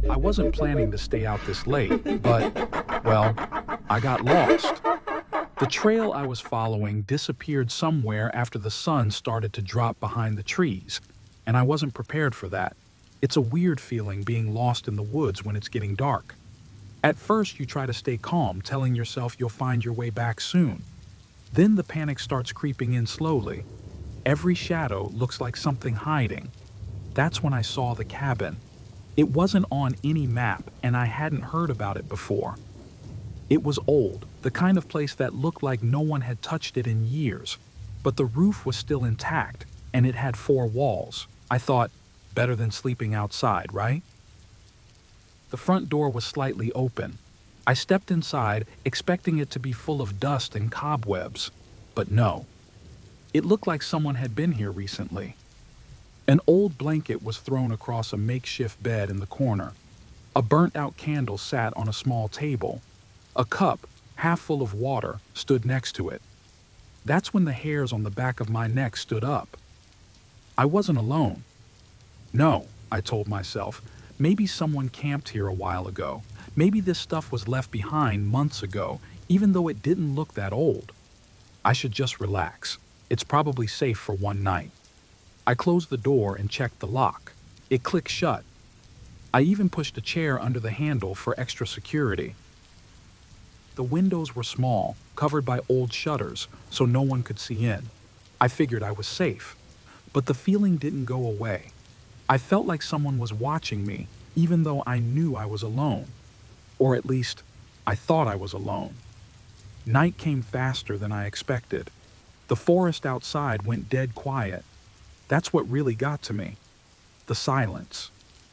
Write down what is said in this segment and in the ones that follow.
I wasn't planning to stay out this late, but, well, I got lost. The trail I was following disappeared somewhere after the sun started to drop behind the trees, and I wasn't prepared for that. It's a weird feeling being lost in the woods when it's getting dark. At first, you try to stay calm, telling yourself you'll find your way back soon. Then the panic starts creeping in slowly. Every shadow looks like something hiding. That's when I saw the cabin. It wasn't on any map, and I hadn't heard about it before. It was old, the kind of place that looked like no one had touched it in years. But the roof was still intact, and it had 4 walls. I thought, better than sleeping outside, right? The front door was slightly open. I stepped inside, expecting it to be full of dust and cobwebs. But no. It looked like someone had been here recently. An old blanket was thrown across a makeshift bed in the corner. A burnt-out candle sat on a small table. A cup, half full of water, stood next to it. That's when the hairs on the back of my neck stood up. I wasn't alone. No, I told myself. Maybe someone camped here a while ago. Maybe this stuff was left behind months ago, even though it didn't look that old. I should just relax. It's probably safe for one night. I closed the door and checked the lock. It clicked shut. I even pushed a chair under the handle for extra security. The windows were small, covered by old shutters, so no one could see in. I figured I was safe. But the feeling didn't go away. I felt like someone was watching me, even though I knew I was alone. Or at least, I thought I was alone. Night came faster than I expected. The forest outside went dead quiet. That's what really got to me. The silence.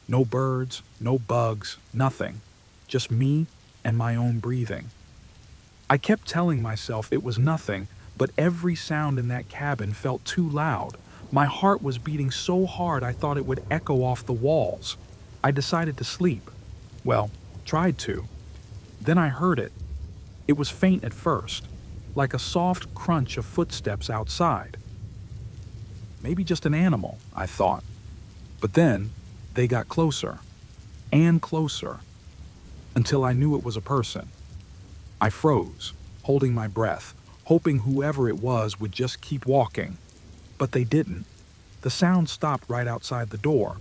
No birds, no bugs, nothing. Just me and my own breathing. I kept telling myself it was nothing, but every sound in that cabin felt too loud. My heart was beating so hard I thought it would echo off the walls. I decided to sleep. Well, tried to. Then I heard it. It was faint at first, like a soft crunch of footsteps outside. Maybe just an animal, I thought. But then, they got closer, and closer, until I knew it was a person. I froze, holding my breath, hoping whoever it was would just keep walking. But they didn't. The sound stopped right outside the door.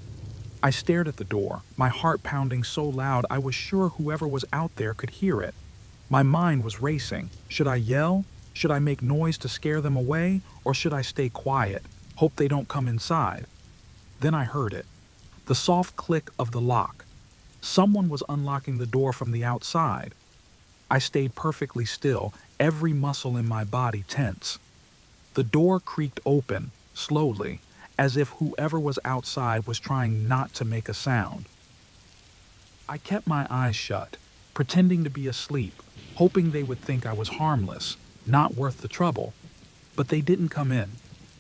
I stared at the door, my heart pounding so loud I was sure whoever was out there could hear it. My mind was racing. Should I yell? Should I make noise to scare them away? Or should I stay quiet, hope they don't come inside? Then I heard it. The soft click of the lock. Someone was unlocking the door from the outside. I stayed perfectly still, every muscle in my body tense. The door creaked open, slowly, as if whoever was outside was trying not to make a sound. I kept my eyes shut, pretending to be asleep, hoping they would think I was harmless, not worth the trouble. But they didn't come in.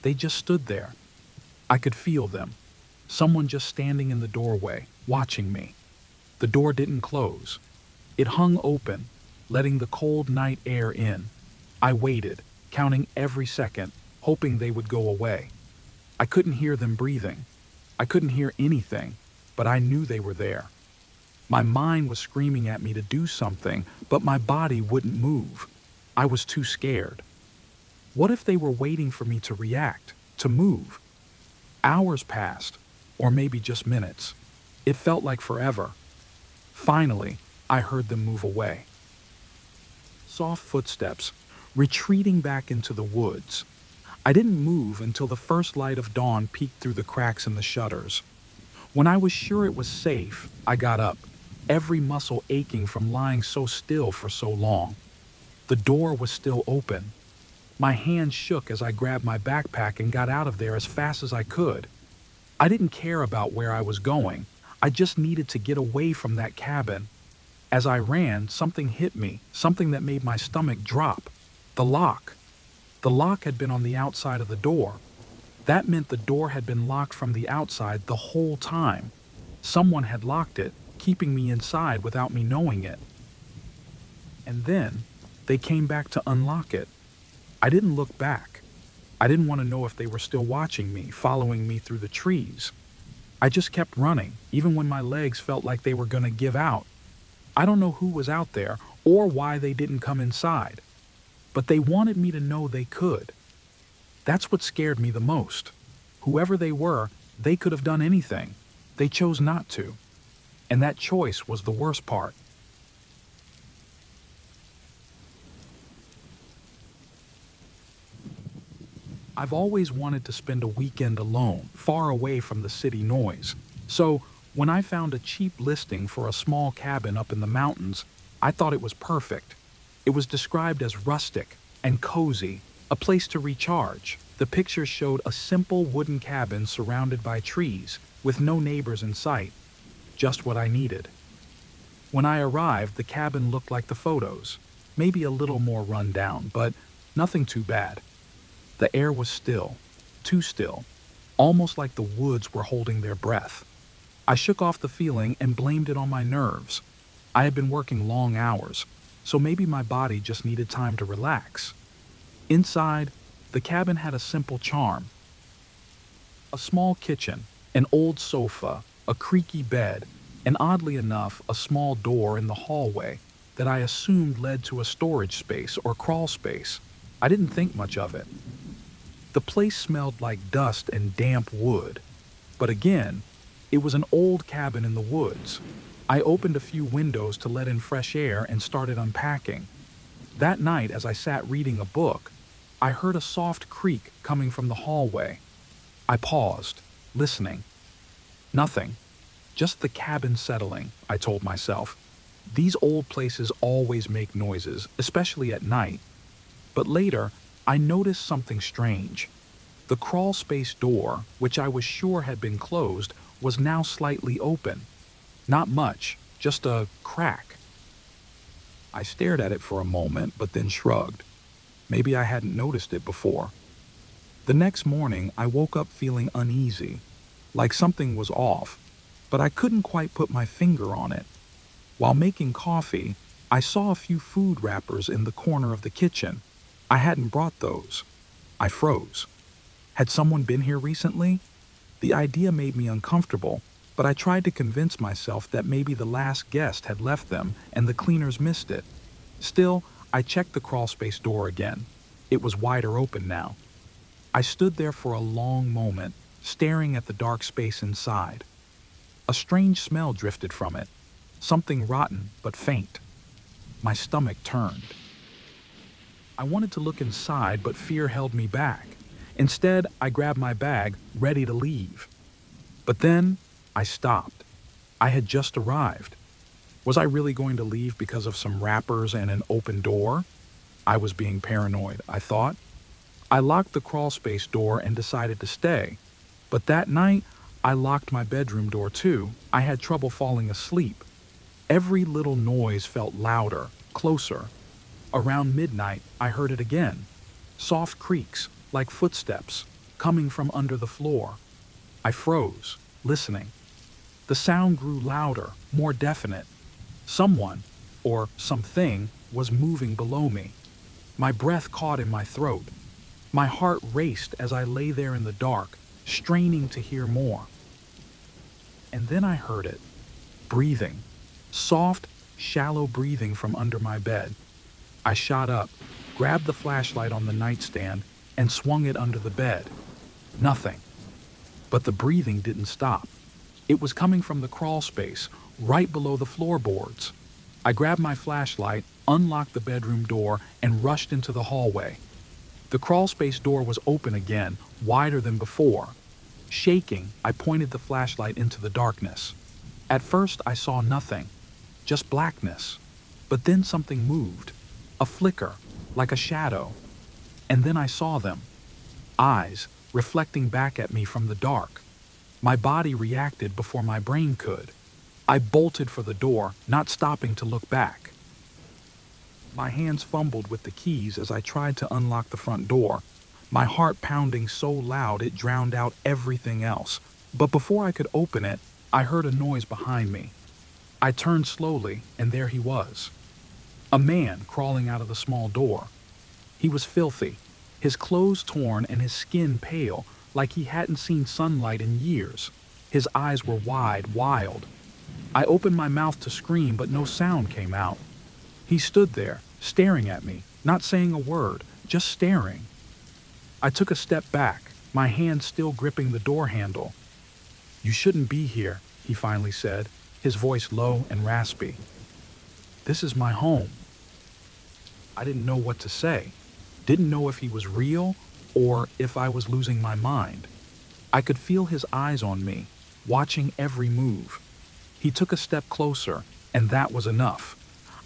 They just stood there. I could feel them. Someone just standing in the doorway, watching me. The door didn't close. It hung open, letting the cold night air in. I waited, counting every second, hoping they would go away. I couldn't hear them breathing. I couldn't hear anything, but I knew they were there. My mind was screaming at me to do something, but my body wouldn't move. I was too scared. What if they were waiting for me to react, to move? Hours passed, or maybe just minutes. It felt like forever. Finally, I heard them move away. Soft footsteps, retreating back into the woods. I didn't move until the first light of dawn peeked through the cracks in the shutters. When I was sure it was safe, I got up, every muscle aching from lying so still for so long. The door was still open. My hands shook as I grabbed my backpack and got out of there as fast as I could. I didn't care about where I was going. I just needed to get away from that cabin. As I ran, something hit me, something that made my stomach drop. The lock. The lock had been on the outside of the door. That meant the door had been locked from the outside the whole time. Someone had locked it, keeping me inside without me knowing it. And then, they came back to unlock it. I didn't look back. I didn't want to know if they were still watching me, following me through the trees. I just kept running, even when my legs felt like they were gonna give out. I don't know who was out there or why they didn't come inside, but they wanted me to know they could. That's what scared me the most. Whoever they were, they could have done anything. They chose not to. And that choice was the worst part. I've always wanted to spend a weekend alone, far away from the city noise. So, when I found a cheap listing for a small cabin up in the mountains, I thought it was perfect. It was described as rustic and cozy, a place to recharge. The pictures showed a simple wooden cabin surrounded by trees, with no neighbors in sight. Just what I needed. When I arrived, the cabin looked like the photos. Maybe a little more run down, but nothing too bad. The air was still, too still, almost like the woods were holding their breath. I shook off the feeling and blamed it on my nerves. I had been working long hours, so maybe my body just needed time to relax. Inside, the cabin had a simple charm. A small kitchen, an old sofa, a creaky bed, and oddly enough, a small door in the hallway that I assumed led to a storage space or crawl space. I didn't think much of it. The place smelled like dust and damp wood. But again, it was an old cabin in the woods. I opened a few windows to let in fresh air and started unpacking. That night, as I sat reading a book, I heard a soft creak coming from the hallway. I paused, listening. Nothing. Just the cabin settling, I told myself. These old places always make noises, especially at night. But later, I noticed something strange. The crawl space door, which I was sure had been closed, was now slightly open. Not much, just a crack. I stared at it for a moment, but then shrugged. Maybe I hadn't noticed it before. The next morning, I woke up feeling uneasy, like something was off, but I couldn't quite put my finger on it. While making coffee, I saw a few food wrappers in the corner of the kitchen. I hadn't brought those. I froze. Had someone been here recently? The idea made me uncomfortable, but I tried to convince myself that maybe the last guest had left them and the cleaners missed it. Still, I checked the crawlspace door again. It was wider open now. I stood there for a long moment, staring at the dark space inside. A strange smell drifted from it, something rotten but faint. My stomach turned. I wanted to look inside, but fear held me back. Instead, I grabbed my bag, ready to leave. But then, I stopped. I had just arrived. Was I really going to leave because of some wrappers and an open door? I was being paranoid, I thought. I locked the crawlspace door and decided to stay. But that night, I locked my bedroom door too. I had trouble falling asleep. Every little noise felt louder, closer. Around midnight, I heard it again. Soft creaks, like footsteps, coming from under the floor. I froze, listening. The sound grew louder, more definite. Someone, or something, was moving below me. My breath caught in my throat. My heart raced as I lay there in the dark, straining to hear more. And then I heard it. Breathing. Soft, shallow breathing from under my bed. I shot up, grabbed the flashlight on the nightstand, and swung it under the bed. Nothing. But the breathing didn't stop. It was coming from the crawl space, right below the floorboards. I grabbed my flashlight, unlocked the bedroom door, and rushed into the hallway. The crawl space door was open again, wider than before. Shaking, I pointed the flashlight into the darkness. At first, I saw nothing, just blackness. But then something moved. A flicker, like a shadow. And then I saw them. Eyes, reflecting back at me from the dark. My body reacted before my brain could. I bolted for the door, not stopping to look back. My hands fumbled with the keys as I tried to unlock the front door, my heart pounding so loud it drowned out everything else. But before I could open it, I heard a noise behind me. I turned slowly, and there he was. A man crawling out of the small door. He was filthy, his clothes torn and his skin pale, like he hadn't seen sunlight in years. His eyes were wide, wild. I opened my mouth to scream, but no sound came out. He stood there, staring at me, not saying a word, just staring. I took a step back, my hand still gripping the door handle. "You shouldn't be here," he finally said, his voice low and raspy. "This is my home." I didn't know what to say. Didn't know if he was real or if I was losing my mind. I could feel his eyes on me, watching every move. He took a step closer, and that was enough.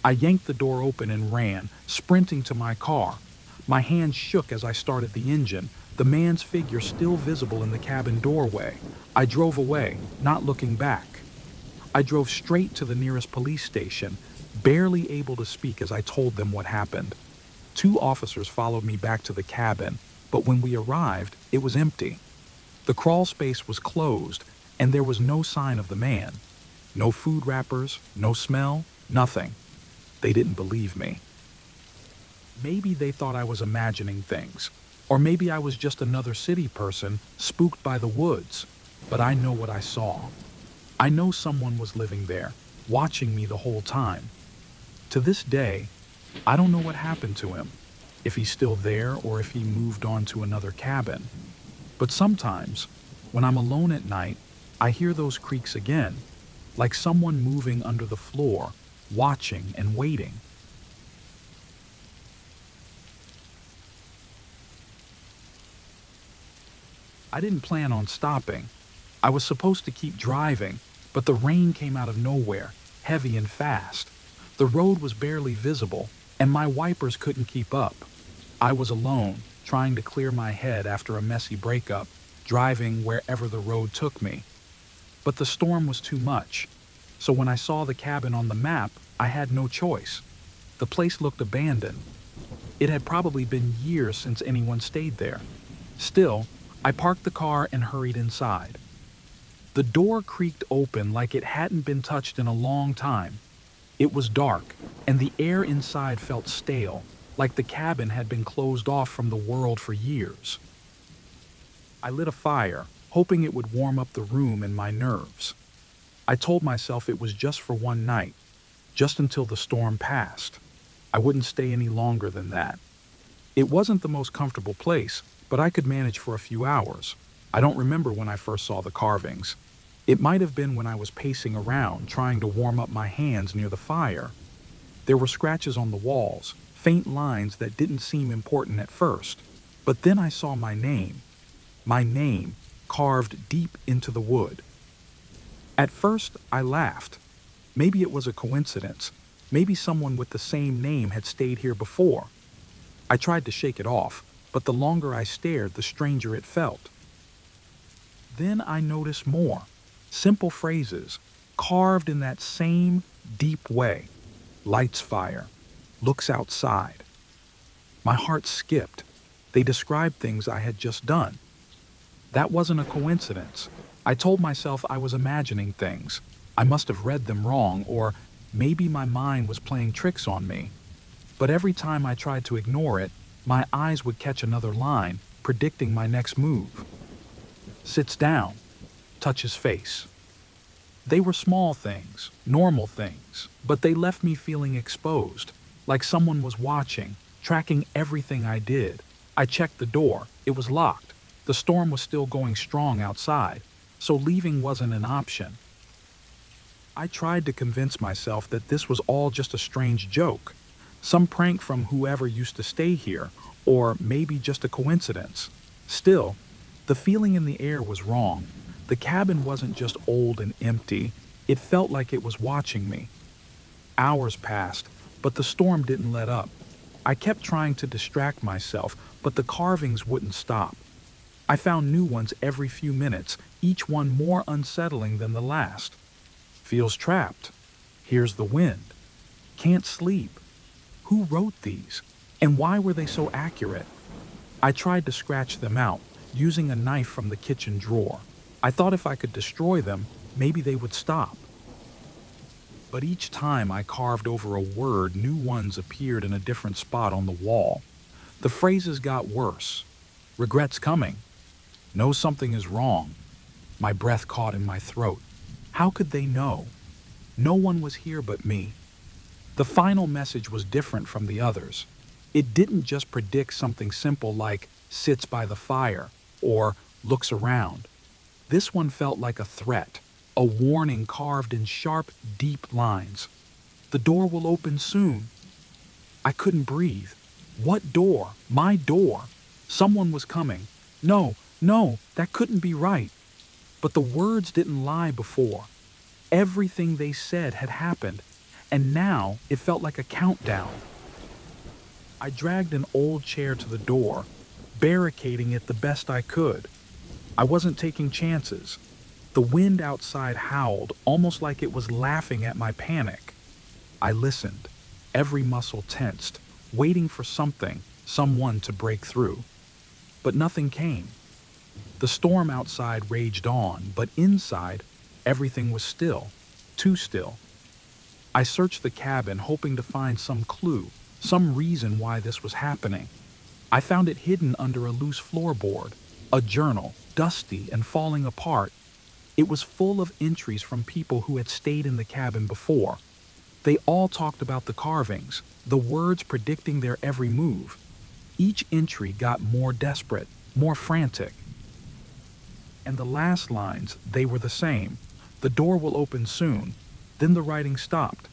I yanked the door open and ran, sprinting to my car. My hands shook as I started the engine, the man's figure still visible in the cabin doorway. I drove away, not looking back. I drove straight to the nearest police station, barely able to speak as I told them what happened. 2 officers followed me back to the cabin, but when we arrived, it was empty. The crawl space was closed, and there was no sign of the man. No food wrappers, no smell, nothing. They didn't believe me. Maybe they thought I was imagining things, or maybe I was just another city person spooked by the woods, but I know what I saw. I know someone was living there, watching me the whole time. To this day, I don't know what happened to him, if he's still there or if he moved on to another cabin. But sometimes, when I'm alone at night, I hear those creaks again, like someone moving under the floor, watching and waiting. I didn't plan on stopping. I was supposed to keep driving, but the rain came out of nowhere, heavy and fast. The road was barely visible, and my wipers couldn't keep up. I was alone, trying to clear my head after a messy breakup, driving wherever the road took me. But the storm was too much, so when I saw the cabin on the map, I had no choice. The place looked abandoned. It had probably been years since anyone stayed there. Still, I parked the car and hurried inside. The door creaked open like it hadn't been touched in a long time. It was dark, and the air inside felt stale, like the cabin had been closed off from the world for years. I lit a fire, hoping it would warm up the room and my nerves. I told myself it was just for one night, just until the storm passed. I wouldn't stay any longer than that. It wasn't the most comfortable place, but I could manage for a few hours. I don't remember when I first saw the carvings. It might have been when I was pacing around, trying to warm up my hands near the fire. There were scratches on the walls, faint lines that didn't seem important at first. But then I saw my name carved deep into the wood. At first, I laughed. Maybe it was a coincidence. Maybe someone with the same name had stayed here before. I tried to shake it off, but the longer I stared, the stranger it felt. Then I noticed more. Simple phrases, carved in that same deep way. Lights fire, looks outside. My heart skipped. They described things I had just done. That wasn't a coincidence. I told myself I was imagining things. I must have read them wrong, or maybe my mind was playing tricks on me. But every time I tried to ignore it, my eyes would catch another line, predicting my next move. Sits down, touches face. They were small things, normal things, but they left me feeling exposed, like someone was watching, tracking everything I did. I checked the door. It was locked. The storm was still going strong outside, so leaving wasn't an option. I tried to convince myself that this was all just a strange joke, some prank from whoever used to stay here, or maybe just a coincidence. Still, the feeling in the air was wrong. The cabin wasn't just old and empty, it felt like it was watching me. Hours passed, but the storm didn't let up. I kept trying to distract myself, but the carvings wouldn't stop. I found new ones every few minutes, each one more unsettling than the last. Feels trapped. Hears the wind. Can't sleep. Who wrote these? And why were they so accurate? I tried to scratch them out, using a knife from the kitchen drawer. I thought if I could destroy them, maybe they would stop. But each time I carved over a word, new ones appeared in a different spot on the wall. The phrases got worse. Regret's coming. Know something is wrong. My breath caught in my throat. How could they know? No one was here but me. The final message was different from the others. It didn't just predict something simple like sits by the fire or looks around. This one felt like a threat, a warning carved in sharp, deep lines. The door will open soon. I couldn't breathe. What door? My door. Someone was coming. No, no, that couldn't be right. But the words didn't lie before. Everything they said had happened, and now it felt like a countdown. I dragged an old chair to the door, barricading it the best I could. I wasn't taking chances. The wind outside howled, almost like it was laughing at my panic. I listened, every muscle tensed, waiting for something, someone to break through. But nothing came. The storm outside raged on, but inside, everything was still, too still. I searched the cabin, hoping to find some clue, some reason why this was happening. I found it hidden under a loose floorboard, a journal, dusty and falling apart. It was full of entries from people who had stayed in the cabin before. They all talked about the carvings, the words predicting their every move. Each entry got more desperate, more frantic. And the last lines, they were the same. The door will open soon. Then the writing stopped.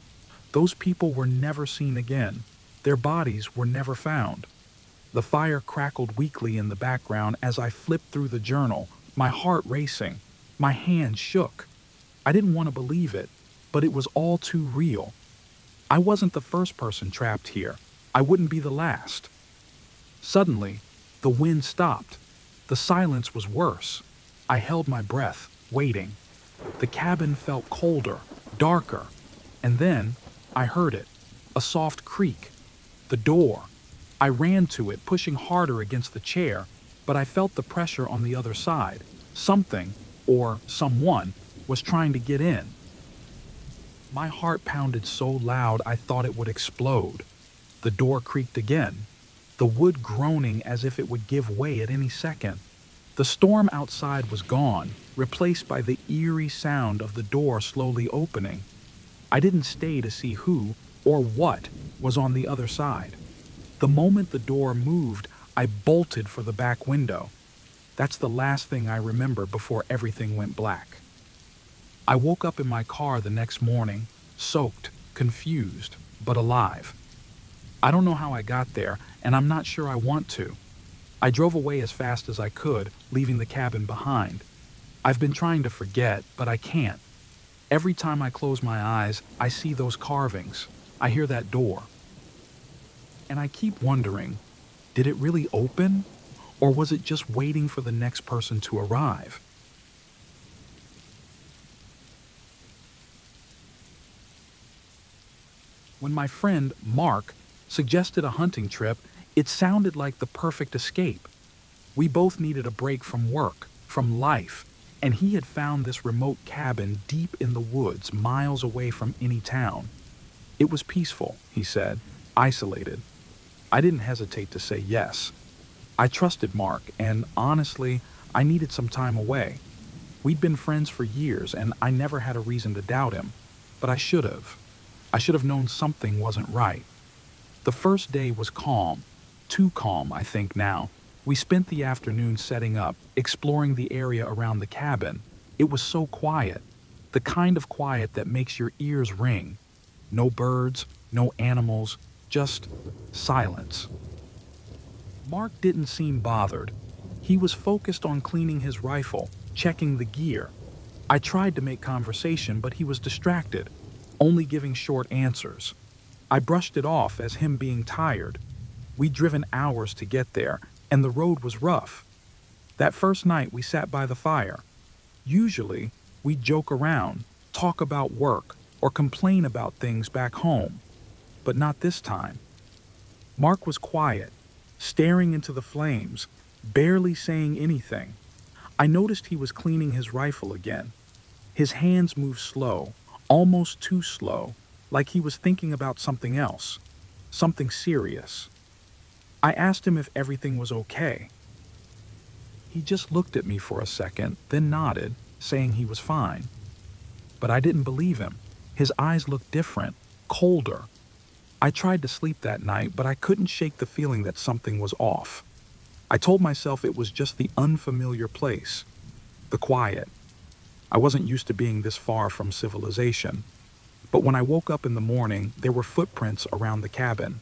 Those people were never seen again. Their bodies were never found. The fire crackled weakly in the background as I flipped through the journal, my heart racing. My hands shook. I didn't want to believe it, but it was all too real. I wasn't the first person trapped here. I wouldn't be the last. Suddenly, the wind stopped. The silence was worse. I held my breath, waiting. The cabin felt colder, darker, and then I heard it, a soft creak. The door. I ran to it, pushing harder against the chair, but I felt the pressure on the other side. Something, or someone, was trying to get in. My heart pounded so loud I thought it would explode. The door creaked again, the wood groaning as if it would give way at any second. The storm outside was gone, replaced by the eerie sound of the door slowly opening. I didn't stay to see who or what was on the other side. The moment the door moved, I bolted for the back window. That's the last thing I remember before everything went black. I woke up in my car the next morning, soaked, confused, but alive. I don't know how I got there, and I'm not sure I want to. I drove away as fast as I could, leaving the cabin behind. I've been trying to forget, but I can't. Every time I close my eyes, I see those carvings. I hear that door. And I keep wondering, did it really open? Or was it just waiting for the next person to arrive? When my friend, Mark, suggested a hunting trip, it sounded like the perfect escape. We both needed a break from work, from life, and he had found this remote cabin deep in the woods, miles away from any town. It was peaceful, he said, isolated. I didn't hesitate to say yes. I trusted Mark, and honestly, I needed some time away. We'd been friends for years, and I never had a reason to doubt him, but I should have. I should have known something wasn't right. The first day was calm, too calm, I think now. We spent the afternoon setting up, exploring the area around the cabin. It was so quiet, the kind of quiet that makes your ears ring. No birds, no animals, just silence. Mark didn't seem bothered. He was focused on cleaning his rifle, checking the gear. I tried to make conversation, but he was distracted, only giving short answers. I brushed it off as him being tired. We'd driven hours to get there, and the road was rough. That first night we sat by the fire. Usually, we'd joke around, talk about work, or complain about things back home. But not this time. Mark was quiet, staring into the flames, barely saying anything. I noticed he was cleaning his rifle again. His hands moved slow, almost too slow, like he was thinking about something else, something serious. I asked him if everything was okay. He just looked at me for a second, then nodded, saying he was fine. But I didn't believe him. His eyes looked different, colder. I tried to sleep that night, but I couldn't shake the feeling that something was off. I told myself it was just the unfamiliar place, the quiet. I wasn't used to being this far from civilization. But when I woke up in the morning, there were footprints around the cabin.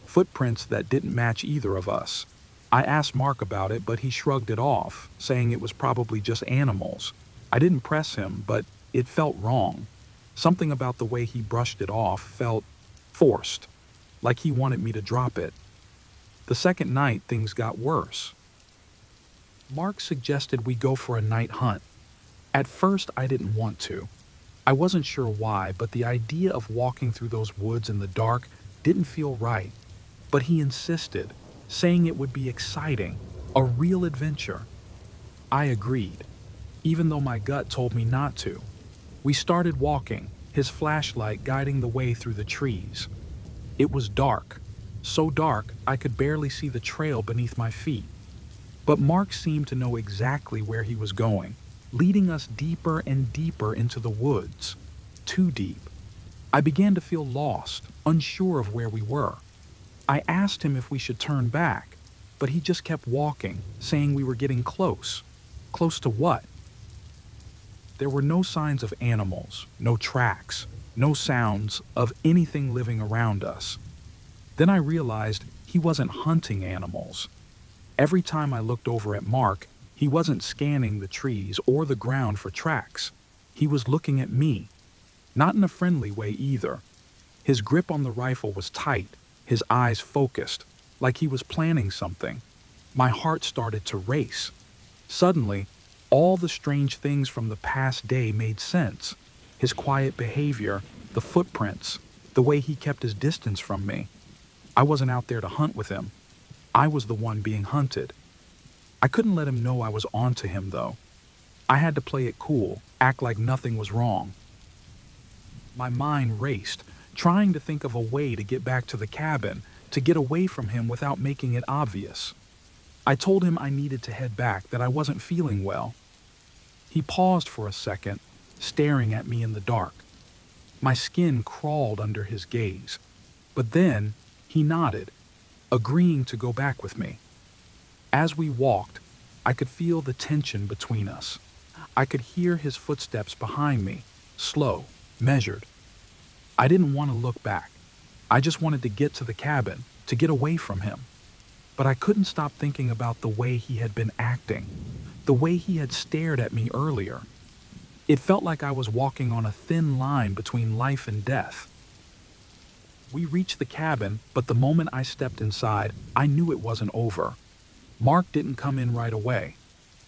Footprints that didn't match either of us. I asked Mark about it, but he shrugged it off, saying it was probably just animals. I didn't press him, but it felt wrong. Something about the way he brushed it off felt forced, like he wanted me to drop it. The second night, things got worse. Mark suggested we go for a night hunt. At first, I didn't want to. I wasn't sure why, but the idea of walking through those woods in the dark didn't feel right. But he insisted, saying it would be exciting, a real adventure. I agreed, even though my gut told me not to. We started walking, his flashlight guiding the way through the trees. It was dark, so dark I could barely see the trail beneath my feet. But Mark seemed to know exactly where he was going, leading us deeper and deeper into the woods. Too deep. I began to feel lost, unsure of where we were. I asked him if we should turn back, but he just kept walking, saying we were getting close. Close to what? There were no signs of animals, no tracks, no sounds of anything living around us. Then I realized he wasn't hunting animals. Every time I looked over at Mark, he wasn't scanning the trees or the ground for tracks. He was looking at me. Not in a friendly way either. His grip on the rifle was tight, his eyes focused, like he was planning something. My heart started to race. Suddenly, all the strange things from the past day made sense. His quiet behavior, the footprints, the way he kept his distance from me. I wasn't out there to hunt with him. I was the one being hunted. I couldn't let him know I was onto him, though. I had to play it cool, act like nothing was wrong. My mind raced, trying to think of a way to get back to the cabin, to get away from him without making it obvious. I told him I needed to head back, that I wasn't feeling well. He paused for a second, staring at me in the dark. My skin crawled under his gaze. But then, he nodded, agreeing to go back with me. As we walked, I could feel the tension between us. I could hear his footsteps behind me, slow, measured. I didn't want to look back. I just wanted to get to the cabin, to get away from him. But I couldn't stop thinking about the way he had been acting, the way he had stared at me earlier. It felt like I was walking on a thin line between life and death. We reached the cabin, but the moment I stepped inside, I knew it wasn't over. Mark didn't come in right away.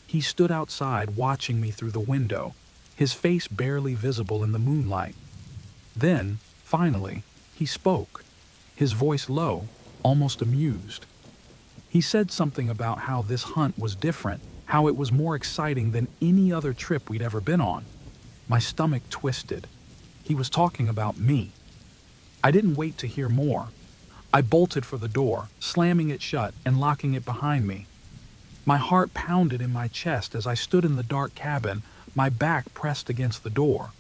He stood outside watching me through the window, his face barely visible in the moonlight. Then, finally, he spoke, his voice low, almost amused. He said something about how this hunt was different, how it was more exciting than any other trip we'd ever been on. My stomach twisted. He was talking about me. I didn't wait to hear more. I bolted for the door, slamming it shut and locking it behind me. My heart pounded in my chest as I stood in the dark cabin, my back pressed against the door.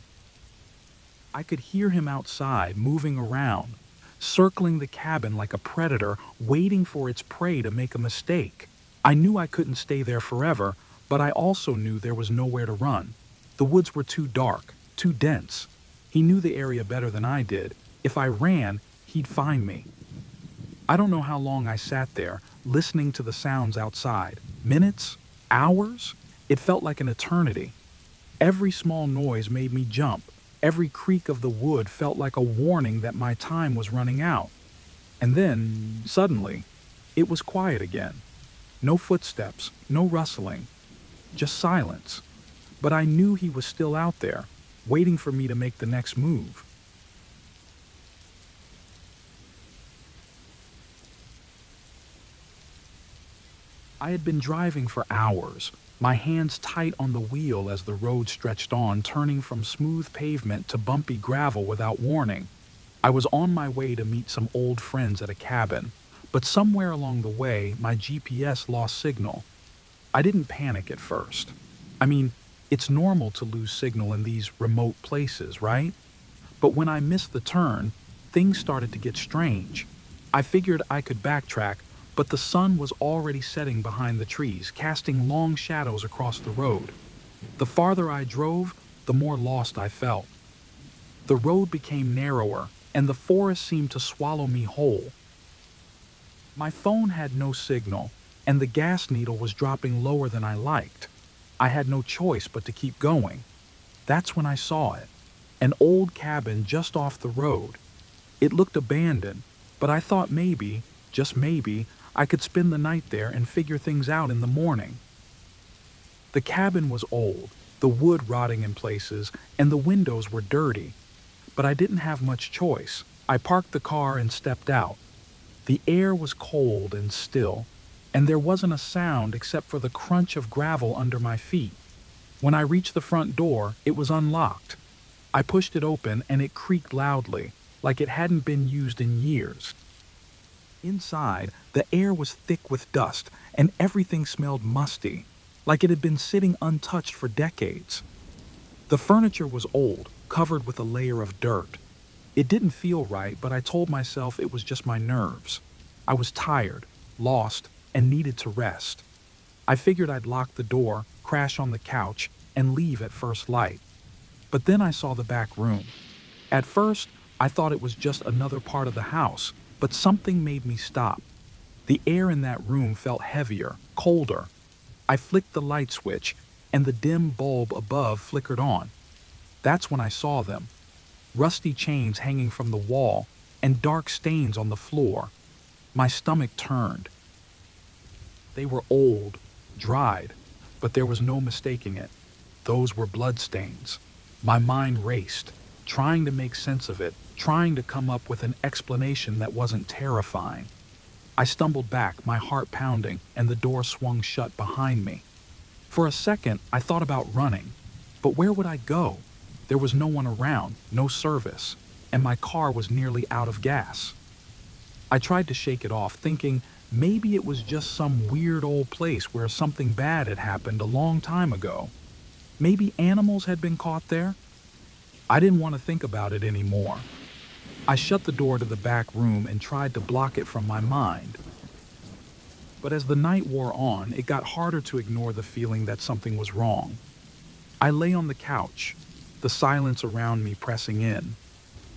I could hear him outside, moving around, circling the cabin like a predator, waiting for its prey to make a mistake. I knew I couldn't stay there forever, but I also knew there was nowhere to run. The woods were too dark, too dense. He knew the area better than I did. If I ran, he'd find me. I don't know how long I sat there, listening to the sounds outside. Minutes? Hours? It felt like an eternity. Every small noise made me jump. Every creak of the wood felt like a warning that my time was running out. And then, suddenly, it was quiet again. No footsteps, no rustling, just silence. But I knew he was still out there, waiting for me to make the next move. I had been driving for hours, my hands tight on the wheel as the road stretched on, turning from smooth pavement to bumpy gravel without warning. I was on my way to meet some old friends at a cabin, but somewhere along the way, my GPS lost signal. I didn't panic at first. I mean, It's normal to lose signal in these remote places, right? But when I missed the turn, things started to get strange. I figured I could backtrack, but the sun was already setting behind the trees, casting long shadows across the road. The farther I drove, the more lost I felt. The road became narrower, and the forest seemed to swallow me whole. My phone had no signal, and the gas needle was dropping lower than I liked. I had no choice but to keep going. That's when I saw it. An old cabin just off the road. It looked abandoned, but I thought maybe, just maybe, I could spend the night there and figure things out in the morning. The cabin was old, the wood rotting in places, and the windows were dirty. But I didn't have much choice. I parked the car and stepped out. The air was cold and still, and there wasn't a sound except for the crunch of gravel under my feet. When I reached the front door, it was unlocked. I pushed it open and it creaked loudly, like it hadn't been used in years. Inside, the air was thick with dust and everything smelled musty, like it had been sitting untouched for decades. The furniture was old, covered with a layer of dirt. It didn't feel right, but I told myself it was just my nerves. I was tired, lost, and needed to rest. I figured I'd lock the door, crash on the couch, and leave at first light. But then I saw the back room. At first, I thought it was just another part of the house, but something made me stop. The air in that room felt heavier, colder. I flicked the light switch, and the dim bulb above flickered on. That's when I saw them. Rusty chains hanging from the wall, and dark stains on the floor. My stomach turned. They were old, dried, but there was no mistaking it. Those were bloodstains. My mind raced, trying to make sense of it, trying to come up with an explanation that wasn't terrifying. I stumbled back, my heart pounding, and the door swung shut behind me. For a second, I thought about running, but where would I go? There was no one around, no service, and my car was nearly out of gas. I tried to shake it off, thinking maybe it was just some weird old place where something bad had happened a long time ago. Maybe animals had been caught there? I didn't want to think about it anymore. I shut the door to the back room and tried to block it from my mind. But as the night wore on, it got harder to ignore the feeling that something was wrong. I lay on the couch, the silence around me pressing in.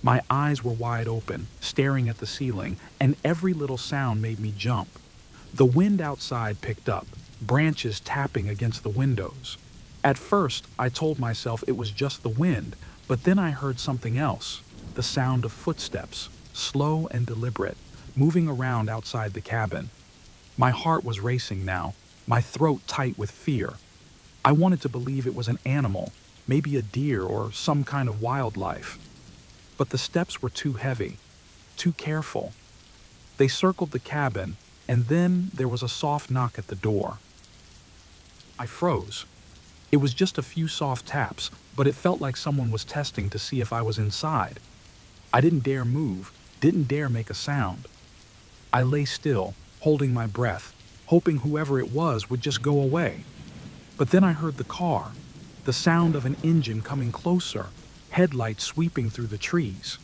My eyes were wide open, staring at the ceiling, and every little sound made me jump. The wind outside picked up, branches tapping against the windows. At first, I told myself it was just the wind, but then I heard something else, the sound of footsteps, slow and deliberate, moving around outside the cabin. My heart was racing now, my throat tight with fear. I wanted to believe it was an animal, maybe a deer or some kind of wildlife. But the steps were too heavy, too careful. They circled the cabin, and then there was a soft knock at the door. I froze. It was just a few soft taps, but it felt like someone was testing to see if I was inside. I didn't dare move, didn't dare make a sound. I lay still, holding my breath, hoping whoever it was would just go away. But then I heard the car, the sound of an engine coming closer, headlights sweeping through the trees.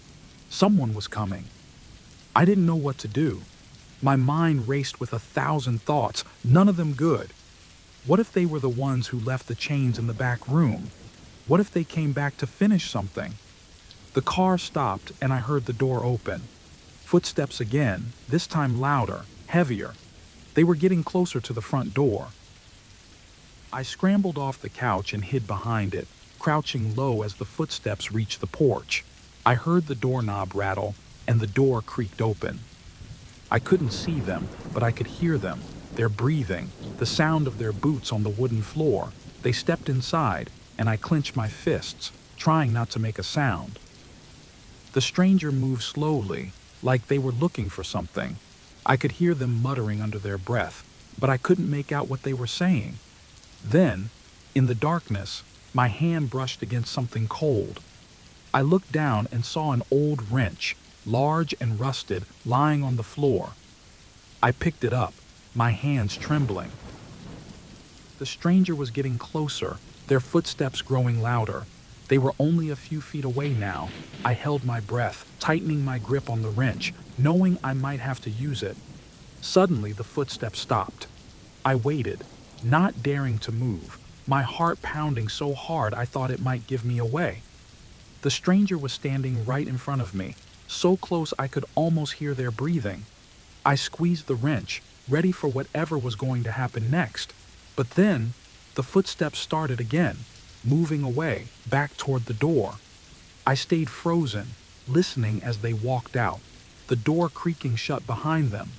Someone was coming. I didn't know what to do. My mind raced with 1,000 thoughts, none of them good. What if they were the ones who left the chains in the back room? What if they came back to finish something? The car stopped and I heard the door open. Footsteps again, this time louder, heavier. They were getting closer to the front door. I scrambled off the couch and hid behind it, crouching low as the footsteps reached the porch. I heard the doorknob rattle and the door creaked open. I couldn't see them, but I could hear them, their breathing, the sound of their boots on the wooden floor. They stepped inside, and I clenched my fists, trying not to make a sound. The stranger moved slowly, like they were looking for something. I could hear them muttering under their breath, but I couldn't make out what they were saying. Then, in the darkness, my hand brushed against something cold. I looked down and saw an old wrench, large and rusted, lying on the floor. I picked it up, my hands trembling. The stranger was getting closer, their footsteps growing louder. They were only a few feet away now. I held my breath, tightening my grip on the wrench, knowing I might have to use it. Suddenly, the footsteps stopped. I waited, not daring to move, my heart pounding so hard I thought it might give me away. The stranger was standing right in front of me, so close I could almost hear their breathing. I squeezed the wrench, ready for whatever was going to happen next. But then, the footsteps started again, moving away, back toward the door. I stayed frozen, listening as they walked out, the door creaking shut behind them.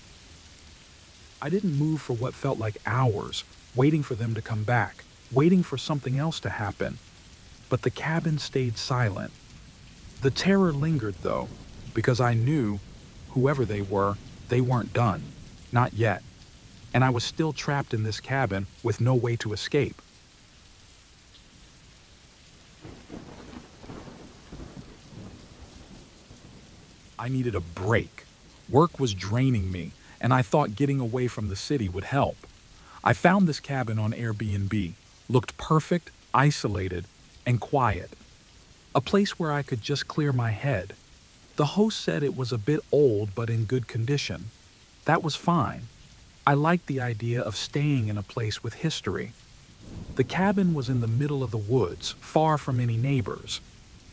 I didn't move for what felt like hours, waiting for them to come back, waiting for something else to happen. But the cabin stayed silent. The terror lingered, though, because I knew, whoever they weren't done. Not yet. And I was still trapped in this cabin with no way to escape. I needed a break. Work was draining me, and I thought getting away from the city would help. I found this cabin on Airbnb, looked perfect, isolated, and quiet. A place where I could just clear my head. The host said it was a bit old but in good condition. That was fine. I liked the idea of staying in a place with history. The cabin was in the middle of the woods, far from any neighbors.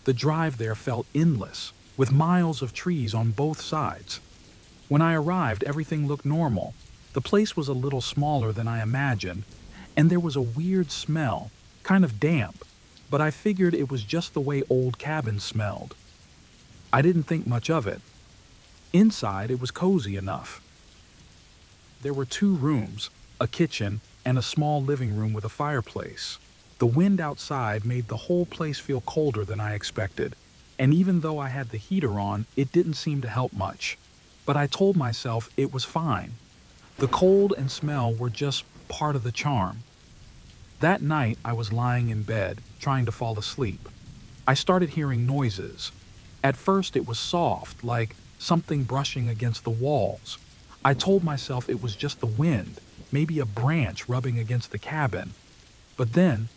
The drive there felt endless, with miles of trees on both sides. When I arrived, everything looked normal. The place was a little smaller than I imagined, and there was a weird smell, kind of damp, but I figured it was just the way old cabins smelled. I didn't think much of it. Inside, it was cozy enough. There were 2 rooms, a kitchen, and a small living room with a fireplace. The wind outside made the whole place feel colder than I expected, and even though I had the heater on, it didn't seem to help much. But I told myself it was fine. The cold and smell were just part of the charm. That night, I was lying in bed, trying to fall asleep. I started hearing noises. At first, it was soft, like something brushing against the walls. I told myself it was just the wind, maybe a branch rubbing against the cabin. But then,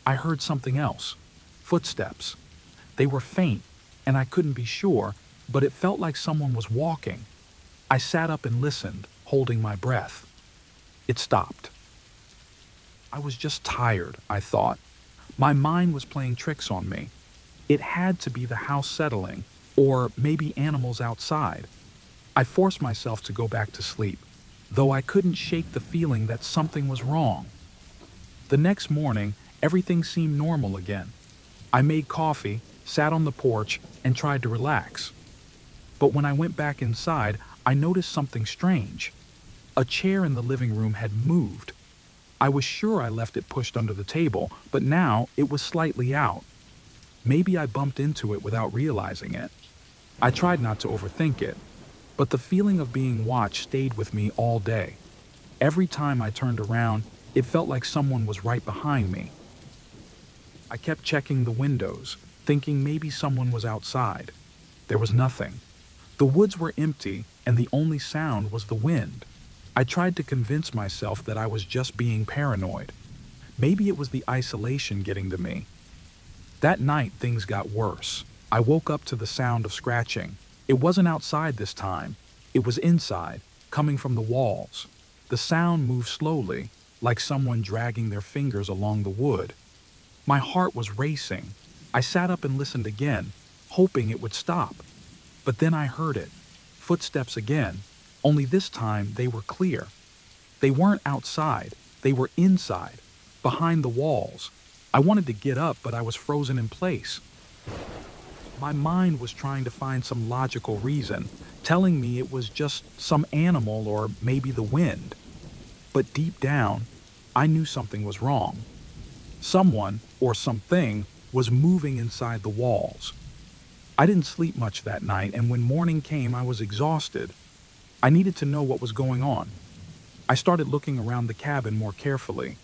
I heard something else. Footsteps. They were faint, and I couldn't be sure, but it felt like someone was walking. I sat up and listened, holding my breath. It stopped. I was just tired, I thought. My mind was playing tricks on me. It had to be the house settling, or maybe animals outside. I forced myself to go back to sleep, though I couldn't shake the feeling that something was wrong. The next morning, everything seemed normal again. I made coffee, sat on the porch, and tried to relax. But when I went back inside, I noticed something strange. A chair in the living room had moved. I was sure I left it pushed under the table, but now it was slightly out. Maybe I bumped into it without realizing it. I tried not to overthink it, but the feeling of being watched stayed with me all day. Every time I turned around, it felt like someone was right behind me. I kept checking the windows, thinking maybe someone was outside. There was nothing. The woods were empty, and the only sound was the wind. I tried to convince myself that I was just being paranoid. Maybe it was the isolation getting to me. That night, things got worse. I woke up to the sound of scratching. It wasn't outside this time. It was inside, coming from the walls. The sound moved slowly, like someone dragging their fingers along the wood. My heart was racing. I sat up and listened again, hoping it would stop. But then I heard it. Footsteps again, only this time they were clear. They weren't outside, they were inside, behind the walls. I wanted to get up, but I was frozen in place. My mind was trying to find some logical reason, telling me it was just some animal or maybe the wind. But deep down, I knew something was wrong. Someone, or something, was moving inside the walls. I didn't sleep much that night, and when morning came, I was exhausted. I needed to know what was going on. I started looking around the cabin more carefully.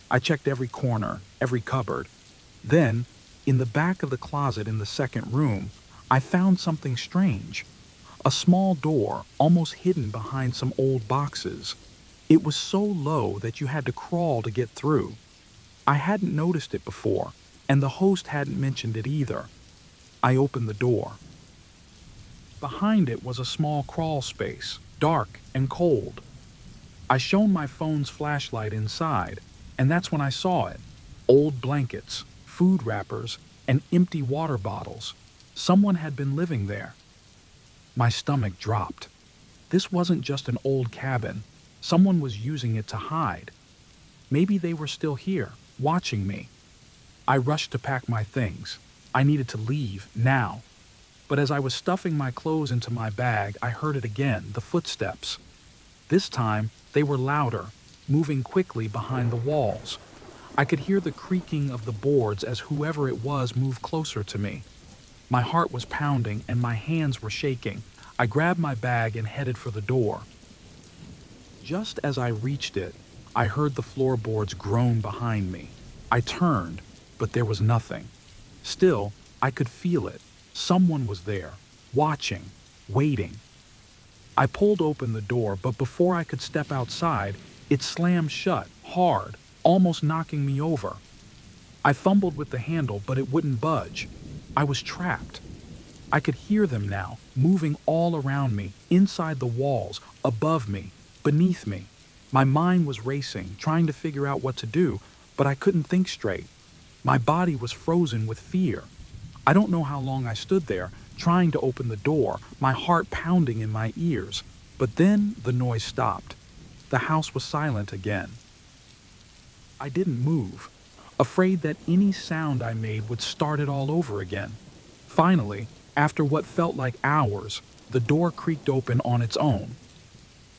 I checked every corner, every cupboard. Then, in the back of the closet in the second room, I found something strange. A small door, almost hidden behind some old boxes. It was so low that you had to crawl to get through. I hadn't noticed it before, and the host hadn't mentioned it either. I opened the door. Behind it was a small crawl space, dark and cold. I shone my phone's flashlight inside, and that's when I saw it. Old blankets, food wrappers, and empty water bottles. Someone had been living there. My stomach dropped. This wasn't just an old cabin. Someone was using it to hide. Maybe they were still here, watching me. I rushed to pack my things. I needed to leave, now. But as I was stuffing my clothes into my bag, I heard it again, the footsteps. This time, they were louder, moving quickly behind the walls. I could hear the creaking of the boards as whoever it was moved closer to me. My heart was pounding and my hands were shaking. I grabbed my bag and headed for the door. Just as I reached it, I heard the floorboards groan behind me. I turned, but there was nothing. Still, I could feel it. Someone was there, watching, waiting. I pulled open the door, but before I could step outside, it slammed shut, hard, almost knocking me over. I fumbled with the handle, but it wouldn't budge. I was trapped. I could hear them now, moving all around me, inside the walls, above me, beneath me. My mind was racing, trying to figure out what to do, but I couldn't think straight. My body was frozen with fear. I don't know how long I stood there, trying to open the door, my heart pounding in my ears. But then the noise stopped. The house was silent again. I didn't move, afraid that any sound I made would start it all over again. Finally, after what felt like hours, the door creaked open on its own.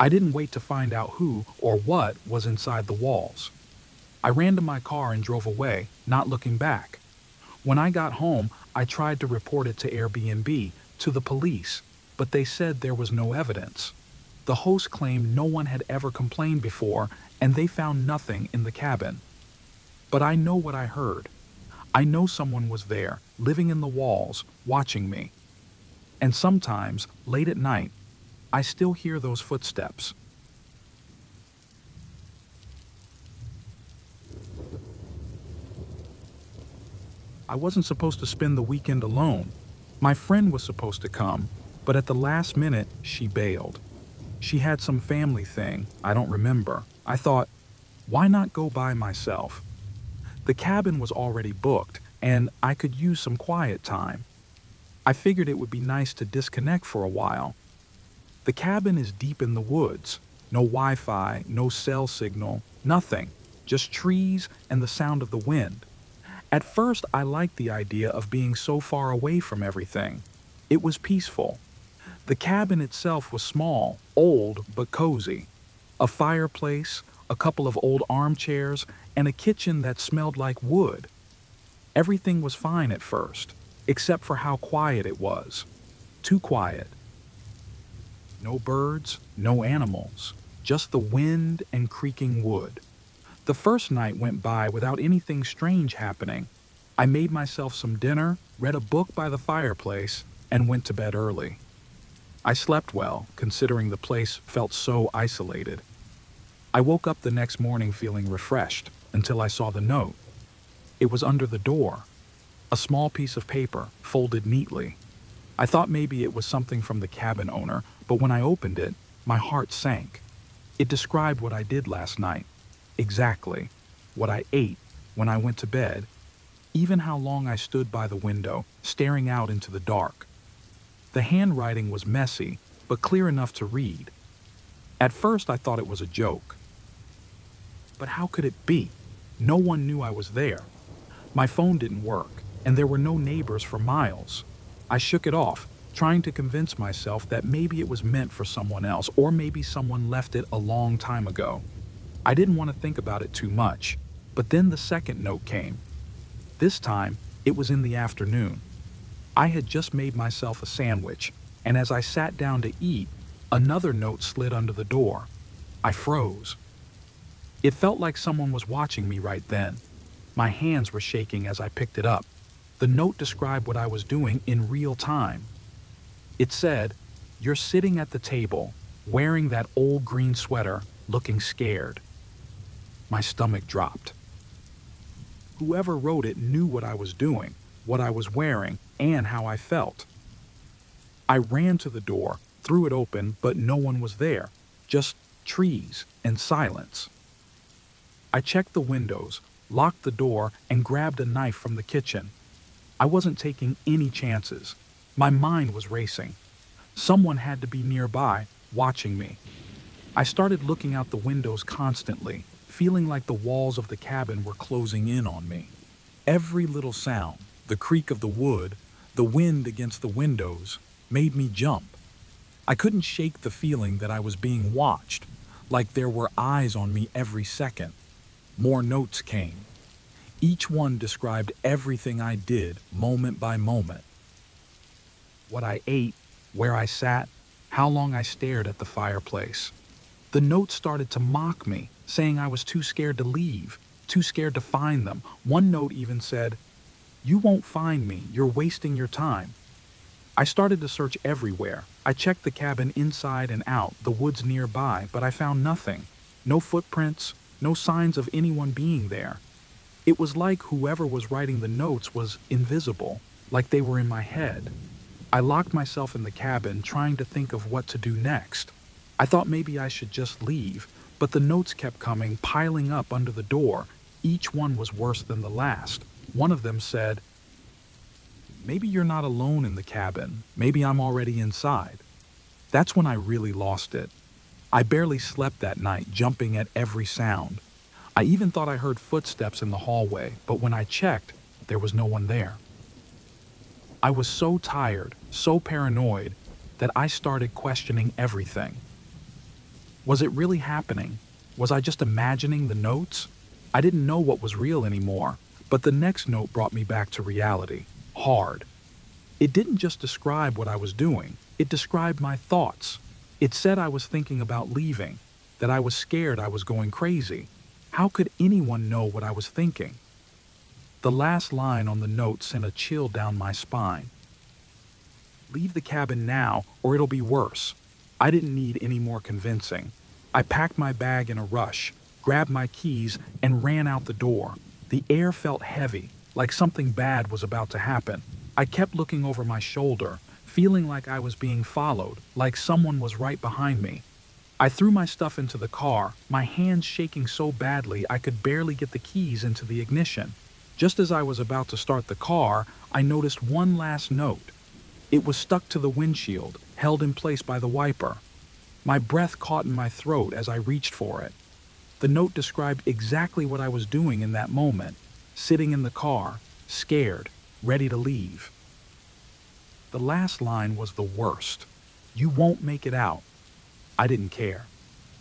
I didn't wait to find out who or what was inside the walls. I ran to my car and drove away, not looking back. When I got home, I tried to report it to Airbnb, to the police, but they said there was no evidence. The host claimed no one had ever complained before, and they found nothing in the cabin. But I know what I heard. I know someone was there, living in the walls, watching me. And sometimes, late at night, I still hear those footsteps. I wasn't supposed to spend the weekend alone. My friend was supposed to come, but at the last minute, she bailed. She had some family thing, I don't remember. I thought, why not go by myself? The cabin was already booked, and I could use some quiet time. I figured it would be nice to disconnect for a while. The cabin is deep in the woods. No Wi-Fi, no cell signal, nothing. Just trees and the sound of the wind. At first, I liked the idea of being so far away from everything. It was peaceful. The cabin itself was small, old, but cozy. A fireplace, a couple of old armchairs, and a kitchen that smelled like wood. Everything was fine at first, except for how quiet it was. Too quiet. No birds, no animals, just the wind and creaking wood. The first night went by without anything strange happening. I made myself some dinner, read a book by the fireplace, and went to bed early. I slept well, considering the place felt so isolated. I woke up the next morning feeling refreshed until I saw the note. It was under the door, a small piece of paper folded neatly. I thought maybe it was something from the cabin owner, but when I opened it, my heart sank. It described what I did last night. Exactly. What I ate when I went to bed. Even how long I stood by the window, staring out into the dark. The handwriting was messy, but clear enough to read. At first I thought it was a joke. But how could it be? No one knew I was there. My phone didn't work, and there were no neighbors for miles. I shook it off, trying to convince myself that maybe it was meant for someone else, or maybe someone left it a long time ago. I didn't want to think about it too much, but then the second note came. This time, it was in the afternoon. I had just made myself a sandwich, and as I sat down to eat, another note slid under the door. I froze. It felt like someone was watching me right then. My hands were shaking as I picked it up. The note described what I was doing in real time. It said, "You're sitting at the table, wearing that old green sweater, looking scared." My stomach dropped. Whoever wrote it knew what I was doing, what I was wearing, and how I felt. I ran to the door, threw it open, but no one was there, just trees and silence. I checked the windows, locked the door, and grabbed a knife from the kitchen. I wasn't taking any chances. My mind was racing. Someone had to be nearby, watching me. I started looking out the windows constantly, feeling like the walls of the cabin were closing in on me. Every little sound, the creak of the wood, the wind against the windows, made me jump. I couldn't shake the feeling that I was being watched, like there were eyes on me every second. More notes came. Each one described everything I did, moment by moment. What I ate, where I sat, how long I stared at the fireplace. The notes started to mock me, saying I was too scared to leave, too scared to find them. One note even said, "You won't find me, you're wasting your time." I started to search everywhere. I checked the cabin inside and out, the woods nearby, but I found nothing. No footprints, no signs of anyone being there. It was like whoever was writing the notes was invisible, like they were in my head. I locked myself in the cabin, trying to think of what to do next. I thought maybe I should just leave, but the notes kept coming, piling up under the door. Each one was worse than the last. One of them said, "Maybe you're not alone in the cabin. Maybe I'm already inside." That's when I really lost it. I barely slept that night, jumping at every sound. I even thought I heard footsteps in the hallway, but when I checked, there was no one there. I was so tired, so paranoid, that I started questioning everything. Was it really happening? Was I just imagining the notes? I didn't know what was real anymore, but the next note brought me back to reality, hard. It didn't just describe what I was doing, it described my thoughts. It said I was thinking about leaving, that I was scared I was going crazy. How could anyone know what I was thinking? The last line on the note sent a chill down my spine. "Leave the cabin now, or it'll be worse." I didn't need any more convincing. I packed my bag in a rush, grabbed my keys, and ran out the door. The air felt heavy, like something bad was about to happen. I kept looking over my shoulder, feeling like I was being followed, like someone was right behind me. I threw my stuff into the car, my hands shaking so badly I could barely get the keys into the ignition. Just as I was about to start the car, I noticed one last note. It was stuck to the windshield, held in place by the wiper. My breath caught in my throat as I reached for it. The note described exactly what I was doing in that moment, sitting in the car, scared, ready to leave. The last line was the worst. "You won't make it out." I didn't care.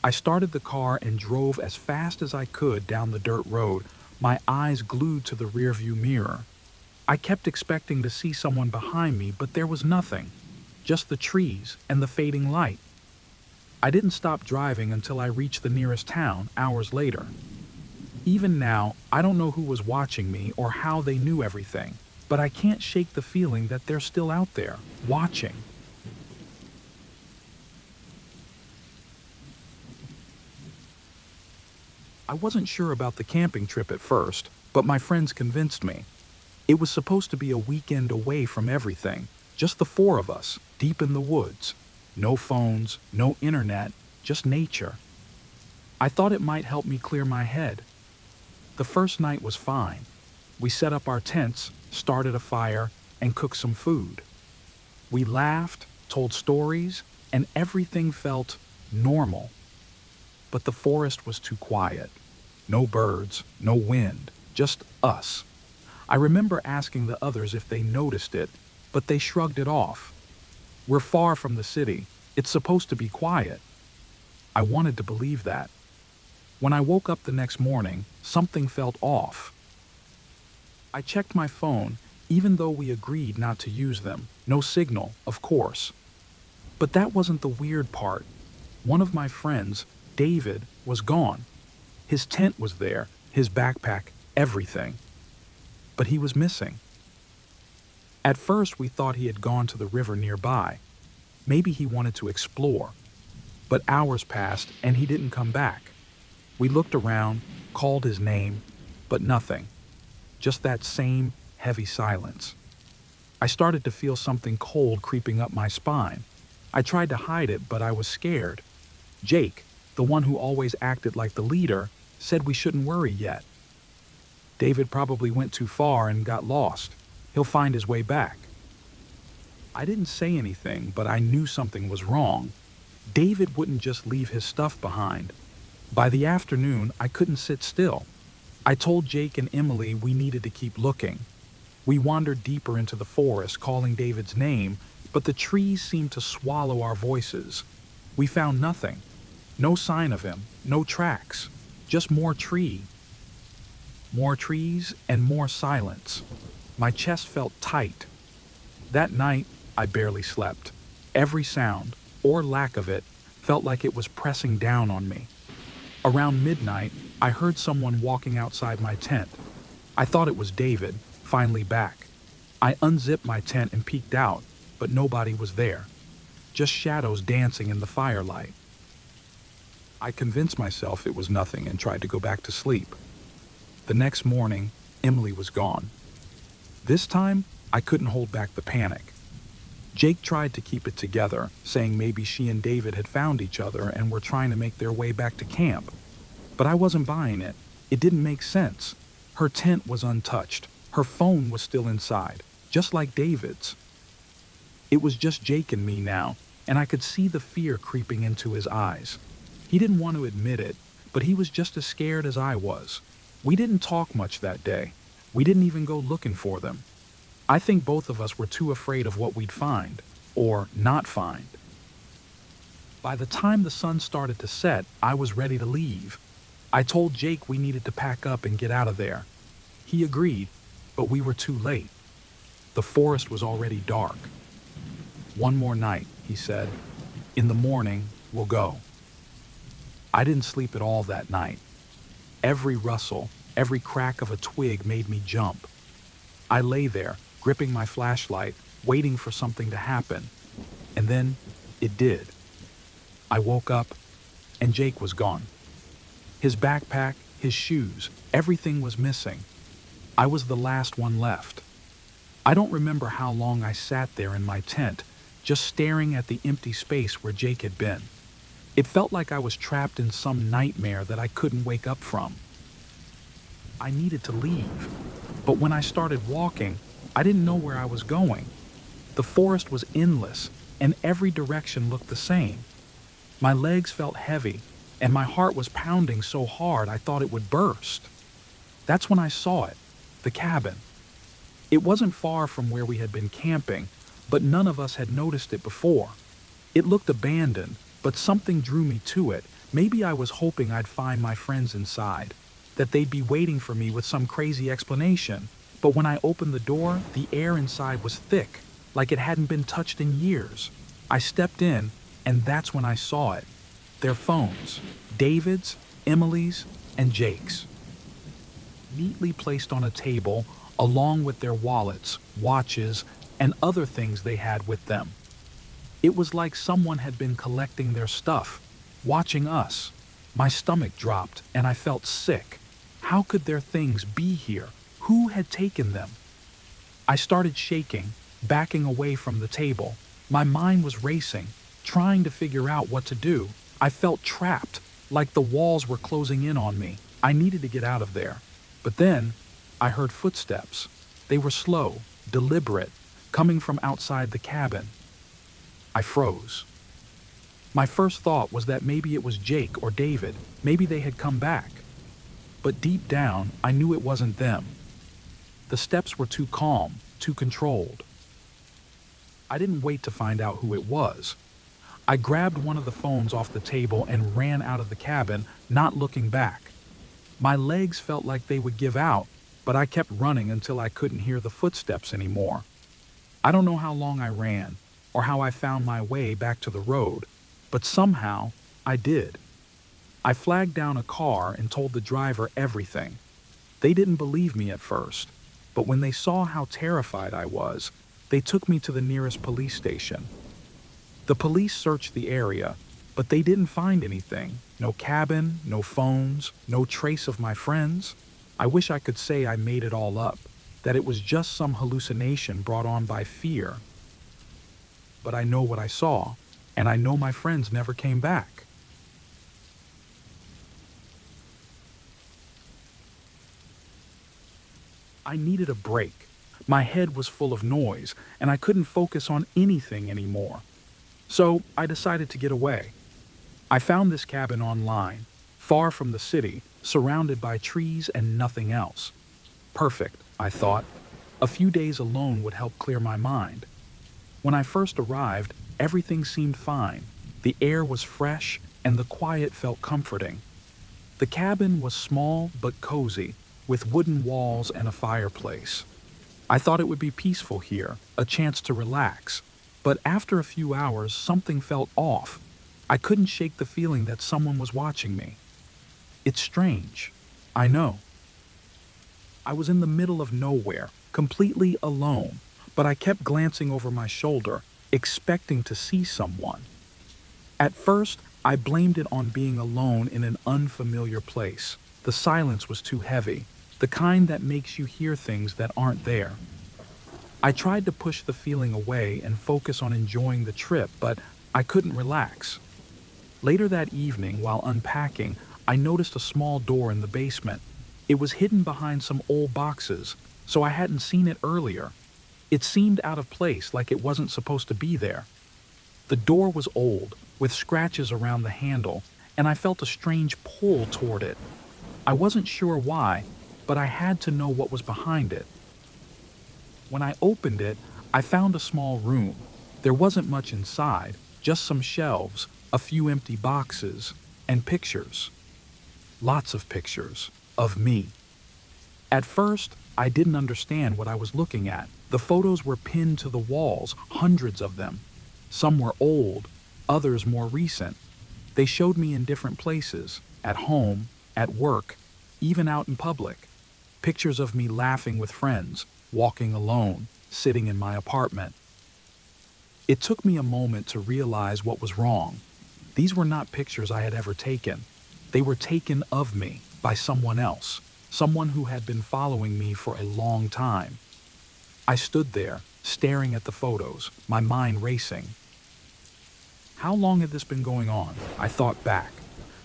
I started the car and drove as fast as I could down the dirt road, my eyes glued to the rearview mirror. I kept expecting to see someone behind me, but there was nothing, just the trees and the fading light. I didn't stop driving until I reached the nearest town hours later. Even now, I don't know who was watching me or how they knew everything, but I can't shake the feeling that they're still out there, watching. I wasn't sure about the camping trip at first, but my friends convinced me. It was supposed to be a weekend away from everything, just the four of us, deep in the woods. No phones, no internet, just nature. I thought it might help me clear my head. The first night was fine. We set up our tents, started a fire, and cooked some food. We laughed, told stories, and everything felt normal. But the forest was too quiet. No birds, no wind, just us. I remember asking the others if they noticed it, but they shrugged it off. We're far from the city. It's supposed to be quiet. I wanted to believe that. When I woke up the next morning, something felt off. I checked my phone, even though we agreed not to use them. No signal, of course. But that wasn't the weird part. One of my friends, David, was gone. His tent was there, his backpack, everything. But he was missing. At first, we thought he had gone to the river nearby. Maybe he wanted to explore. But hours passed and he didn't come back. We looked around, called his name, but nothing. just that same heavy silence. I started to feel something cold creeping up my spine. I tried to hide it, but I was scared. Jake, the one who always acted like the leader, said we shouldn't worry yet. David probably went too far and got lost. He'll find his way back. I didn't say anything, but I knew something was wrong. David wouldn't just leave his stuff behind. By the afternoon, I couldn't sit still. I told Jake and Emily we needed to keep looking. We wandered deeper into the forest, calling David's name, but the trees seemed to swallow our voices. We found nothing. No sign of him, no tracks, just more trees and more silence. My chest felt tight. That night, I barely slept. Every sound, or lack of it, felt like it was pressing down on me. Around midnight, I heard someone walking outside my tent. I thought it was David, finally back. I unzipped my tent and peeked out, but nobody was there. Just shadows dancing in the firelight. I convinced myself it was nothing and tried to go back to sleep. The next morning, Emily was gone. This time, I couldn't hold back the panic. Jake tried to keep it together, saying maybe she and David had found each other and were trying to make their way back to camp. But I wasn't buying it. It didn't make sense. Her tent was untouched. Her phone was still inside, just like David's. It was just Jake and me now, and I could see the fear creeping into his eyes. He didn't want to admit it, but he was just as scared as I was. We didn't talk much that day. We didn't even go looking for them. I think both of us were too afraid of what we'd find, or not find. By the time the sun started to set, I was ready to leave. I told Jake we needed to pack up and get out of there. He agreed, but we were too late. The forest was already dark. "One more night," he said. "In the morning, we'll go." I didn't sleep at all that night. Every rustle, every crack of a twig made me jump. I lay there, gripping my flashlight, waiting for something to happen. And then, it did. I woke up, and Jake was gone. His backpack, his shoes, everything was missing. I was the last one left. I don't remember how long I sat there in my tent, just staring at the empty space where Jake had been. It felt like I was trapped in some nightmare that I couldn't wake up from. I needed to leave, but when I started walking, I didn't know where I was going. The forest was endless, and every direction looked the same. My legs felt heavy, and my heart was pounding so hard I thought it would burst. That's when I saw it, the cabin. It wasn't far from where we had been camping, but none of us had noticed it before. It looked abandoned, but something drew me to it. Maybe I was hoping I'd find my friends inside, that they'd be waiting for me with some crazy explanation. But when I opened the door, the air inside was thick, like it hadn't been touched in years. I stepped in, and that's when I saw it. Their phones, David's, Emily's, and Jake's, neatly placed on a table, along with their wallets, watches, and other things they had with them. It was like someone had been collecting their stuff, watching us. My stomach dropped, and I felt sick. How could their things be here? Who had taken them? I started shaking, backing away from the table. My mind was racing, trying to figure out what to do. I felt trapped, like the walls were closing in on me. I needed to get out of there. But then, I heard footsteps. They were slow, deliberate, coming from outside the cabin. I froze. My first thought was that maybe it was Jake or David. Maybe they had come back. But deep down, I knew it wasn't them. The steps were too calm, too controlled. I didn't wait to find out who it was. I grabbed one of the phones off the table and ran out of the cabin, not looking back. My legs felt like they would give out, but I kept running until I couldn't hear the footsteps anymore. I don't know how long I ran, or how I found my way back to the road, but somehow I did. I flagged down a car and told the driver everything. They didn't believe me at first, but when they saw how terrified I was, they took me to the nearest police station. The police searched the area, but they didn't find anything. No cabin, no phones, no trace of my friends. I wish I could say I made it all up, that it was just some hallucination brought on by fear. But I know what I saw, and I know my friends never came back. I needed a break. My head was full of noise, and I couldn't focus on anything anymore. So I decided to get away. I found this cabin online, far from the city, surrounded by trees and nothing else. Perfect, I thought. A few days alone would help clear my mind. When I first arrived, everything seemed fine. The air was fresh, and the quiet felt comforting. The cabin was small but cozy, with wooden walls and a fireplace. I thought it would be peaceful here, a chance to relax. But after a few hours, something felt off. I couldn't shake the feeling that someone was watching me. It's strange, I know. I was in the middle of nowhere, completely alone, but I kept glancing over my shoulder, expecting to see someone. At first, I blamed it on being alone in an unfamiliar place. The silence was too heavy, the kind that makes you hear things that aren't there. I tried to push the feeling away and focus on enjoying the trip, but I couldn't relax. Later that evening, while unpacking, I noticed a small door in the basement. It was hidden behind some old boxes, so I hadn't seen it earlier. It seemed out of place, like it wasn't supposed to be there. The door was old, with scratches around the handle, and I felt a strange pull toward it. I wasn't sure why, but I had to know what was behind it. When I opened it, I found a small room. There wasn't much inside, just some shelves, a few empty boxes, and pictures. Lots of pictures of me. At first, I didn't understand what I was looking at. The photos were pinned to the walls, hundreds of them. Some were old, others more recent. They showed me in different places, at home, at work, even out in public. Pictures of me laughing with friends, walking alone, sitting in my apartment. It took me a moment to realize what was wrong. These were not pictures I had ever taken. They were taken of me by someone else, someone who had been following me for a long time. I stood there, staring at the photos, my mind racing. How long had this been going on? I thought back,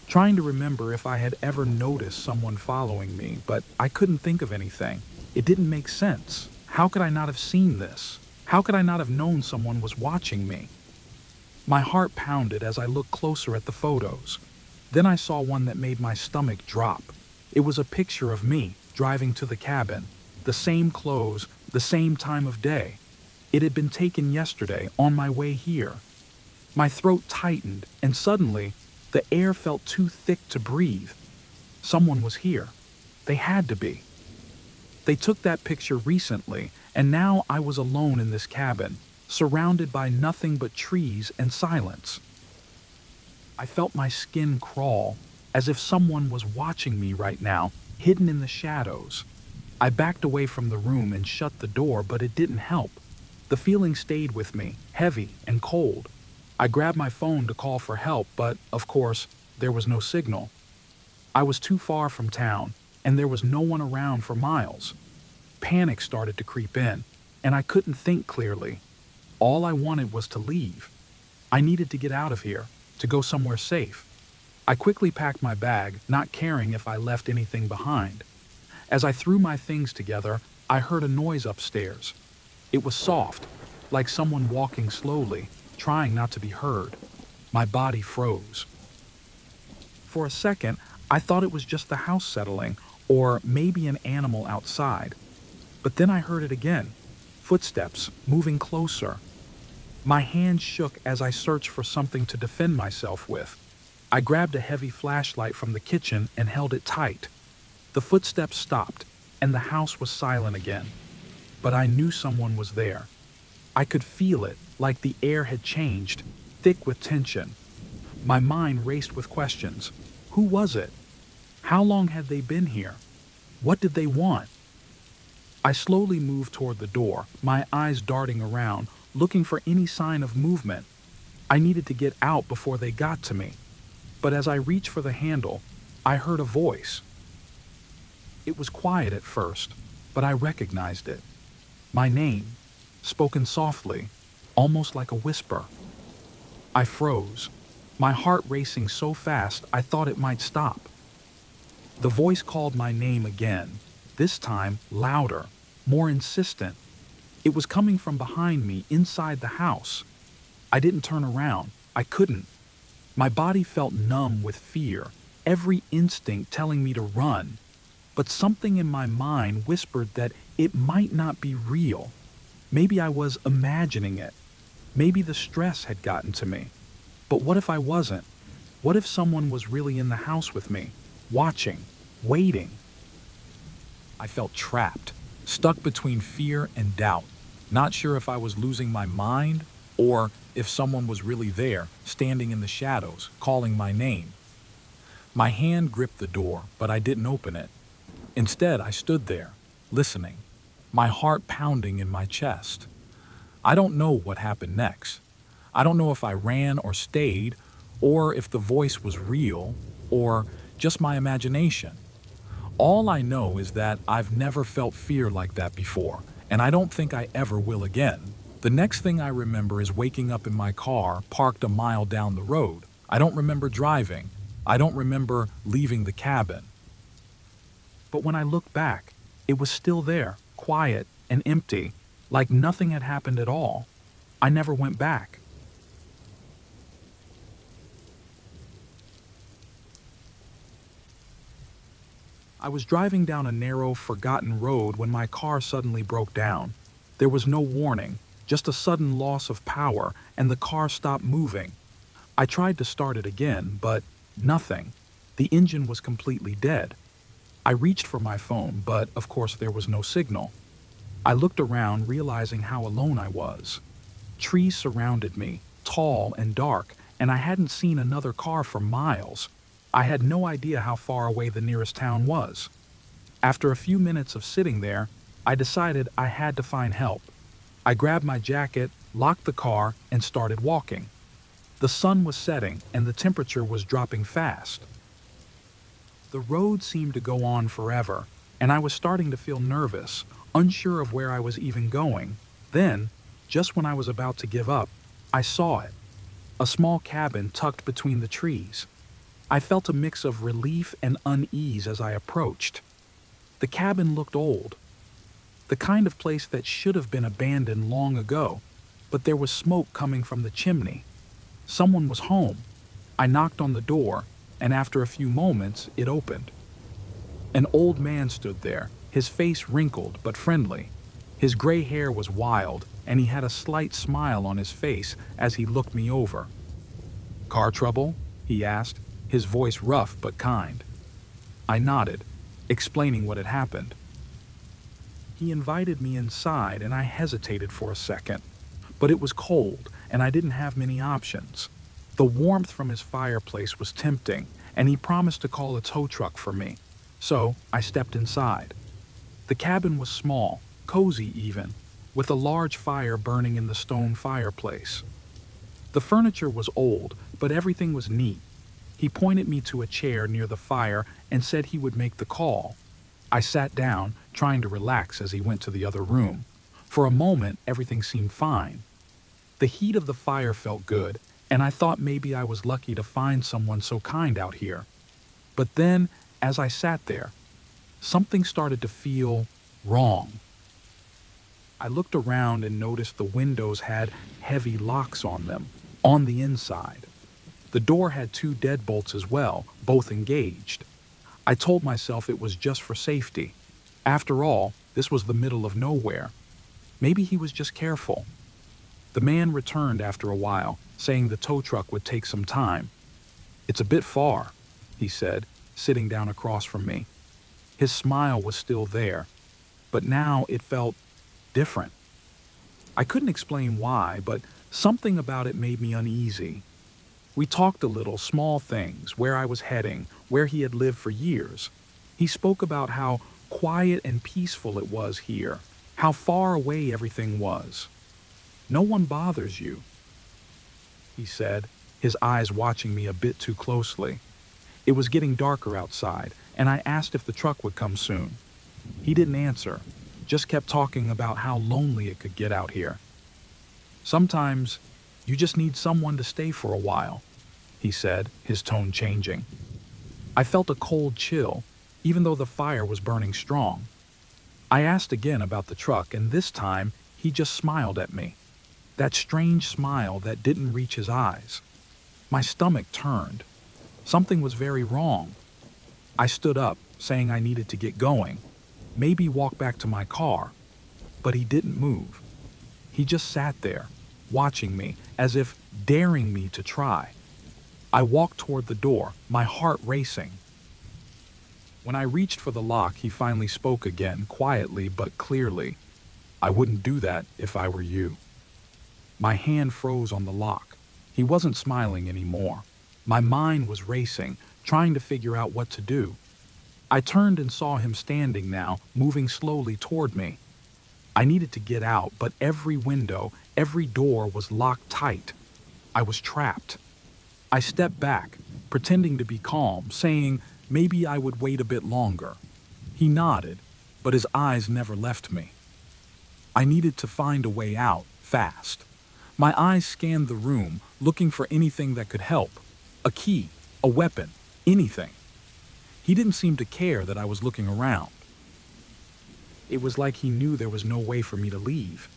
trying to remember if I had ever noticed someone following me, but I couldn't think of anything. It didn't make sense. How could I not have seen this? How could I not have known someone was watching me? My heart pounded as I looked closer at the photos. Then I saw one that made my stomach drop. It was a picture of me driving to the cabin. The same clothes, the same time of day. It had been taken yesterday on my way here. My throat tightened, and suddenly, the air felt too thick to breathe. Someone was here. They had to be. They took that picture recently, and now I was alone in this cabin, surrounded by nothing but trees and silence. I felt my skin crawl, as if someone was watching me right now, hidden in the shadows. I backed away from the room and shut the door, but it didn't help. The feeling stayed with me, heavy and cold. I grabbed my phone to call for help, but, of course, there was no signal. I was too far from town, and there was no one around for miles. Panic started to creep in, and I couldn't think clearly. All I wanted was to leave. I needed to get out of here, to go somewhere safe. I quickly packed my bag, not caring if I left anything behind. As I threw my things together, I heard a noise upstairs. It was soft, like someone walking slowly, trying not to be heard. My body froze. For a second, I thought it was just the house settling, or maybe an animal outside. But then I heard it again. Footsteps, moving closer. My hands shook as I searched for something to defend myself with. I grabbed a heavy flashlight from the kitchen and held it tight. The footsteps stopped, and the house was silent again. But I knew someone was there. I could feel it, like the air had changed, thick with tension. My mind raced with questions. Who was it? How long had they been here? What did they want? I slowly moved toward the door, my eyes darting around, looking for any sign of movement. I needed to get out before they got to me. But as I reached for the handle, I heard a voice. It was quiet at first, but I recognized it. My name, spoken softly, almost like a whisper. I froze, my heart racing so fast I thought it might stop. The voice called my name again, this time louder, more insistent. It was coming from behind me, inside the house. I didn't turn around. I couldn't. My body felt numb with fear, every instinct telling me to run. But something in my mind whispered that it might not be real. Maybe I was imagining it. Maybe the stress had gotten to me. But what if I wasn't? What if someone was really in the house with me, watching, waiting? I felt trapped, stuck between fear and doubt, not sure if I was losing my mind or if someone was really there, standing in the shadows, calling my name. My hand gripped the door, but I didn't open it. Instead, I stood there, listening, my heart pounding in my chest. I don't know what happened next. I don't know if I ran or stayed, or if the voice was real, or just my imagination. All I know is that I've never felt fear like that before, and I don't think I ever will again. The next thing I remember is waking up in my car, parked a mile down the road. I don't remember driving. I don't remember leaving the cabin. But when I look back, it was still there, quiet and empty, like nothing had happened at all. I never went back. I was driving down a narrow, forgotten road when my car suddenly broke down. There was no warning, just a sudden loss of power, and the car stopped moving. I tried to start it again, but nothing. The engine was completely dead. I reached for my phone, but of course there was no signal. I looked around, realizing how alone I was. Trees surrounded me, tall and dark, and I hadn't seen another car for miles. I had no idea how far away the nearest town was. After a few minutes of sitting there, I decided I had to find help. I grabbed my jacket, locked the car, and started walking. The sun was setting, and the temperature was dropping fast. The road seemed to go on forever, and I was starting to feel nervous, unsure of where I was even going. Then, just when I was about to give up, I saw it. A small cabin tucked between the trees. I felt a mix of relief and unease as I approached. The cabin looked old. The kind of place that should have been abandoned long ago, but there was smoke coming from the chimney. Someone was home. I knocked on the door, and after a few moments, it opened. An old man stood there, his face wrinkled but friendly. His gray hair was wild, and he had a slight smile on his face as he looked me over. "Car trouble?" he asked, his voice rough but kind. I nodded, explaining what had happened. He invited me inside, and I hesitated for a second. But it was cold, and I didn't have many options. The warmth from his fireplace was tempting, and he promised to call a tow truck for me. So I stepped inside. The cabin was small, cozy even, with a large fire burning in the stone fireplace. The furniture was old, but everything was neat. He pointed me to a chair near the fire and said he would make the call. I sat down, trying to relax as he went to the other room. For a moment, everything seemed fine. The heat of the fire felt good, and I thought maybe I was lucky to find someone so kind out here. But then, as I sat there, something started to feel wrong. I looked around and noticed the windows had heavy locks on them, on the inside. The door had 2 deadbolts as well, both engaged. I told myself it was just for safety. After all, this was the middle of nowhere. Maybe he was just careful. The man returned after a while, saying the tow truck would take some time. "It's a bit far," he said, sitting down across from me. His smile was still there, but now it felt different. I couldn't explain why, but something about it made me uneasy. We talked a little, small things, where I was heading, where he had lived for years. He spoke about how quiet and peaceful it was here, how far away everything was. "No one bothers you," he said, his eyes watching me a bit too closely. It was getting darker outside, and I asked if the truck would come soon. He didn't answer, just kept talking about how lonely it could get out here. Sometimes you just need someone to stay for a while, he said, his tone changing. I felt a cold chill, even though the fire was burning strong. I asked again about the truck, and this time he just smiled at me. That strange smile that didn't reach his eyes. My stomach turned. Something was very wrong. I stood up, saying I needed to get going, maybe walk back to my car, but he didn't move. He just sat there, watching me, as if daring me to try. I walked toward the door, my heart racing. When I reached for the lock, he finally spoke again, quietly but clearly. I wouldn't do that if I were you. My hand froze on the lock. He wasn't smiling anymore. My mind was racing, trying to figure out what to do. I turned and saw him standing now, moving slowly toward me. I needed to get out, but every window, every door was locked tight. I was trapped. I stepped back, pretending to be calm, saying maybe I would wait a bit longer. He nodded, but his eyes never left me. I needed to find a way out, fast. My eyes scanned the room, looking for anything that could help. A key, a weapon, anything. He didn't seem to care that I was looking around. It was like he knew there was no way for me to leave.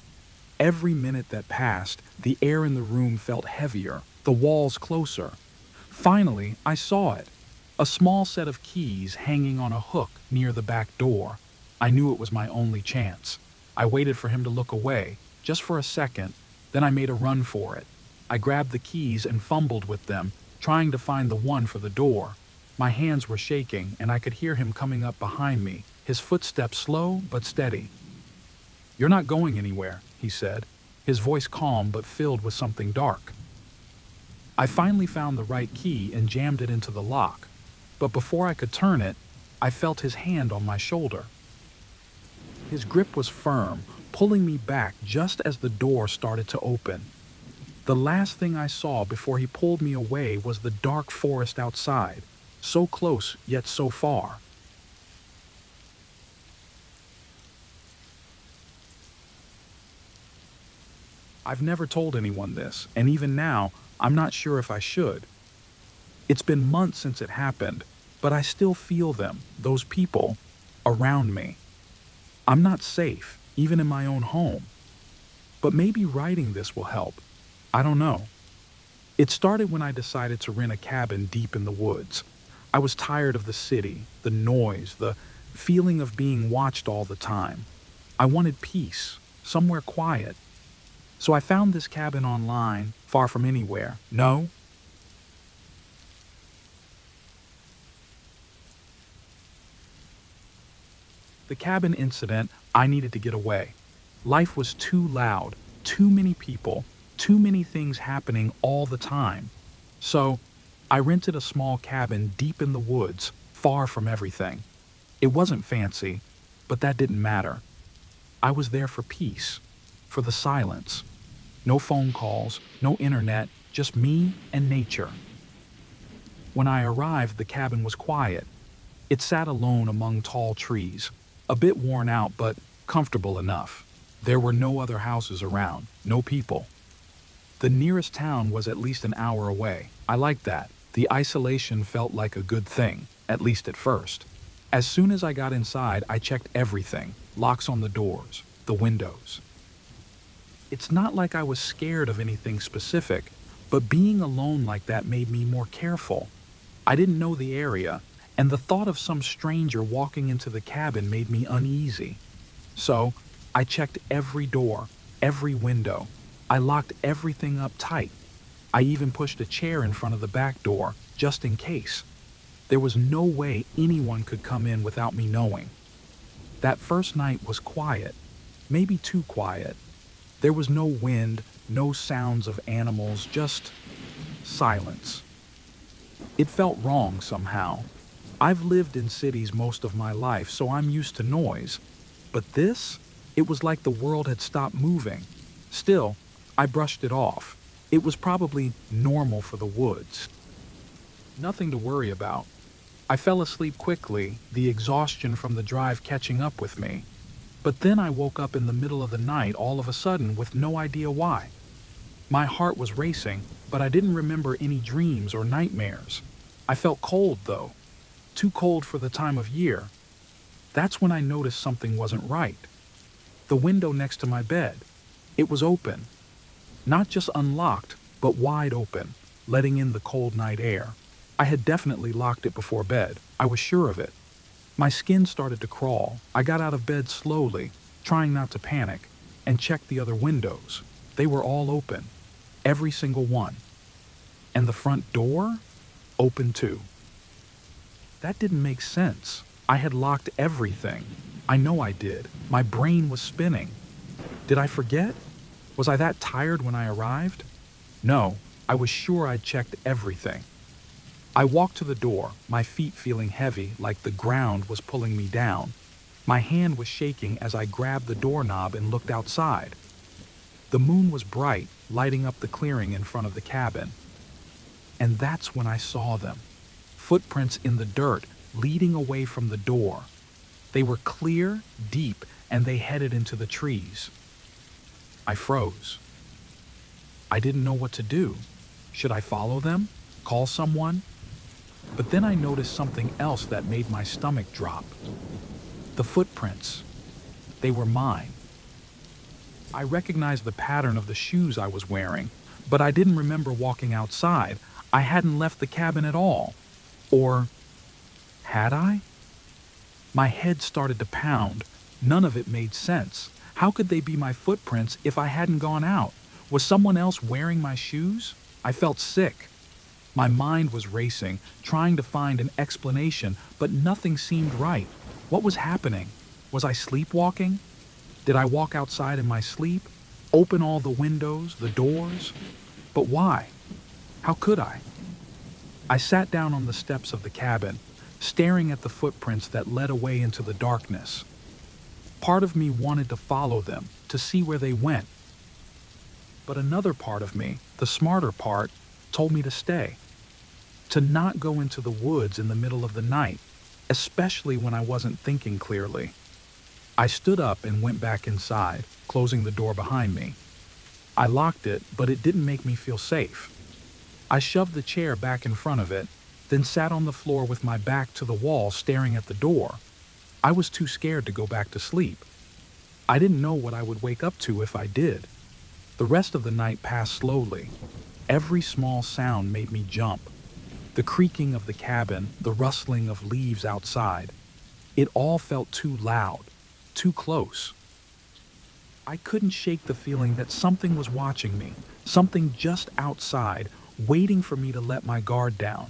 Every minute that passed, the air in the room felt heavier, the walls closer. Finally, I saw it. A small set of keys hanging on a hook near the back door. I knew it was my only chance. I waited for him to look away, just for a second, then I made a run for it. I grabbed the keys and fumbled with them, trying to find the one for the door. My hands were shaking, and I could hear him coming up behind me, his footsteps slow but steady. "You're not going anywhere," he said, his voice calm but filled with something dark. I finally found the right key and jammed it into the lock, but before I could turn it, I felt his hand on my shoulder. His grip was firm, pulling me back just as the door started to open. The last thing I saw before he pulled me away was the dark forest outside, so close yet so far. I've never told anyone this, and even now, I'm not sure if I should. It's been months since it happened, but I still feel them, those people, around me. I'm not safe, even in my own home. But maybe writing this will help. I don't know. It started when I decided to rent a cabin deep in the woods. I was tired of the city, the noise, the feeling of being watched all the time. I wanted peace, somewhere quiet. So I found this cabin online, far from anywhere. No? The cabin incident, I needed to get away. Life was too loud, too many people, too many things happening all the time. So I rented a small cabin deep in the woods, far from everything. It wasn't fancy, but that didn't matter. I was there for peace, for the silence. No phone calls, no internet, just me and nature. When I arrived, the cabin was quiet. It sat alone among tall trees, a bit worn out but comfortable enough. There were no other houses around, no people. The nearest town was at least an hour away. I liked that. The isolation felt like a good thing, at least at first. As soon as I got inside, I checked everything, locks on the doors, the windows. It's not like I was scared of anything specific, but being alone like that made me more careful. I didn't know the area, and the thought of some stranger walking into the cabin made me uneasy. So, I checked every door, every window. I locked everything up tight. I even pushed a chair in front of the back door, just in case. There was no way anyone could come in without me knowing. That first night was quiet, maybe too quiet. There was no wind, no sounds of animals, just silence. It felt wrong somehow. I've lived in cities most of my life, so I'm used to noise. But this, it was like the world had stopped moving. Still, I brushed it off. It was probably normal for the woods. Nothing to worry about. I fell asleep quickly, the exhaustion from the drive catching up with me. But then I woke up in the middle of the night all of a sudden with no idea why. My heart was racing, but I didn't remember any dreams or nightmares. I felt cold, though. Too cold for the time of year. That's when I noticed something wasn't right. The window next to my bed. It was open. Not just unlocked, but wide open, letting in the cold night air. I had definitely locked it before bed. I was sure of it. My skin started to crawl. I got out of bed slowly, trying not to panic, and checked the other windows. They were all open. Every single one. And the front door? Open too. That didn't make sense. I had locked everything. I know I did. My brain was spinning. Did I forget? Was I that tired when I arrived? No, I was sure I'd checked everything. I walked to the door, my feet feeling heavy like the ground was pulling me down. My hand was shaking as I grabbed the doorknob and looked outside. The moon was bright, lighting up the clearing in front of the cabin. And that's when I saw them. Footprints in the dirt, leading away from the door. They were clear, deep, and they headed into the trees. I froze. I didn't know what to do. Should I follow them? Call someone? But then I noticed something else that made my stomach drop. The footprints. They were mine. I recognized the pattern of the shoes I was wearing, but I didn't remember walking outside. I hadn't left the cabin at all. Or had I? My head started to pound. None of it made sense. How could they be my footprints if I hadn't gone out? Was someone else wearing my shoes? I felt sick. My mind was racing, trying to find an explanation, but nothing seemed right. What was happening? Was I sleepwalking? Did I walk outside in my sleep? Open all the windows, the doors? But why? How could I? I sat down on the steps of the cabin, staring at the footprints that led away into the darkness. Part of me wanted to follow them, to see where they went. But another part of me, the smarter part, told me to stay. To not go into the woods in the middle of the night, especially when I wasn't thinking clearly. I stood up and went back inside, closing the door behind me. I locked it, but it didn't make me feel safe. I shoved the chair back in front of it, then sat on the floor with my back to the wall staring at the door. I was too scared to go back to sleep. I didn't know what I would wake up to if I did. The rest of the night passed slowly. Every small sound made me jump. The creaking of the cabin, the rustling of leaves outside. It all felt too loud, too close. I couldn't shake the feeling that something was watching me, something just outside, waiting for me to let my guard down.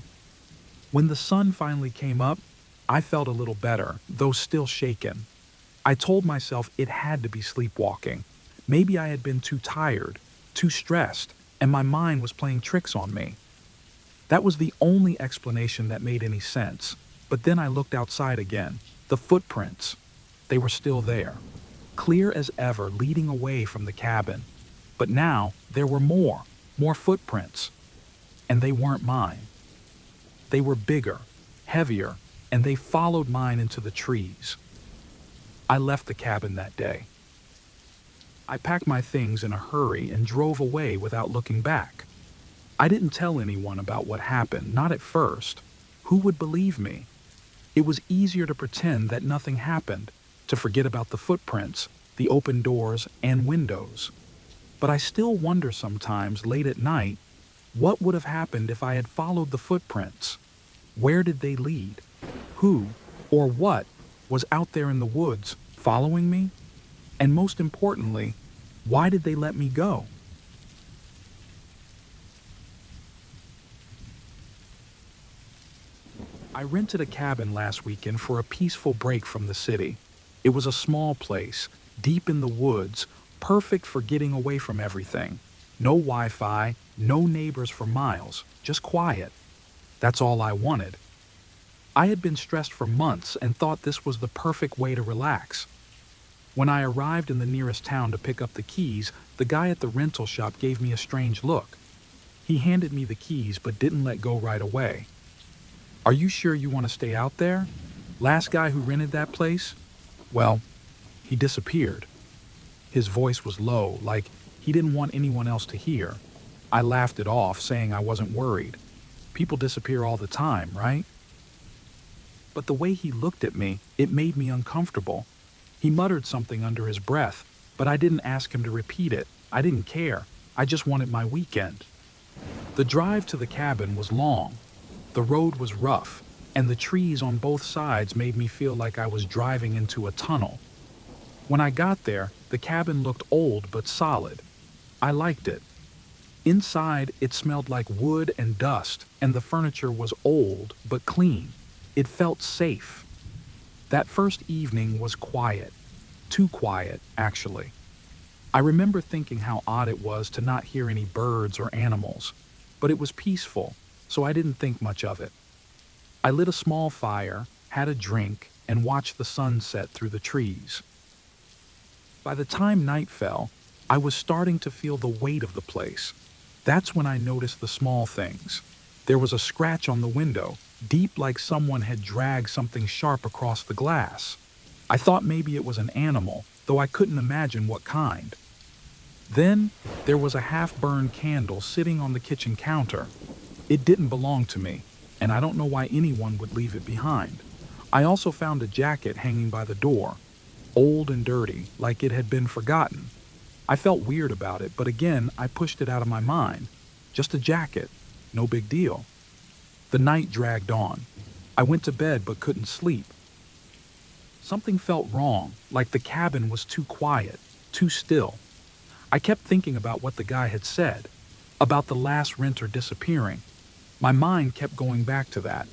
When the sun finally came up, I felt a little better, though still shaken. I told myself it had to be sleepwalking. Maybe I had been too tired, too stressed, and my mind was playing tricks on me. That was the only explanation that made any sense. But then I looked outside again. The footprints. They were still there, clear as ever, leading away from the cabin. But now there were more footprints. And they weren't mine. They were bigger, heavier, and they followed mine into the trees. I left the cabin that day. I packed my things in a hurry and drove away without looking back. I didn't tell anyone about what happened, not at first. Who would believe me? It was easier to pretend that nothing happened, to forget about the footprints, the open doors and windows. But I still wonder sometimes late at night, what would have happened if I had followed the footprints? Where did they lead? Who or what was out there in the woods following me? And most importantly, why did they let me go? I rented a cabin last weekend for a peaceful break from the city. It was a small place, deep in the woods, perfect for getting away from everything. No Wi-Fi, no neighbors for miles, just quiet. That's all I wanted. I had been stressed for months and thought this was the perfect way to relax. When I arrived in the nearest town to pick up the keys, the guy at the rental shop gave me a strange look. He handed me the keys but didn't let go right away. Are you sure you want to stay out there? Last guy who rented that place? Well, he disappeared. His voice was low, like he didn't want anyone else to hear. I laughed it off, saying I wasn't worried. People disappear all the time, right? But the way he looked at me, it made me uncomfortable. He muttered something under his breath, but I didn't ask him to repeat it. I didn't care. I just wanted my weekend. The drive to the cabin was long. The road was rough, and the trees on both sides made me feel like I was driving into a tunnel. When I got there, the cabin looked old but solid. I liked it. Inside, it smelled like wood and dust, and the furniture was old but clean. It felt safe. That first evening was quiet. Too quiet, actually. I remember thinking how odd it was to not hear any birds or animals, but it was peaceful, so I didn't think much of it. I lit a small fire, had a drink, and watched the sun set through the trees. By the time night fell, I was starting to feel the weight of the place. That's when I noticed the small things. There was a scratch on the window, deep like someone had dragged something sharp across the glass. I thought maybe it was an animal, though I couldn't imagine what kind. Then, there was a half-burned candle sitting on the kitchen counter. It didn't belong to me, and I don't know why anyone would leave it behind. I also found a jacket hanging by the door, old and dirty, like it had been forgotten. I felt weird about it, but again, I pushed it out of my mind. Just a jacket, no big deal. The night dragged on. I went to bed but couldn't sleep. Something felt wrong, like the cabin was too quiet, too still. I kept thinking about what the guy had said, about the last renter disappearing. My mind kept going back to that.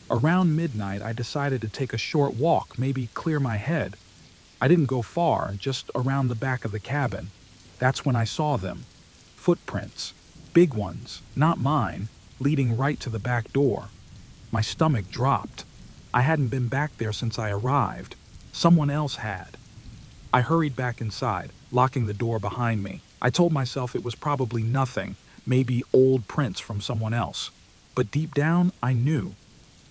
Around midnight, I decided to take a short walk, maybe clear my head. I didn't go far, just around the back of the cabin. That's when I saw them. Footprints. Big ones, not mine, leading right to the back door. My stomach dropped. I hadn't been back there since I arrived. Someone else had. I hurried back inside, locking the door behind me. I told myself it was probably nothing, maybe old prints from someone else. But deep down, I knew.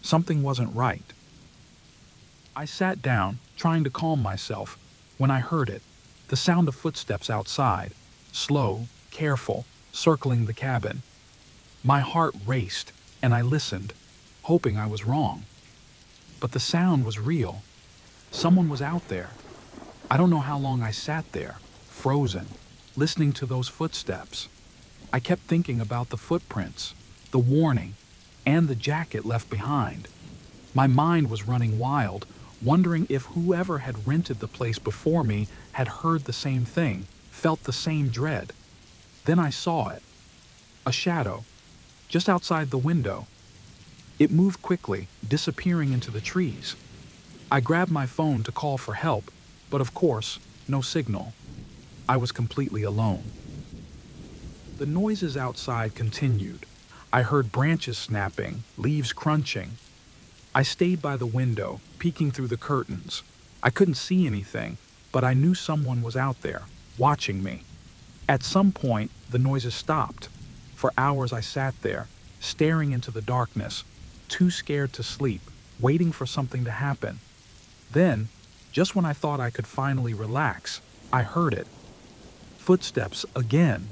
Something wasn't right. I sat down, trying to calm myself, when I heard it. The sound of footsteps outside, slow, careful, circling the cabin. My heart raced, and I listened, hoping I was wrong. But the sound was real. Someone was out there. I don't know how long I sat there, frozen, listening to those footsteps. I kept thinking about the footprints, the warning, and the jacket left behind. My mind was running wild, wondering if whoever had rented the place before me had heard the same thing, felt the same dread. Then I saw it. A shadow, just outside the window. It moved quickly, disappearing into the trees. I grabbed my phone to call for help, but of course, no signal. I was completely alone. The noises outside continued. I heard branches snapping, leaves crunching. I stayed by the window, peeking through the curtains. I couldn't see anything, but I knew someone was out there, watching me. At some point, the noises stopped. For hours I sat there, staring into the darkness, too scared to sleep, waiting for something to happen. Then, just when I thought I could finally relax, I heard it. Footsteps again.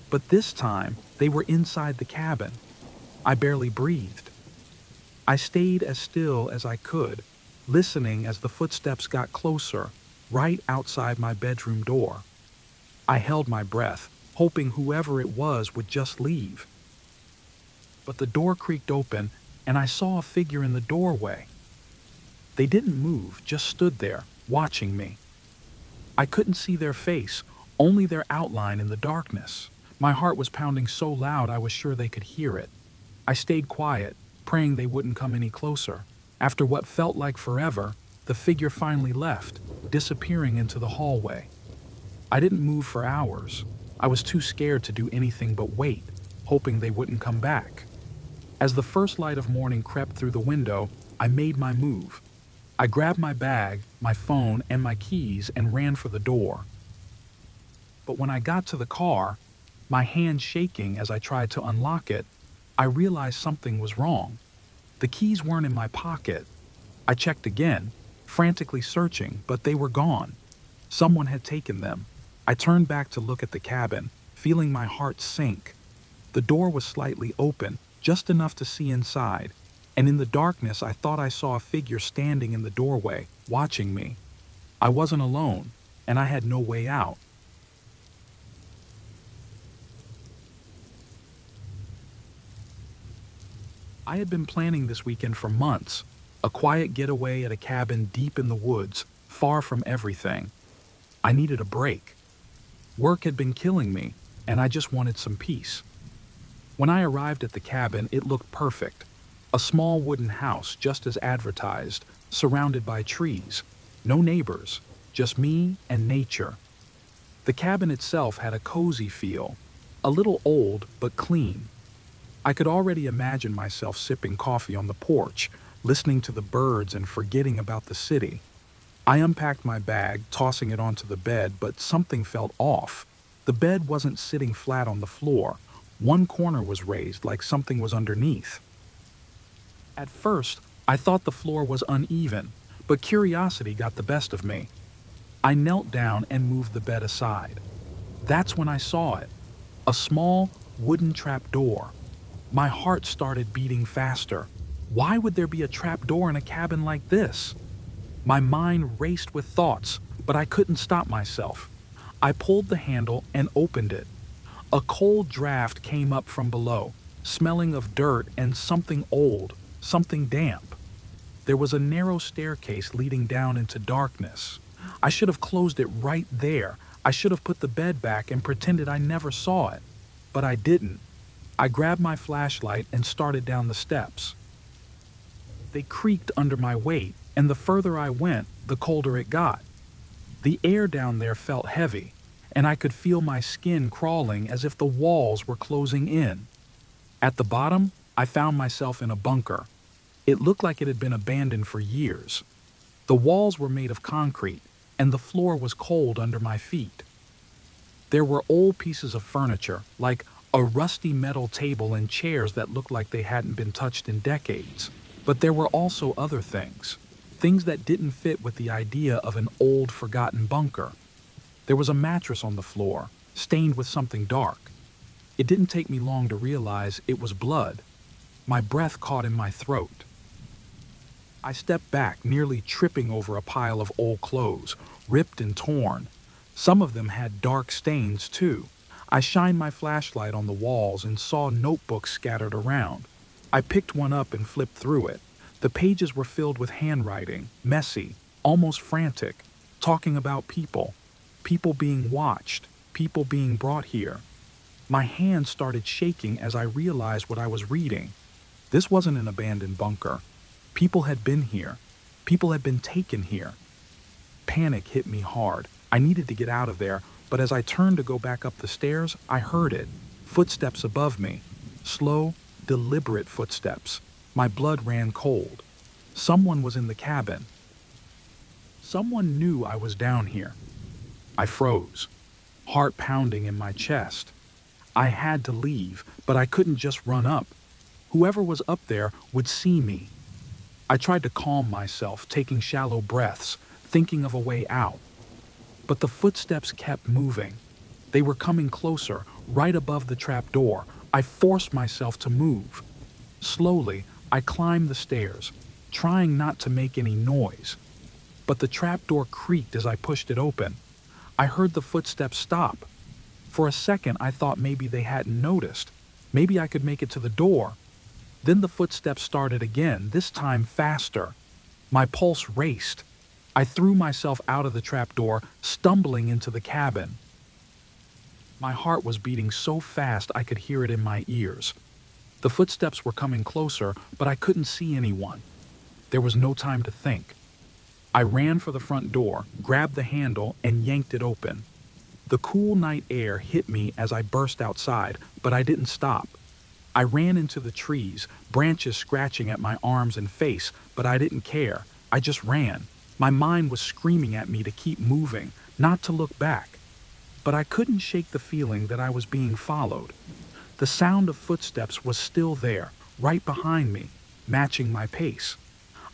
But this time, they were inside the cabin. I barely breathed. I stayed as still as I could, listening as the footsteps got closer, right outside my bedroom door. I held my breath, hoping whoever it was would just leave. But the door creaked open, and I saw a figure in the doorway. They didn't move, just stood there, watching me. I couldn't see their face, only their outline in the darkness. My heart was pounding so loud I was sure they could hear it. I stayed quiet, praying they wouldn't come any closer. After what felt like forever, the figure finally left, disappearing into the hallway. I didn't move for hours. I was too scared to do anything but wait, hoping they wouldn't come back. As the first light of morning crept through the window, I made my move. I grabbed my bag, my phone, and my keys and ran for the door. But when I got to the car, my hand shaking as I tried to unlock it, I realized something was wrong. The keys weren't in my pocket. I checked again, frantically searching, but they were gone. Someone had taken them. I turned back to look at the cabin, feeling my heart sink. The door was slightly open, just enough to see inside, and in the darkness I thought I saw a figure standing in the doorway, watching me. I wasn't alone, and I had no way out. I had been planning this weekend for months, a quiet getaway at a cabin deep in the woods, far from everything. I needed a break. Work had been killing me, and I just wanted some peace. When I arrived at the cabin, it looked perfect. A small wooden house, just as advertised, surrounded by trees. No neighbors, just me and nature. The cabin itself had a cozy feel, a little old but clean. I could already imagine myself sipping coffee on the porch, listening to the birds and forgetting about the city. I unpacked my bag, tossing it onto the bed, but something felt off. The bed wasn't sitting flat on the floor. One corner was raised, like something was underneath. At first, I thought the floor was uneven, but curiosity got the best of me. I knelt down and moved the bed aside. That's when I saw it. A small, wooden trapdoor. My heart started beating faster. Why would there be a trapdoor in a cabin like this? My mind raced with thoughts, but I couldn't stop myself. I pulled the handle and opened it. A cold draft came up from below, smelling of dirt and something old, something damp. There was a narrow staircase leading down into darkness. I should have closed it right there. I should have put the bed back and pretended I never saw it. But I didn't. I grabbed my flashlight and started down the steps. They creaked under my weight, and the further I went, the colder it got. The air down there felt heavy, and I could feel my skin crawling as if the walls were closing in. At the bottom, I found myself in a bunker. It looked like it had been abandoned for years. The walls were made of concrete, and the floor was cold under my feet. There were old pieces of furniture, like a rusty metal table and chairs that looked like they hadn't been touched in decades. But there were also other things that didn't fit with the idea of an old, forgotten bunker. There was a mattress on the floor, stained with something dark. It didn't take me long to realize it was blood. My breath caught in my throat. I stepped back, nearly tripping over a pile of old clothes, ripped and torn. Some of them had dark stains, too. I shined my flashlight on the walls and saw notebooks scattered around. I picked one up and flipped through it. The pages were filled with handwriting, messy, almost frantic, talking about people being watched, people being brought here. My hands started shaking as I realized what I was reading. This wasn't an abandoned bunker. People had been here. People had been taken here. Panic hit me hard. I needed to get out of there, but as I turned to go back up the stairs, I heard it. Footsteps above me. Slow, deliberate footsteps. My blood ran cold. Someone was in the cabin. Someone knew I was down here. I froze, heart pounding in my chest. I had to leave, but I couldn't just run up. Whoever was up there would see me. I tried to calm myself, taking shallow breaths, thinking of a way out. But the footsteps kept moving. They were coming closer, right above the trapdoor. I forced myself to move. Slowly, I climbed the stairs, trying not to make any noise. But the trapdoor creaked as I pushed it open. I heard the footsteps stop. For a second, I thought maybe they hadn't noticed. Maybe I could make it to the door. Then the footsteps started again, this time faster. My pulse raced. I threw myself out of the trapdoor, stumbling into the cabin. My heart was beating so fast I could hear it in my ears. The footsteps were coming closer, but I couldn't see anyone. There was no time to think. I ran for the front door, grabbed the handle, and yanked it open. The cool night air hit me as I burst outside, but I didn't stop. I ran into the trees, branches scratching at my arms and face, but I didn't care. I just ran. My mind was screaming at me to keep moving, not to look back. But I couldn't shake the feeling that I was being followed. The sound of footsteps was still there, right behind me. matching my pace.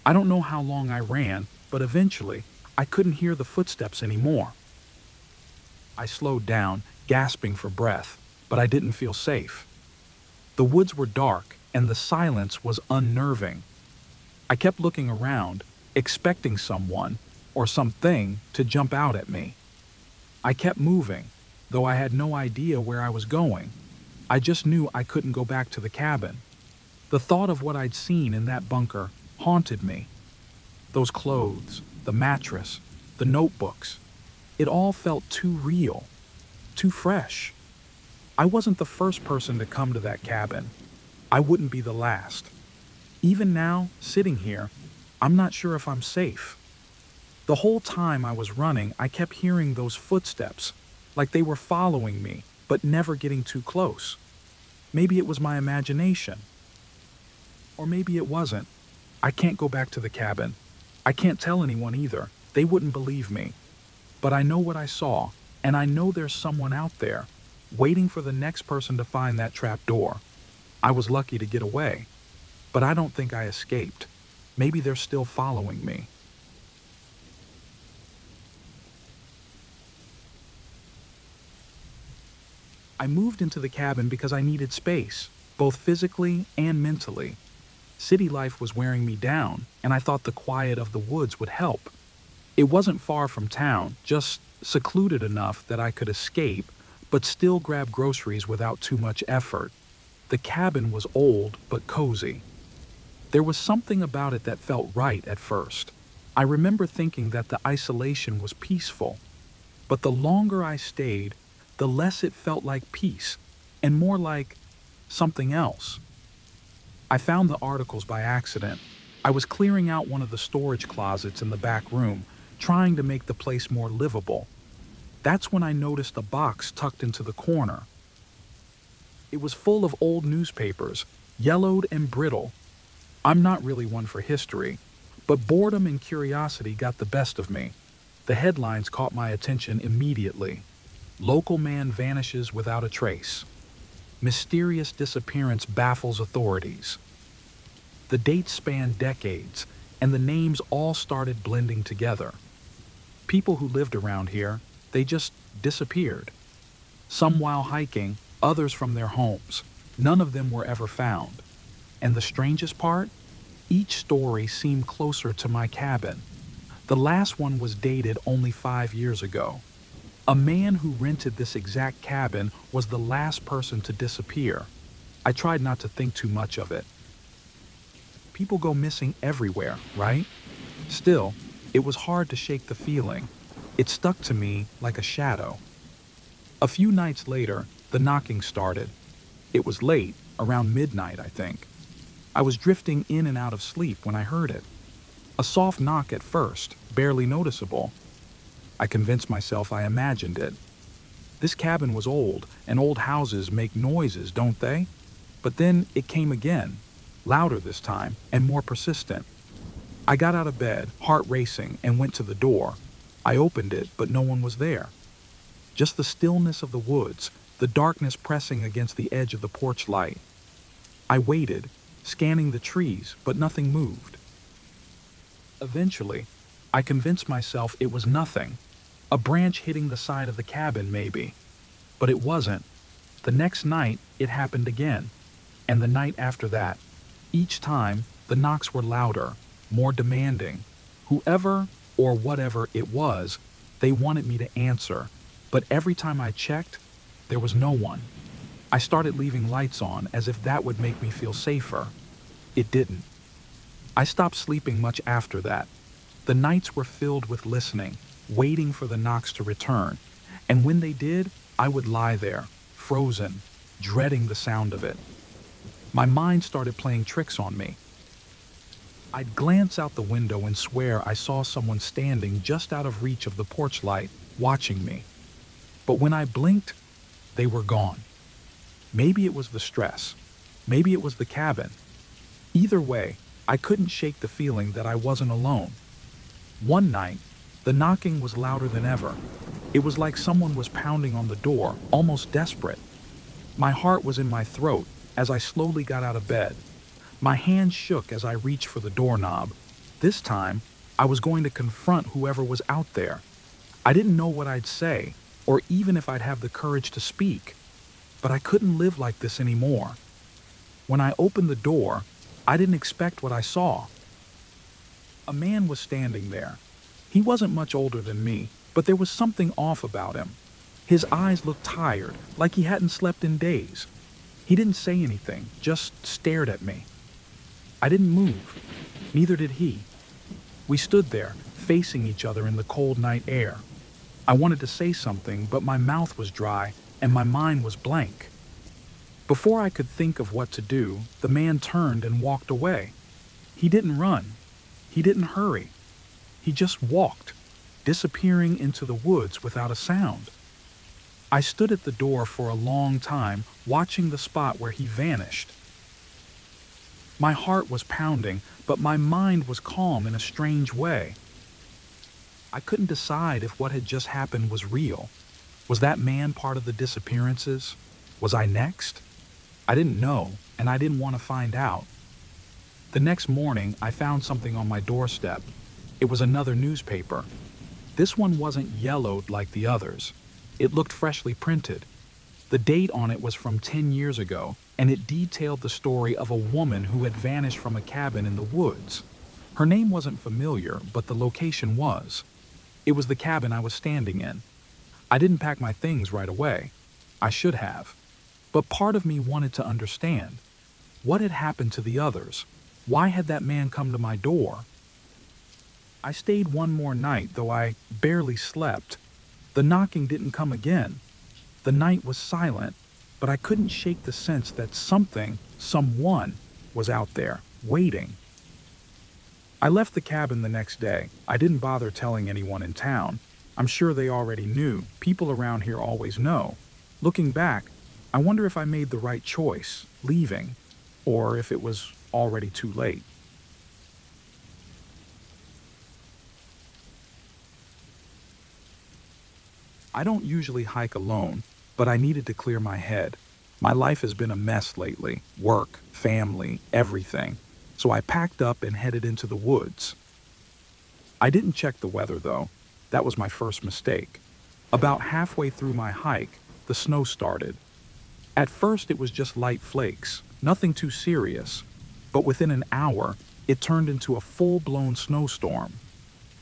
I don't know how long I ran, but eventually, I couldn't hear the footsteps anymore. I slowed down, gasping for breath, but I didn't feel safe. The woods were dark, and the silence was unnerving. I kept looking around, expecting someone or something to jump out at me. I kept moving, though I had no idea where I was going. I just knew I couldn't go back to the cabin. The thought of what I'd seen in that bunker haunted me. Those clothes, the mattress, the notebooks, it all felt too real, too fresh. I wasn't the first person to come to that cabin. I wouldn't be the last. Even now, sitting here, I'm not sure if I'm safe. The whole time I was running, I kept hearing those footsteps, like they were following me, but never getting too close. Maybe it was my imagination. Or maybe it wasn't. I can't go back to the cabin. I can't tell anyone either. They wouldn't believe me. But I know what I saw, and I know there's someone out there, waiting for the next person to find that trap door. I was lucky to get away, but I don't think I escaped. Maybe they're still following me. I moved into the cabin because I needed space, both physically and mentally. City life was wearing me down, and I thought the quiet of the woods would help. It wasn't far from town, just secluded enough that I could escape, but still grab groceries without too much effort. The cabin was old but cozy. There was something about it that felt right at first. I remember thinking that the isolation was peaceful, but the longer I stayed, the less it felt like peace, and more like something else. I found the articles by accident. I was clearing out one of the storage closets in the back room, trying to make the place more livable. That's when I noticed a box tucked into the corner. It was full of old newspapers, yellowed and brittle. I'm not really one for history, but boredom and curiosity got the best of me. The headlines caught my attention immediately. Local man vanishes without a trace. Mysterious disappearance baffles authorities. The dates spanned decades, and the names all started blending together. People who lived around here, they just disappeared. Some while hiking, others from their homes. None of them were ever found. And the strangest part? Each story seemed closer to my cabin. The last one was dated only 5 years ago. A man who rented this exact cabin was the last person to disappear. I tried not to think too much of it. People go missing everywhere, right? Still, it was hard to shake the feeling. It stuck to me like a shadow. A few nights later, the knocking started. It was late, around midnight, I think. I was drifting in and out of sleep when I heard it. A soft knock at first, barely noticeable. I convinced myself I imagined it. This cabin was old, and old houses make noises, don't they? But then it came again, louder this time, and more persistent. I got out of bed, heart racing, and went to the door. I opened it, but no one was there. Just the stillness of the woods, the darkness pressing against the edge of the porch light. I waited, scanning the trees, but nothing moved. Eventually, I convinced myself it was nothing. A branch hitting the side of the cabin, maybe. But it wasn't. The next night, it happened again. And the night after that. Each time, the knocks were louder, more demanding. Whoever or whatever it was, they wanted me to answer. But every time I checked, there was no one. I started leaving lights on as if that would make me feel safer. It didn't. I stopped sleeping much after that. The nights were filled with listening, waiting for the knocks to return. And when they did, I would lie there, frozen, dreading the sound of it. My mind started playing tricks on me. I'd glance out the window and swear I saw someone standing just out of reach of the porch light, watching me. But when I blinked, they were gone. Maybe it was the stress. Maybe it was the cabin. Either way, I couldn't shake the feeling that I wasn't alone. One night, the knocking was louder than ever. It was like someone was pounding on the door, almost desperate. My heart was in my throat as I slowly got out of bed. My hand shook as I reached for the doorknob. This time, I was going to confront whoever was out there. I didn't know what I'd say, or even if I'd have the courage to speak, but I couldn't live like this anymore. When I opened the door, I didn't expect what I saw. A man was standing there. He wasn't much older than me, but there was something off about him. His eyes looked tired, like he hadn't slept in days. He didn't say anything, just stared at me. I didn't move. Neither did he. We stood there, facing each other in the cold night air. I wanted to say something, but my mouth was dry and my mind was blank. Before I could think of what to do, the man turned and walked away. He didn't run. He didn't hurry. He just walked, disappearing into the woods without a sound. I stood at the door for a long time, watching the spot where he vanished. My heart was pounding, but my mind was calm in a strange way. I couldn't decide if what had just happened was real. Was that man part of the disappearances? Was I next? I didn't know, and I didn't want to find out. The next morning, I found something on my doorstep. It was another newspaper. This one wasn't yellowed like the others. It looked freshly printed. The date on it was from 10 years ago, and it detailed the story of a woman who had vanished from a cabin in the woods. Her name wasn't familiar, but the location was. It was the cabin I was standing in. I didn't pack my things right away. I should have. But part of me wanted to understand. What had happened to the others? Why had that man come to my door? I stayed one more night, though I barely slept. The knocking didn't come again. The night was silent, but I couldn't shake the sense that someone was out there, waiting. I left the cabin the next day. I didn't bother telling anyone in town. I'm sure they already knew. People around here always know. Looking back, I wonder if I made the right choice, leaving, or if it was already too late. I don't usually hike alone, but I needed to clear my head. My life has been a mess lately. Work, family, everything. So I packed up and headed into the woods. I didn't check the weather, though. That was my first mistake. About halfway through my hike, the snow started. At first, it was just light flakes, nothing too serious. But within an hour, it turned into a full-blown snowstorm.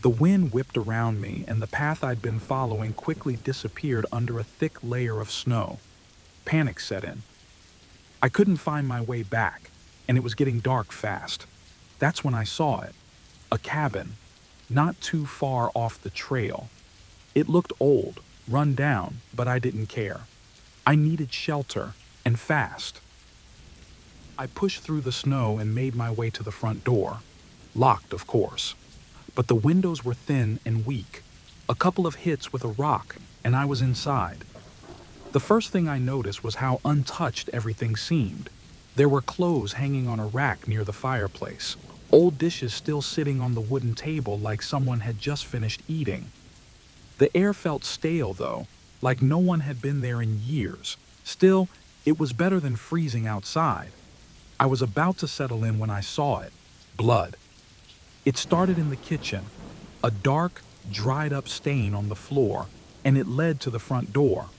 The wind whipped around me, and the path I'd been following quickly disappeared under a thick layer of snow. Panic set in. I couldn't find my way back, and it was getting dark fast. That's when I saw it. A cabin, not too far off the trail. It looked old, run down, but I didn't care. I needed shelter, and fast. I pushed through the snow and made my way to the front door. Locked, of course. But the windows were thin and weak. A couple of hits with a rock, and I was inside. The first thing I noticed was how untouched everything seemed. There were clothes hanging on a rack near the fireplace, old dishes still sitting on the wooden table like someone had just finished eating. The air felt stale, though, like no one had been there in years. Still, it was better than freezing outside. I was about to settle in when I saw it. Blood. It started in the kitchen, a dark, dried-up stain on the floor, and it led to the front door.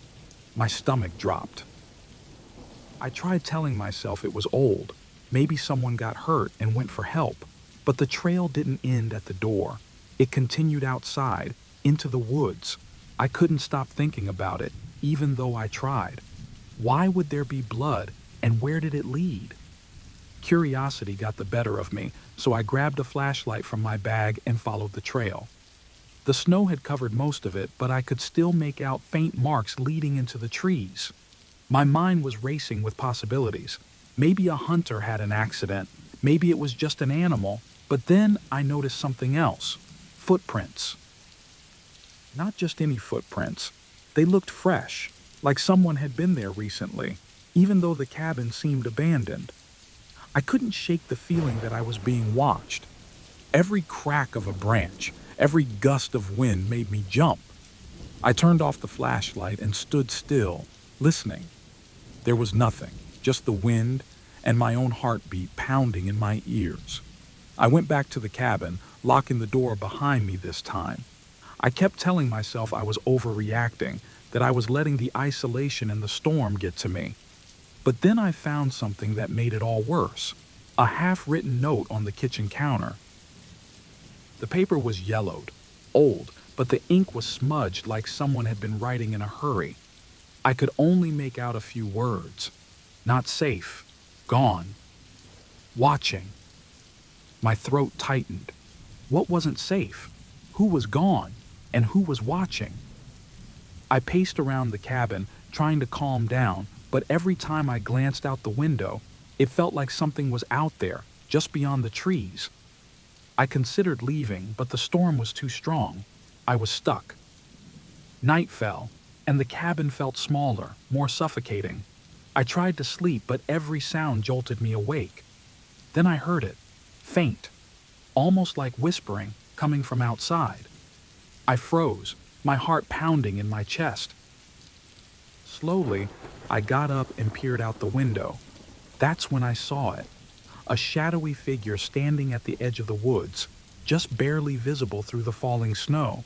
My stomach dropped. I tried telling myself it was old. Maybe someone got hurt and went for help. But the trail didn't end at the door. It continued outside, into the woods. I couldn't stop thinking about it, even though I tried. Why would there be blood, and where did it lead? Curiosity got the better of me, so I grabbed a flashlight from my bag and followed the trail. The snow had covered most of it, but I could still make out faint marks leading into the trees. My mind was racing with possibilities. Maybe a hunter had an accident. Maybe it was just an animal. But then I noticed something else. Footprints. Not just any footprints. They looked fresh, like someone had been there recently, even though the cabin seemed abandoned. I couldn't shake the feeling that I was being watched. Every crack of a branch, every gust of wind made me jump. I turned off the flashlight and stood still, listening. There was nothing, just the wind and my own heartbeat pounding in my ears. I went back to the cabin, locking the door behind me this time. I kept telling myself I was overreacting, that I was letting the isolation and the storm get to me. But then I found something that made it all worse. A half-written note on the kitchen counter. The paper was yellowed, old, but the ink was smudged like someone had been writing in a hurry. I could only make out a few words. Not safe. Gone. Watching. My throat tightened. What wasn't safe? Who was gone? And who was watching? I paced around the cabin, trying to calm down, but every time I glanced out the window, it felt like something was out there, just beyond the trees. I considered leaving, but the storm was too strong. I was stuck. Night fell, and the cabin felt smaller, more suffocating. I tried to sleep, but every sound jolted me awake. Then I heard it, faint, almost like whispering, coming from outside. I froze, my heart pounding in my chest. Slowly, I got up and peered out the window. That's when I saw it. A shadowy figure standing at the edge of the woods, just barely visible through the falling snow.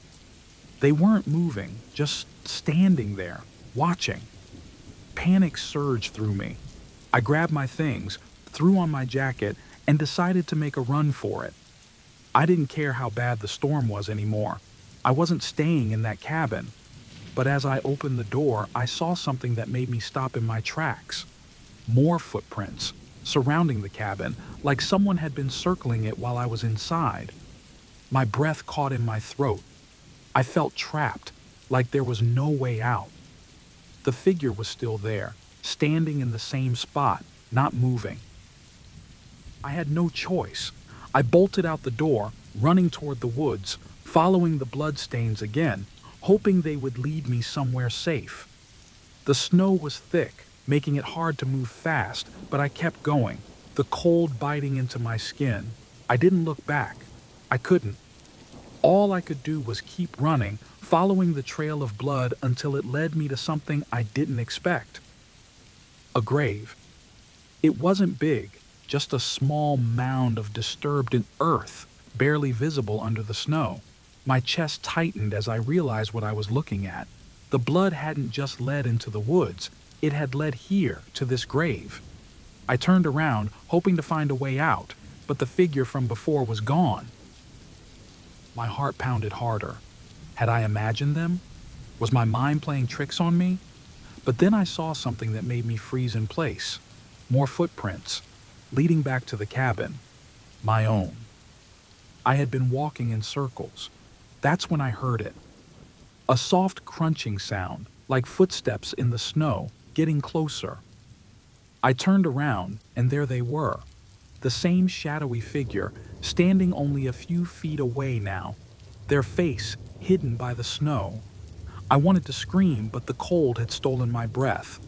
They weren't moving, just standing there, watching. Panic surged through me. I grabbed my things, threw on my jacket, and decided to make a run for it. I didn't care how bad the storm was anymore. I wasn't staying in that cabin. But as I opened the door, I saw something that made me stop in my tracks. More footprints, surrounding the cabin, like someone had been circling it while I was inside. My breath caught in my throat. I felt trapped, like there was no way out. The figure was still there, standing in the same spot, not moving. I had no choice. I bolted out the door, running toward the woods, following the bloodstains again, hoping they would lead me somewhere safe. The snow was thick, making it hard to move fast, but I kept going, the cold biting into my skin. I didn't look back. I couldn't. All I could do was keep running, following the trail of blood until it led me to something I didn't expect. A grave. It wasn't big, just a small mound of disturbed earth, barely visible under the snow. My chest tightened as I realized what I was looking at. The blood hadn't just led into the woods, it had led here, to this grave. I turned around, hoping to find a way out, but the figure from before was gone. My heart pounded harder. Had I imagined them? Was my mind playing tricks on me? But then I saw something that made me freeze in place. More footprints, leading back to the cabin. My own. I had been walking in circles. That's when I heard it. A soft crunching sound, like footsteps in the snow, getting closer. I turned around, and there they were. The same shadowy figure, standing only a few feet away now. Their face hidden by the snow. I wanted to scream, but the cold had stolen my breath.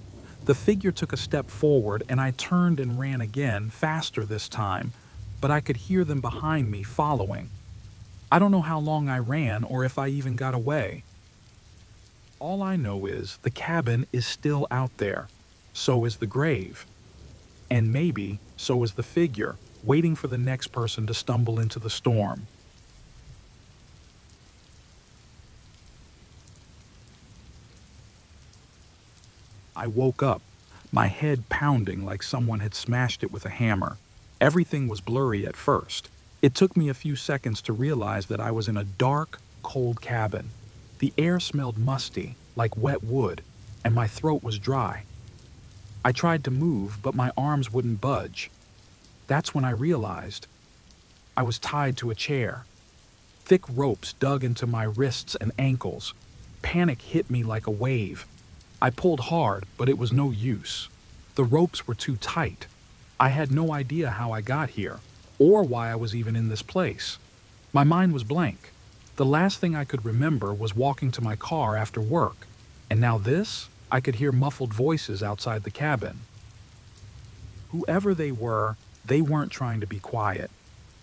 The figure took a step forward, and I turned and ran again, faster this time, but I could hear them behind me following. I don't know how long I ran or if I even got away. All I know is the cabin is still out there. So is the grave. And maybe so is the figure, waiting for the next person to stumble into the storm. I woke up, my head pounding like someone had smashed it with a hammer. Everything was blurry at first. It took me a few seconds to realize that I was in a dark, cold cabin. The air smelled musty, like wet wood, and my throat was dry. I tried to move, but my arms wouldn't budge. That's when I realized I was tied to a chair. Thick ropes dug into my wrists and ankles. Panic hit me like a wave. I pulled hard, but it was no use. The ropes were too tight. I had no idea how I got here, or why I was even in this place. My mind was blank. The last thing I could remember was walking to my car after work, and now this? I could hear muffled voices outside the cabin. Whoever they weren't trying to be quiet.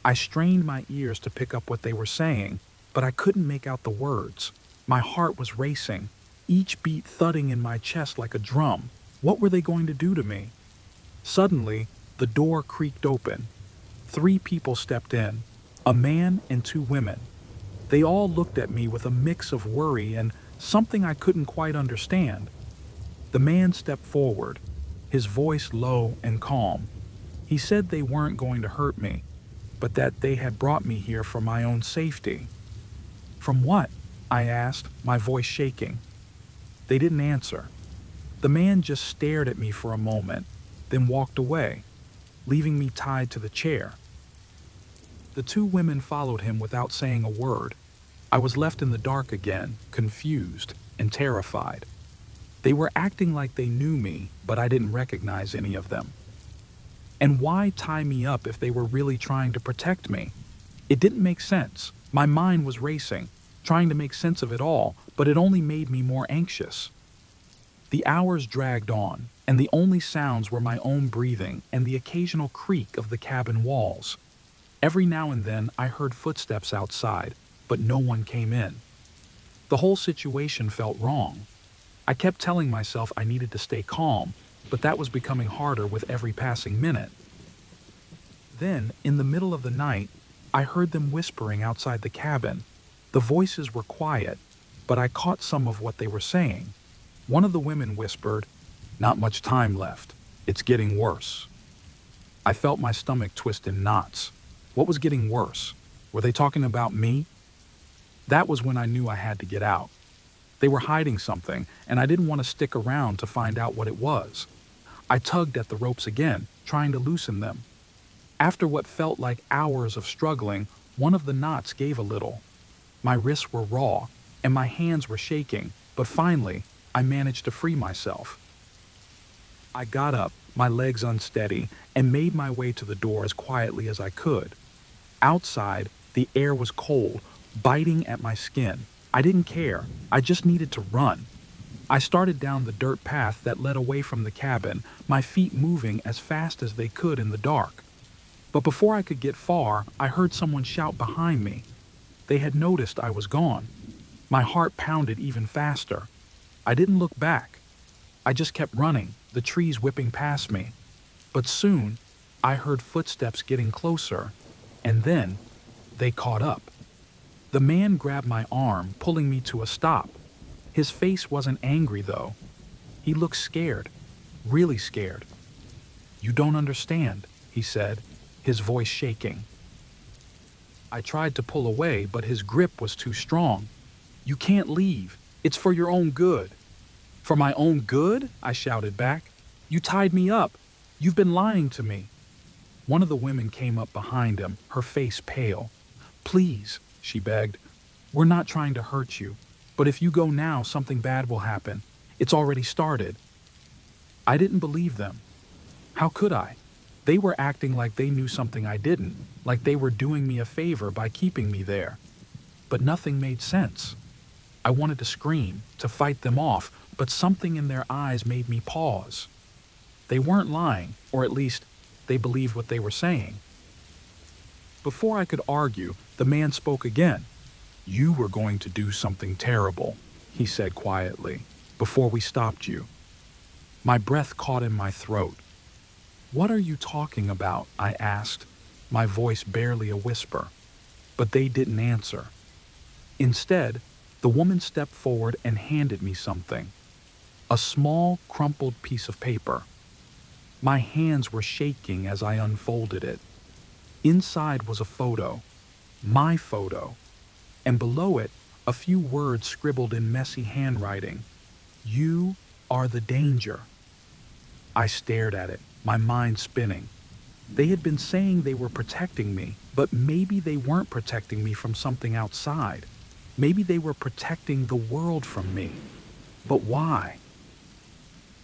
I strained my ears to pick up what they were saying, but I couldn't make out the words. My heart was racing, each beat thudding in my chest like a drum. What were they going to do to me? Suddenly, The door creaked open. 3 people stepped in, a man and 2 women. They all looked at me with a mix of worry and something I couldn't quite understand. The man stepped forward, his voice low and calm. He said they weren't going to hurt me, but that they had brought me here for my own safety. From what? I asked, my voice shaking. They didn't answer. The man just stared at me for a moment, then walked away, leaving me tied to the chair. The 2 women followed him without saying a word. I was left in the dark again, confused and terrified. They were acting like they knew me, but I didn't recognize any of them. And why tie me up if they were really trying to protect me? It didn't make sense. My mind was racing, trying to make sense of it all, but it only made me more anxious. The hours dragged on, and the only sounds were my own breathing and the occasional creak of the cabin walls. Every now and then I heard footsteps outside, but no one came in. The whole situation felt wrong. I kept telling myself I needed to stay calm, but that was becoming harder with every passing minute. Then, in the middle of the night, I heard them whispering outside the cabin. The voices were quiet, but I caught some of what they were saying. One of the women whispered, "Not much time left. It's getting worse." I felt my stomach twist in knots. What was getting worse? Were they talking about me? That was when I knew I had to get out. They were hiding something, and I didn't want to stick around to find out what it was. I tugged at the ropes again, trying to loosen them. After what felt like hours of struggling, one of the knots gave a little. My wrists were raw, and my hands were shaking, but finally, I managed to free myself. I got up, my legs unsteady, and made my way to the door as quietly as I could. Outside, the air was cold, biting at my skin. I didn't care. I just needed to run. I started down the dirt path that led away from the cabin, my feet moving as fast as they could in the dark. But before I could get far, I heard someone shout behind me. They had noticed I was gone. My heart pounded even faster. I didn't look back. I just kept running, the trees whipping past me. But soon, I heard footsteps getting closer, and then they caught up. The man grabbed my arm, pulling me to a stop. His face wasn't angry, though. He looked scared, really scared. "You don't understand," he said, his voice shaking. I tried to pull away, but his grip was too strong. "You can't leave. It's for your own good." "For my own good?" I shouted back. "You tied me up. You've been lying to me." One of the women came up behind him, her face pale. "Please," she begged. "We're not trying to hurt you. But if you go now, something bad will happen. It's already started." I didn't believe them. How could I? They were acting like they knew something I didn't, like they were doing me a favor by keeping me there. But nothing made sense. I wanted to scream, to fight them off, but something in their eyes made me pause. They weren't lying, or at least, they believed what they were saying. Before I could argue, the man spoke again. "You were going to do something terrible," he said quietly, "before we stopped you." My breath caught in my throat. "What are you talking about?" I asked, my voice barely a whisper. But they didn't answer. Instead, the woman stepped forward and handed me something. A small, crumpled piece of paper. My hands were shaking as I unfolded it. Inside was a photo, my photo, and below it, a few words scribbled in messy handwriting. "You are the danger." I stared at it, my mind spinning. They had been saying they were protecting me, but maybe they weren't protecting me from something outside. Maybe they were protecting the world from me. But why?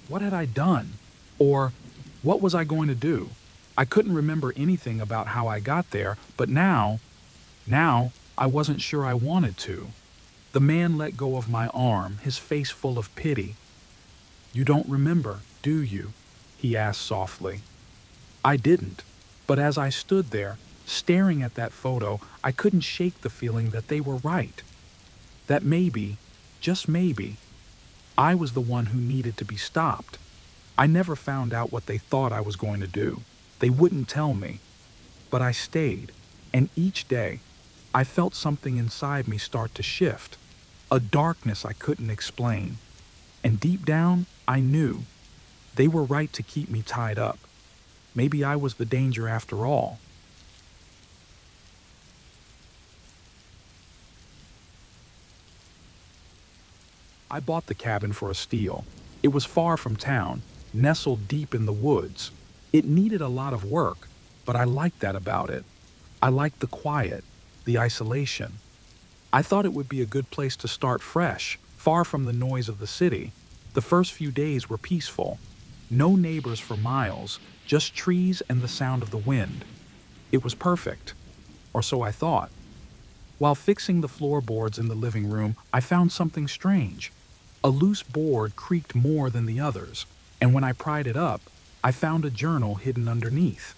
What had I done? Or what was I going to do? I couldn't remember anything about how I got there, but now I wasn't sure I wanted to. The man let go of my arm, his face full of pity. "You don't remember, do you?" he asked softly. I didn't, but as I stood there, staring at that photo, I couldn't shake the feeling that they were right. That maybe, just maybe, I was the one who needed to be stopped. I never found out what they thought I was going to do. They wouldn't tell me, but I stayed, and each day, I felt something inside me start to shift, a darkness I couldn't explain. And deep down, I knew they were right to keep me tied up. Maybe I was the danger after all. I bought the cabin for a steal. It was far from town, nestled deep in the woods. It needed a lot of work, but I liked that about it. I liked the quiet, the isolation. I thought it would be a good place to start fresh, far from the noise of the city. The first few days were peaceful. No neighbors for miles, just trees and the sound of the wind. It was perfect, or so I thought. While fixing the floorboards in the living room, I found something strange. A loose board creaked more than the others, and when I pried it up, I found a journal hidden underneath.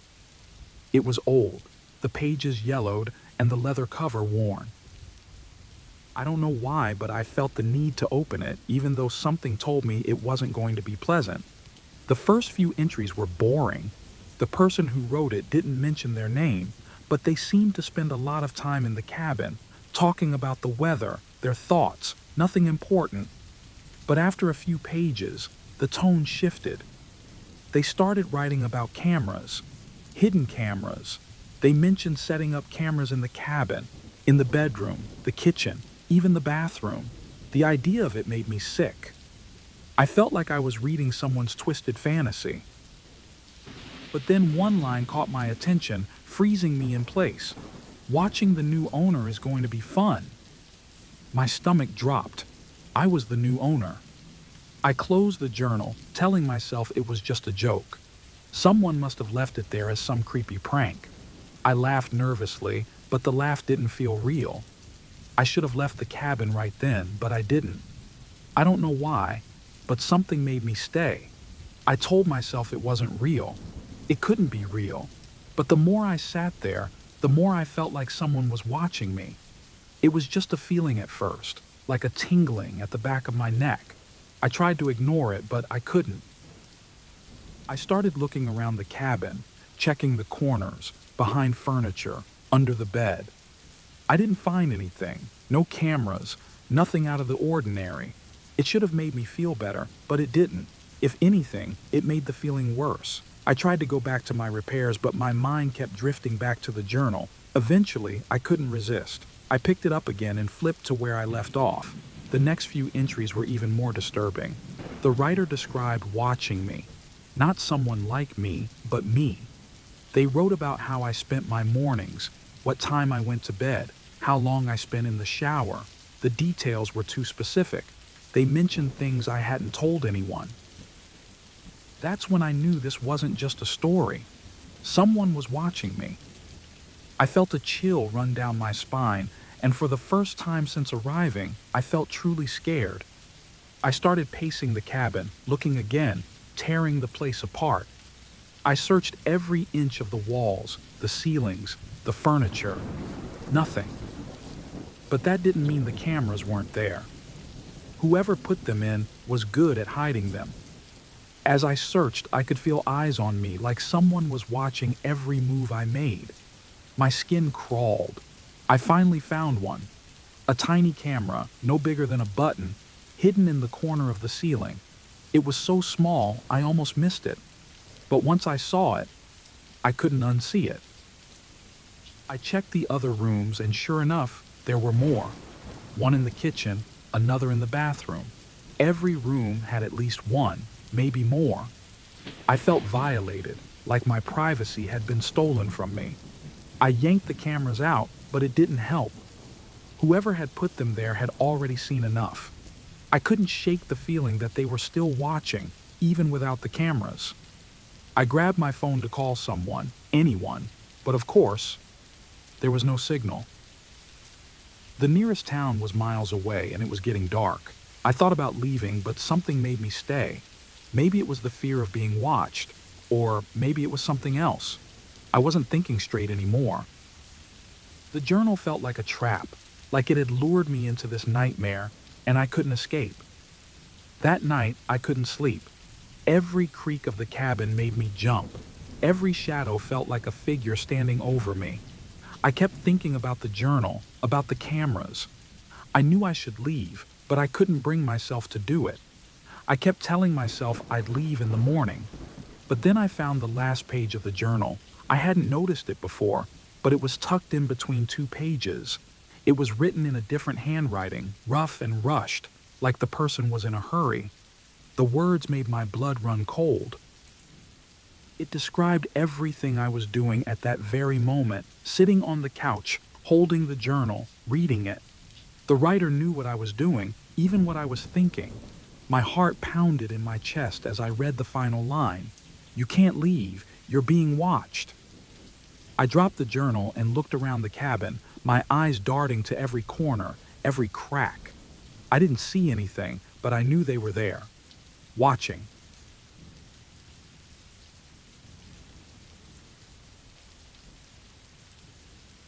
It was old, the pages yellowed, and the leather cover worn. I don't know why, but I felt the need to open it, even though something told me it wasn't going to be pleasant. The first few entries were boring. The person who wrote it didn't mention their name, but they seemed to spend a lot of time in the cabin, talking about the weather, their thoughts, nothing important. But after a few pages, the tone shifted. They started writing about cameras, hidden cameras. They mentioned setting up cameras in the cabin, in the bedroom, the kitchen, even the bathroom. The idea of it made me sick. I felt like I was reading someone's twisted fantasy. But then one line caught my attention, freezing me in place. Watching the new owner is going to be fun. My stomach dropped. I was the new owner. I closed the journal, telling myself it was just a joke. Someone must have left it there as some creepy prank. I laughed nervously, but the laugh didn't feel real. I should have left the cabin right then, but I didn't. I don't know why, but something made me stay. I told myself it wasn't real. It couldn't be real. But the more I sat there, the more I felt like someone was watching me. It was just a feeling at first, like a tingling at the back of my neck. I tried to ignore it, but I couldn't. I started looking around the cabin, checking the corners, behind furniture, under the bed. I didn't find anything, no cameras, nothing out of the ordinary. It should have made me feel better, but it didn't. If anything, it made the feeling worse. I tried to go back to my repairs, but my mind kept drifting back to the journal. Eventually, I couldn't resist. I picked it up again and flipped to where I left off. The next few entries were even more disturbing. The writer described watching me. Not someone like me, but me. They wrote about how I spent my mornings, what time I went to bed, how long I spent in the shower. The details were too specific. They mentioned things I hadn't told anyone. That's when I knew this wasn't just a story. Someone was watching me. I felt a chill run down my spine, and for the first time since arriving, I felt truly scared. I started pacing the cabin, looking again, tearing the place apart. I searched every inch of the walls, the ceilings, the furniture. Nothing. But that didn't mean the cameras weren't there. Whoever put them in was good at hiding them. As I searched, I could feel eyes on me, like someone was watching every move I made. My skin crawled. I finally found one. A tiny camera, no bigger than a button, hidden in the corner of the ceiling. It was so small, I almost missed it. But once I saw it, I couldn't unsee it. I checked the other rooms, and sure enough, there were more. One in the kitchen, another in the bathroom. Every room had at least one, maybe more. I felt violated, like my privacy had been stolen from me. I yanked the cameras out, but it didn't help. Whoever had put them there had already seen enough. I couldn't shake the feeling that they were still watching, even without the cameras. I grabbed my phone to call someone, anyone, but of course, there was no signal. The nearest town was miles away, and it was getting dark. I thought about leaving, but something made me stay. Maybe it was the fear of being watched, or maybe it was something else. I wasn't thinking straight anymore. The journal felt like a trap, like it had lured me into this nightmare, and I couldn't escape. That night, I couldn't sleep. Every creak of the cabin made me jump. Every shadow felt like a figure standing over me. I kept thinking about the journal, about the cameras. I knew I should leave, but I couldn't bring myself to do it. I kept telling myself I'd leave in the morning. But then I found the last page of the journal. I hadn't noticed it before, but it was tucked in between two pages. It was written in a different handwriting, rough and rushed, like the person was in a hurry. The words made my blood run cold. It described everything I was doing at that very moment, sitting on the couch, holding the journal, reading it. The writer knew what I was doing, even what I was thinking. My heart pounded in my chest as I read the final line. "You can't leave. You're being watched." I dropped the journal and looked around the cabin, my eyes darting to every corner, every crack. I didn't see anything, but I knew they were there, watching.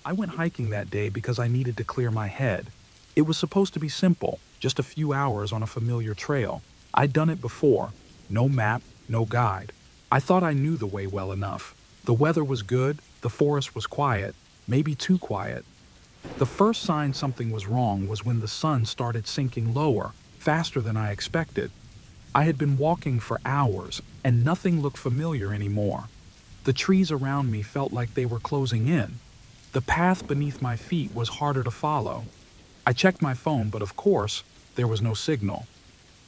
I went hiking that day because I needed to clear my head. It was supposed to be simple, just a few hours on a familiar trail. I'd done it before. No map, no guide. I thought I knew the way well enough. The weather was good, the forest was quiet, maybe too quiet. The first sign something was wrong was when the sun started sinking lower, faster than I expected. I had been walking for hours, and nothing looked familiar anymore. The trees around me felt like they were closing in. The path beneath my feet was harder to follow. I checked my phone, but of course, there was no signal.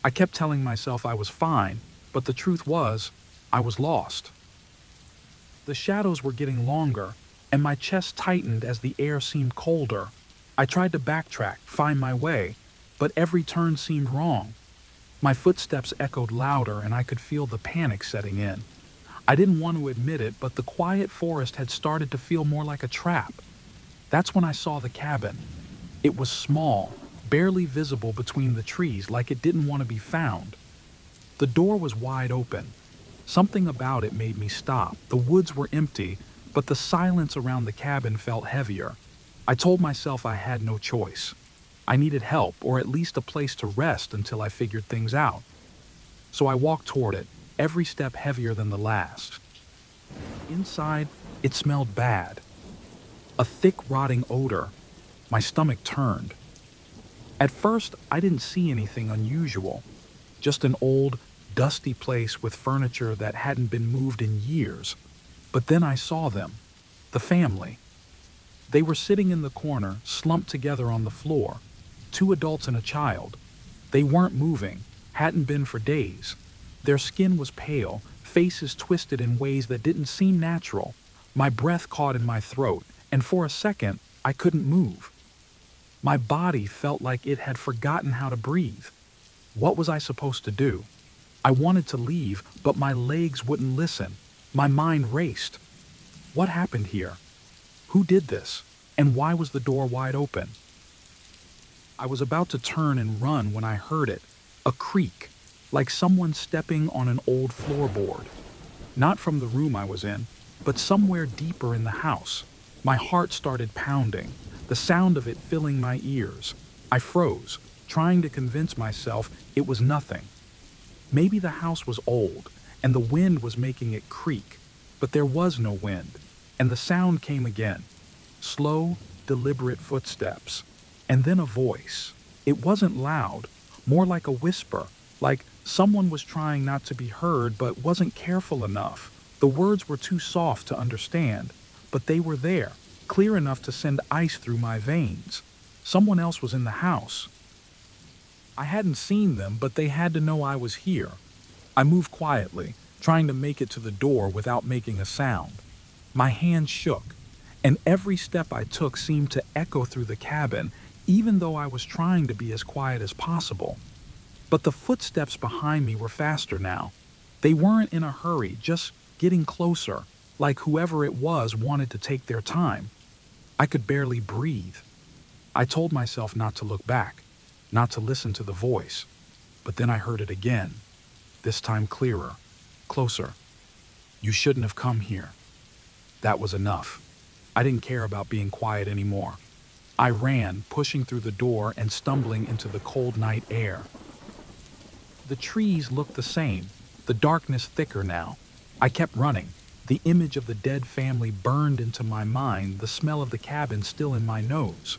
I kept telling myself I was fine, but the truth was, I was lost. The shadows were getting longer, and my chest tightened as the air seemed colder. I tried to backtrack, find my way, but every turn seemed wrong. My footsteps echoed louder, and I could feel the panic setting in. I didn't want to admit it, but the quiet forest had started to feel more like a trap. That's when I saw the cabin. It was small, barely visible between the trees, like it didn't want to be found. The door was wide open. Something about it made me stop. The woods were empty, but the silence around the cabin felt heavier. I told myself I had no choice. I needed help, or at least a place to rest until I figured things out. So I walked toward it, every step heavier than the last. Inside, it smelled bad. A thick, rotting odor. My stomach turned. At first, I didn't see anything unusual. Just an old, dusty place with furniture that hadn't been moved in years. But then I saw them. The family. They were sitting in the corner, slumped together on the floor. 2 adults and a child. They weren't moving, hadn't been for days. Their skin was pale, faces twisted in ways that didn't seem natural. My breath caught in my throat, and for a second, I couldn't move. My body felt like it had forgotten how to breathe. What was I supposed to do? I wanted to leave, but my legs wouldn't listen. My mind raced. What happened here? Who did this? And why was the door wide open? I was about to turn and run when I heard it. A creak, like someone stepping on an old floorboard. Not from the room I was in, but somewhere deeper in the house. My heart started pounding, the sound of it filling my ears. I froze, trying to convince myself it was nothing. Maybe the house was old, and the wind was making it creak, but there was no wind, and the sound came again. Slow, deliberate footsteps, and then a voice. It wasn't loud, more like a whisper, like someone was trying not to be heard but wasn't careful enough. The words were too soft to understand, but they were there, clear enough to send ice through my veins. Someone else was in the house. I hadn't seen them, but they had to know I was here. I moved quietly, trying to make it to the door without making a sound. My hands shook, and every step I took seemed to echo through the cabin, even though I was trying to be as quiet as possible. But the footsteps behind me were faster now. They weren't in a hurry, just getting closer, like whoever it was wanted to take their time. I could barely breathe. I told myself not to look back, not to listen to the voice, but then I heard it again, this time clearer, closer. "You shouldn't have come here." That was enough. I didn't care about being quiet anymore. I ran, pushing through the door and stumbling into the cold night air. The trees looked the same, the darkness thicker now. I kept running, The image of the dead family burned into my mind, the smell of the cabin still in my nose.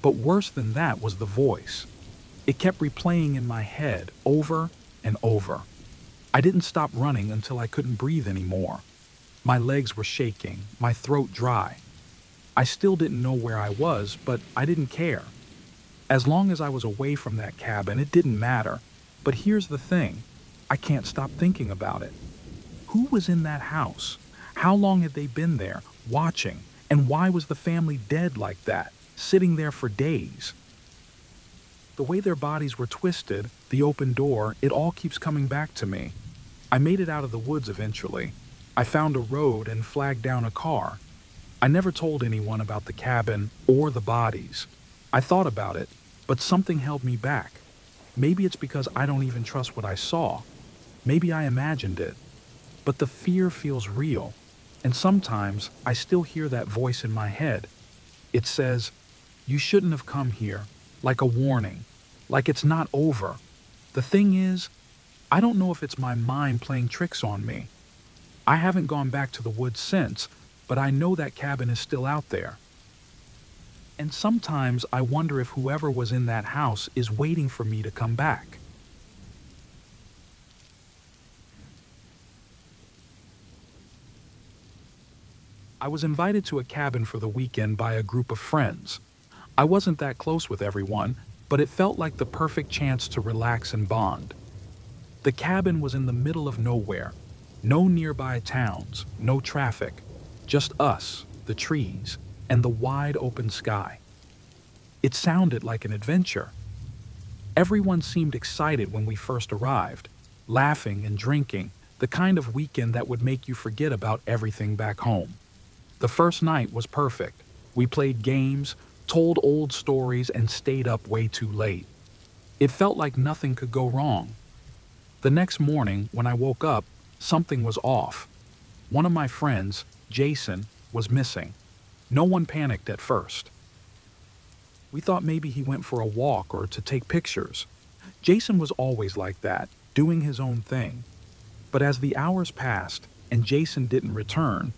But worse than that was the voice. It kept replaying in my head over and over. I didn't stop running until I couldn't breathe anymore. My legs were shaking, my throat dry. I still didn't know where I was, but I didn't care. As long as I was away from that cabin, it didn't matter. But here's the thing, I can't stop thinking about it. Who was in that house? How long had they been there, watching? And why was the family dead like that, sitting there for days? The way their bodies were twisted, the open door, it all keeps coming back to me. I made it out of the woods eventually. I found a road and flagged down a car. I never told anyone about the cabin or the bodies. I thought about it, but something held me back. Maybe it's because I don't even trust what I saw. Maybe I imagined it. But the fear feels real, and sometimes I still hear that voice in my head. It says, "You shouldn't have come here," like a warning, like it's not over. The thing is, I don't know if it's my mind playing tricks on me. I haven't gone back to the woods since, but I know that cabin is still out there. And sometimes I wonder if whoever was in that house is waiting for me to come back. I was invited to a cabin for the weekend by a group of friends. I wasn't that close with everyone, but it felt like the perfect chance to relax and bond. The cabin was in the middle of nowhere. No nearby towns, no traffic, just us, the trees, and the wide open sky. It sounded like an adventure. Everyone seemed excited when we first arrived, laughing and drinking, the kind of weekend that would make you forget about everything back home. The first night was perfect. We played games, told old stories, and stayed up way too late. It felt like nothing could go wrong. The next morning, when I woke up, something was off. One of my friends, Jason, was missing. No one panicked at first. We thought maybe he went for a walk or to take pictures. Jason was always like that, doing his own thing. But as the hours passed and Jason didn't return,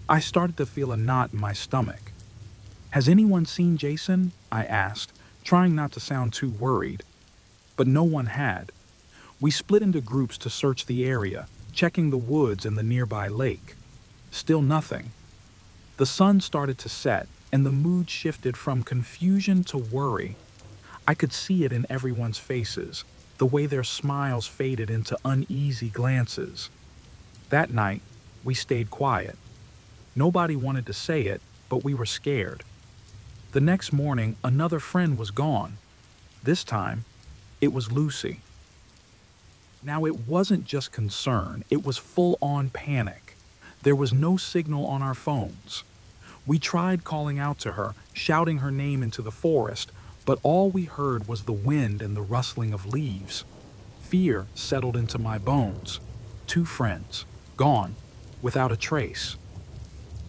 I started to feel a knot in my stomach. "Has anyone seen Jason?" I asked, trying not to sound too worried. But no one had. We split into groups to search the area, checking the woods and the nearby lake. Still nothing. The sun started to set, and the mood shifted from confusion to worry. I could see it in everyone's faces, the way their smiles faded into uneasy glances. That night, we stayed quiet. Nobody wanted to say it, but we were scared. The next morning, another friend was gone. This time, it was Lucy. Now, it wasn't just concern, it was full-on panic. There was no signal on our phones. We tried calling out to her, shouting her name into the forest, but all we heard was the wind and the rustling of leaves. Fear settled into my bones. 2 friends, gone, without a trace.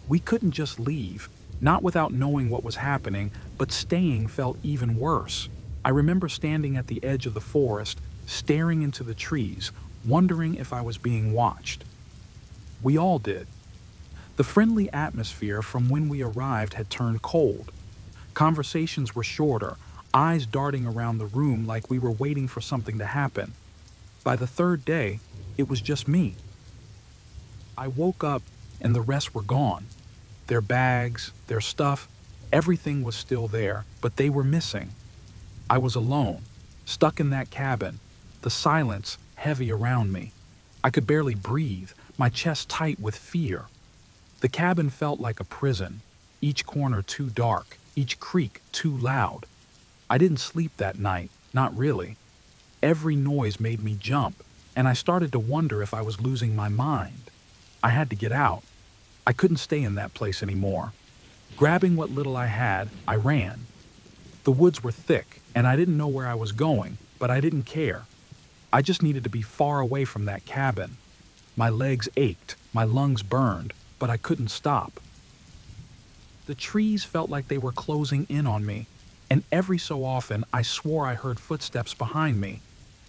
We couldn't just leave, not without knowing what was happening, but staying felt even worse. I remember standing at the edge of the forest, staring into the trees, wondering if I was being watched. We all did. The friendly atmosphere from when we arrived had turned cold. Conversations were shorter, eyes darting around the room like we were waiting for something to happen. By the 3rd day, it was just me. I woke up and the rest were gone. Their bags, their stuff, everything was still there, but they were missing. I was alone, stuck in that cabin, the silence heavy around me. I could barely breathe, my chest tight with fear. The cabin felt like a prison, each corner too dark, each creak too loud. I didn't sleep that night, not really. Every noise made me jump, and I started to wonder if I was losing my mind. I had to get out. I couldn't stay in that place anymore. Grabbing what little I had, I ran. The woods were thick, and I didn't know where I was going, but I didn't care. I just needed to be far away from that cabin. My legs ached, my lungs burned, but I couldn't stop. The trees felt like they were closing in on me, and every so often I swore I heard footsteps behind me.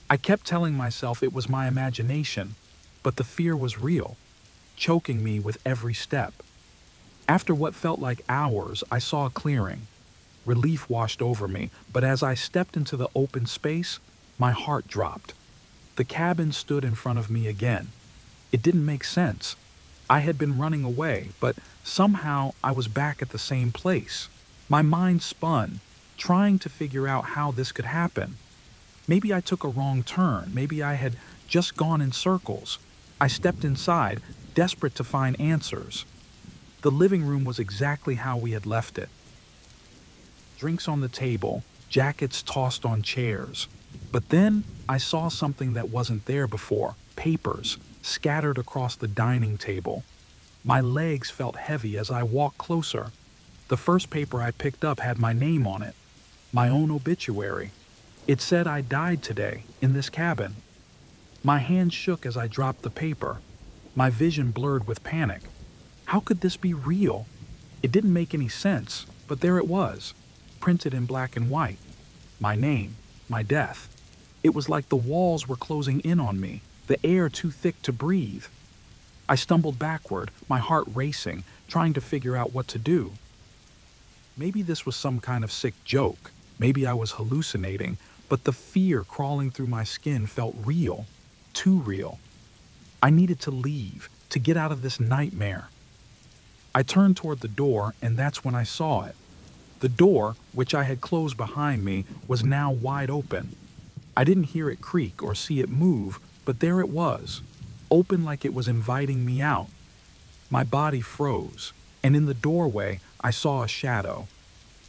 I kept telling myself it was my imagination, but the fear was real. choking me with every step. After what felt like hours, I saw a clearing. Relief washed over me, but as I stepped into the open space, my heart dropped. The cabin stood in front of me again. It didn't make sense. I had been running away, but somehow I was back at the same place. My mind spun, trying to figure out how this could happen. Maybe I took a wrong turn. Maybe I had just gone in circles. I stepped inside, desperate to find answers. The living room was exactly how we had left it. Drinks on the table, jackets tossed on chairs. But then I saw something that wasn't there before, papers scattered across the dining table. My legs felt heavy as I walked closer. The first paper I picked up had my name on it, my own obituary. It said I died today in this cabin. My hand shook as I dropped the paper. My vision blurred with panic. How could this be real? It didn't make any sense, but there it was, printed in black and white. My name, my death. It was like the walls were closing in on me, the air too thick to breathe. I stumbled backward, my heart racing, trying to figure out what to do. Maybe this was some kind of sick joke. Maybe I was hallucinating, but the fear crawling through my skin felt real, too real. I needed to leave, to get out of this nightmare. I turned toward the door, and that's when I saw it. The door, which I had closed behind me, was now wide open. I didn't hear it creak or see it move, but there it was, open like it was inviting me out. My body froze, and in the doorway, I saw a shadow.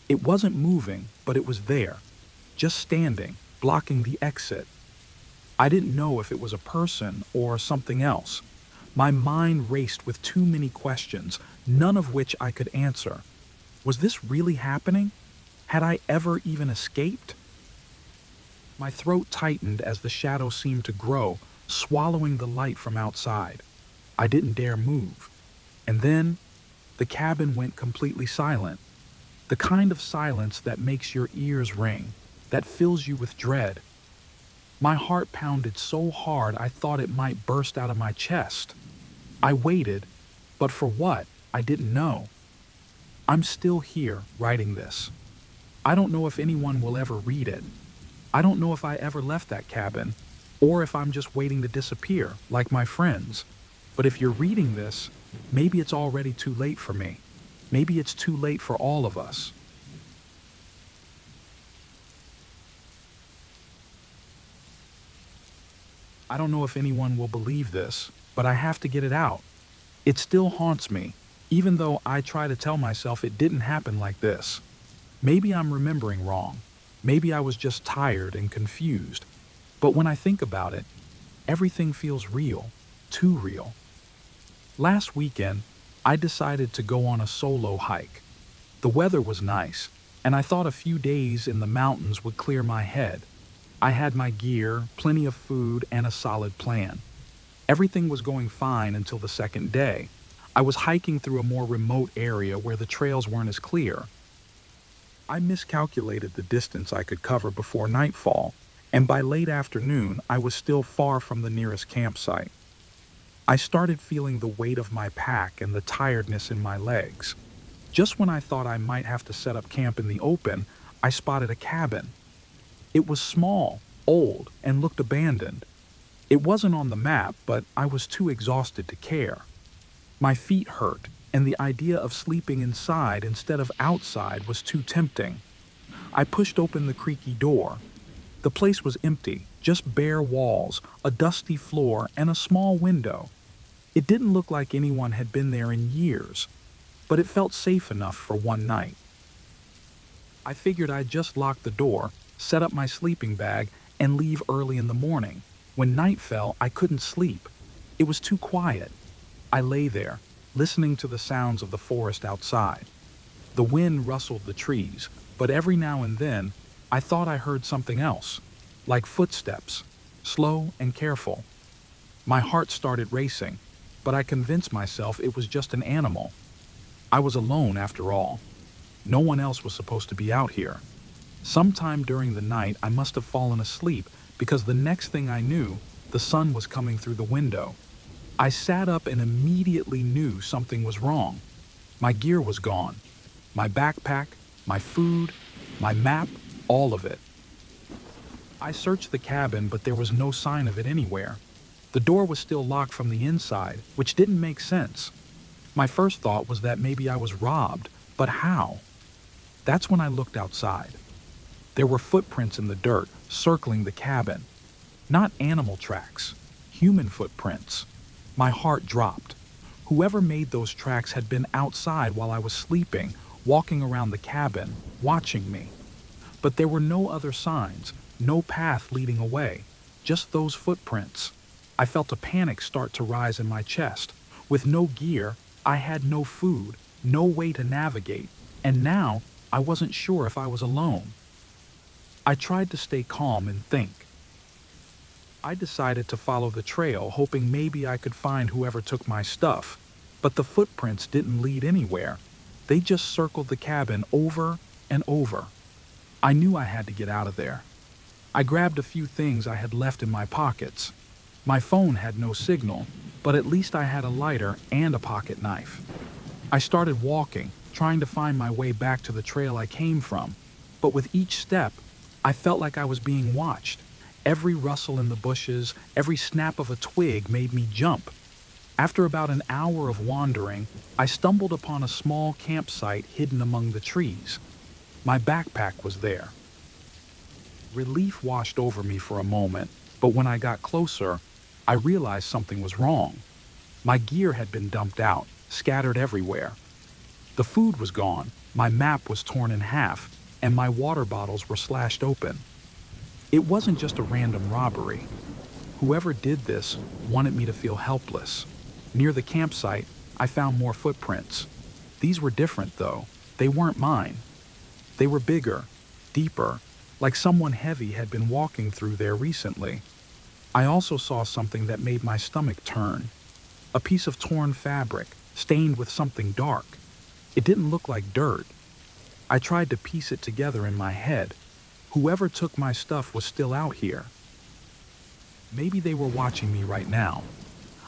It wasn't moving, but it was there, just standing, blocking the exit. I didn't know if it was a person or something else. My mind raced with too many questions, none of which I could answer. Was this really happening? Had I ever even escaped? My throat tightened as the shadow seemed to grow, swallowing the light from outside. I didn't dare move. And then, the cabin went completely silent. The kind of silence that makes your ears ring, that fills you with dread. My heart pounded so hard I thought it might burst out of my chest. I waited, but for what? I didn't know. I'm still here, writing this. I don't know if anyone will ever read it. I don't know if I ever left that cabin, or if I'm just waiting to disappear, like my friends. But if you're reading this, maybe it's already too late for me. Maybe it's too late for all of us. I don't know if anyone will believe this, but I have to get it out. It still haunts me, even though I try to tell myself it didn't happen like this. Maybe I'm remembering wrong. Maybe I was just tired and confused. But when I think about it, everything feels real, too real. Last weekend, I decided to go on a solo hike. The weather was nice, and I thought a few days in the mountains would clear my head. I had my gear, plenty of food, and a solid plan. Everything was going fine until the second day. I was hiking through a more remote area where the trails weren't as clear. I miscalculated the distance I could cover before nightfall, and by late afternoon, I was still far from the nearest campsite. I started feeling the weight of my pack and the tiredness in my legs. Just when I thought I might have to set up camp in the open, I spotted a cabin. It was small, old, and looked abandoned. It wasn't on the map, but I was too exhausted to care. My feet hurt, and the idea of sleeping inside instead of outside was too tempting. I pushed open the creaky door. The place was empty, just bare walls, a dusty floor, and a small window. It didn't look like anyone had been there in years, but it felt safe enough for one night. I figured I'd just lock the door, set up my sleeping bag, and leave early in the morning. When night fell, I couldn't sleep. It was too quiet. I lay there, listening to the sounds of the forest outside. The wind rustled the trees, but every now and then, I thought I heard something else, like footsteps, slow and careful. My heart started racing, but I convinced myself it was just an animal. I was alone after all. No one else was supposed to be out here. Sometime during the night, I must have fallen asleep because the next thing I knew, the sun was coming through the window. I sat up and immediately knew something was wrong. My gear was gone. My backpack, my food, my map, all of it. I searched the cabin, but there was no sign of it anywhere. The door was still locked from the inside, which didn't make sense. My first thought was that maybe I was robbed, but how? That's when I looked outside. There were footprints in the dirt, circling the cabin. Not animal tracks, human footprints. My heart dropped. Whoever made those tracks had been outside while I was sleeping, walking around the cabin, watching me. But there were no other signs, no path leading away, just those footprints. I felt a panic start to rise in my chest. With no gear, I had no food, no way to navigate, and now I wasn't sure if I was alone. I tried to stay calm and think. I decided to follow the trail, hoping maybe I could find whoever took my stuff, but the footprints didn't lead anywhere. They just circled the cabin over and over. I knew I had to get out of there. I grabbed a few things I had left in my pockets. My phone had no signal, but at least I had a lighter and a pocket knife. I started walking, trying to find my way back to the trail I came from, but with each step, I felt like I was being watched. Every rustle in the bushes, every snap of a twig made me jump. After about an hour of wandering, I stumbled upon a small campsite hidden among the trees. My backpack was there. Relief washed over me for a moment, but when I got closer, I realized something was wrong. My gear had been dumped out, scattered everywhere. The food was gone, my map was torn in half, and my water bottles were slashed open. It wasn't just a random robbery. Whoever did this wanted me to feel helpless. Near the campsite, I found more footprints. These were different, though. They weren't mine. They were bigger, deeper, like someone heavy had been walking through there recently. I also saw something that made my stomach turn. A piece of torn fabric, stained with something dark. It didn't look like dirt. I tried to piece it together in my head. Whoever took my stuff was still out here. Maybe they were watching me right now.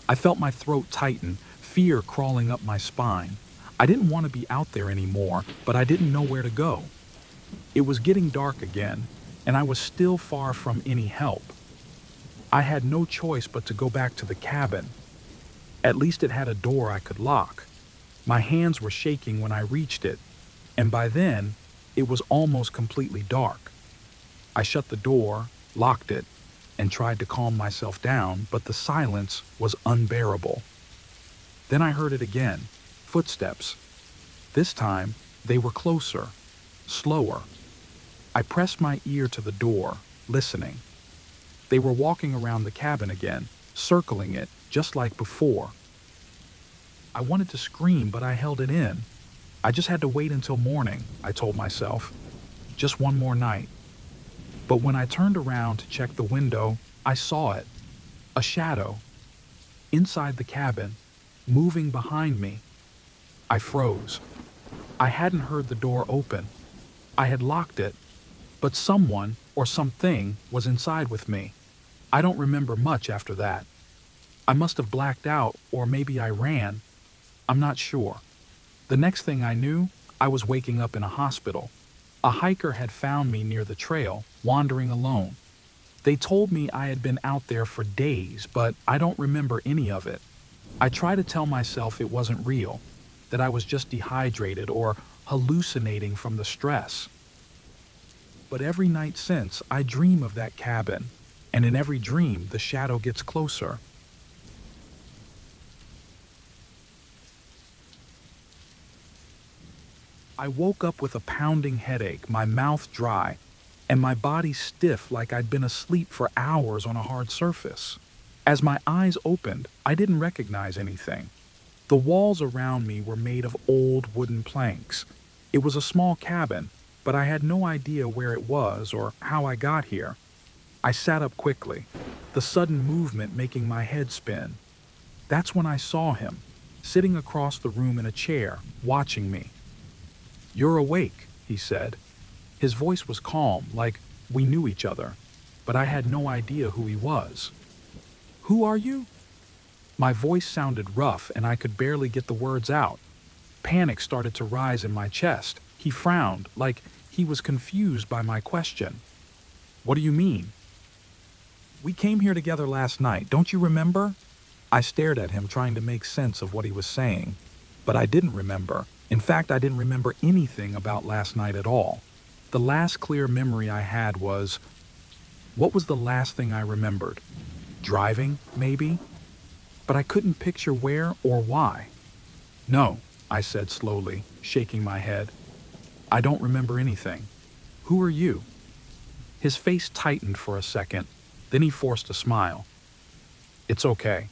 I felt my throat tighten, fear crawling up my spine. I didn't want to be out there anymore, but I didn't know where to go. It was getting dark again, and I was still far from any help. I had no choice but to go back to the cabin. At least it had a door I could lock. My hands were shaking when I reached it, and by then, it was almost completely dark. I shut the door, locked it, and tried to calm myself down, but the silence was unbearable. Then I heard it again, footsteps. This time, they were closer, slower. I pressed my ear to the door, listening. They were walking around the cabin again, circling it, just like before. I wanted to scream, but I held it in. I just had to wait until morning, I told myself. Just one more night. But when I turned around to check the window, I saw it. A shadow. Inside the cabin, moving behind me. I froze. I hadn't heard the door open. I had locked it, but someone or something was inside with me. I don't remember much after that. I must have blacked out, or maybe I ran. I'm not sure. The next thing I knew, I was waking up in a hospital. A hiker had found me near the trail, wandering alone. They told me I had been out there for days, but I don't remember any of it. I try to tell myself it wasn't real, that I was just dehydrated or hallucinating from the stress. But every night since, I dream of that cabin, and in every dream, the shadow gets closer. I woke up with a pounding headache, my mouth dry, and my body stiff like I'd been asleep for hours on a hard surface. As my eyes opened, I didn't recognize anything. The walls around me were made of old wooden planks. It was a small cabin, but I had no idea where it was or how I got here. I sat up quickly, the sudden movement making my head spin. That's when I saw him, sitting across the room in a chair, watching me. "You're awake," he said. His voice was calm, like we knew each other, but I had no idea who he was. "Who are you?" My voice sounded rough and I could barely get the words out. Panic started to rise in my chest. He frowned, like he was confused by my question. What do you mean? We came here together last night, don't you remember? I stared at him, trying to make sense of what he was saying. But I didn't remember. In fact, I didn't remember anything about last night at all. The last clear memory I had was... What was the last thing I remembered? Driving, maybe? But I couldn't picture where or why. No, I said slowly, shaking my head. I don't remember anything. Who are you? His face tightened for a second, then he forced a smile. It's okay.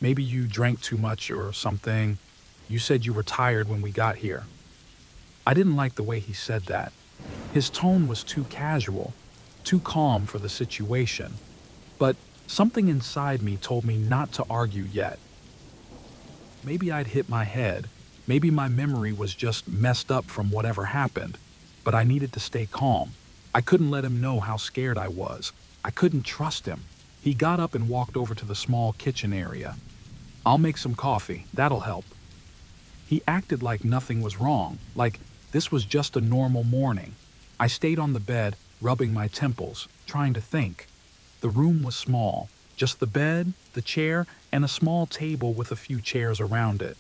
Maybe you drank too much or something. You said you were tired when we got here. I didn't like the way he said that. His tone was too casual, too calm for the situation. But something inside me told me not to argue yet. Maybe I'd hit my head. Maybe my memory was just messed up from whatever happened. But I needed to stay calm. I couldn't let him know how scared I was. I couldn't trust him. He got up and walked over to the small kitchen area. I'll make some coffee. That'll help. He acted like nothing was wrong, like this was just a normal morning. I stayed on the bed, rubbing my temples, trying to think. The room was small, just the bed, the chair, and a small table with a few chairs around it.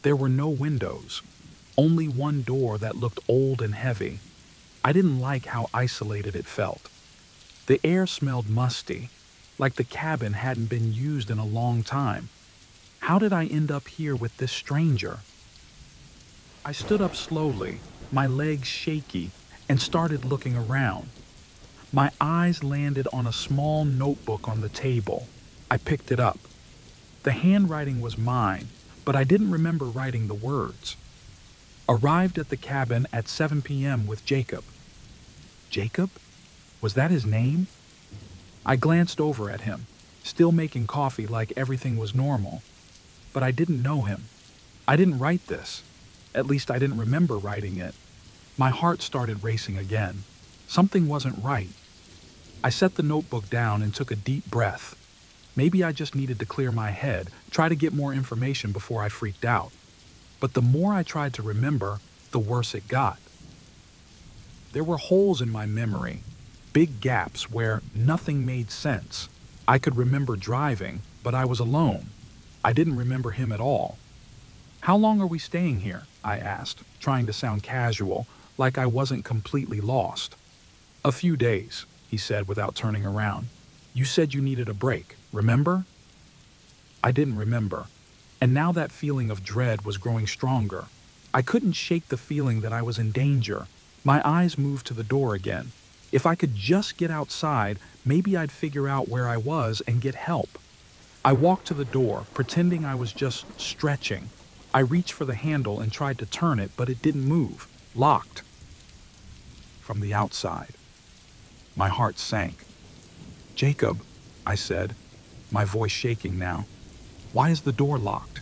There were no windows, only one door that looked old and heavy. I didn't like how isolated it felt. The air smelled musty, like the cabin hadn't been used in a long time. How did I end up here with this stranger? I stood up slowly, my legs shaky, and started looking around. My eyes landed on a small notebook on the table. I picked it up. The handwriting was mine, but I didn't remember writing the words. Arrived at the cabin at 7 p.m. with Jacob. Jacob? Was that his name? I glanced over at him, still making coffee like everything was normal. But I didn't know him. I didn't write this. At least I didn't remember writing it. My heart started racing again. Something wasn't right. I set the notebook down and took a deep breath. Maybe I just needed to clear my head, try to get more information before I freaked out. But the more I tried to remember, the worse it got. There were holes in my memory, big gaps where nothing made sense. I could remember driving, but I was alone. I didn't remember him at all. How long are we staying here? I asked, trying to sound casual, like I wasn't completely lost. A few days, he said without turning around. You said you needed a break, remember? I didn't remember, and now that feeling of dread was growing stronger. I couldn't shake the feeling that I was in danger. My eyes moved to the door again. If I could just get outside, maybe I'd figure out where I was and get help. I walked to the door, pretending I was just stretching. I reached for the handle and tried to turn it, but it didn't move. Locked. From the outside. My heart sank. Jacob, I said, my voice shaking now. Why is the door locked?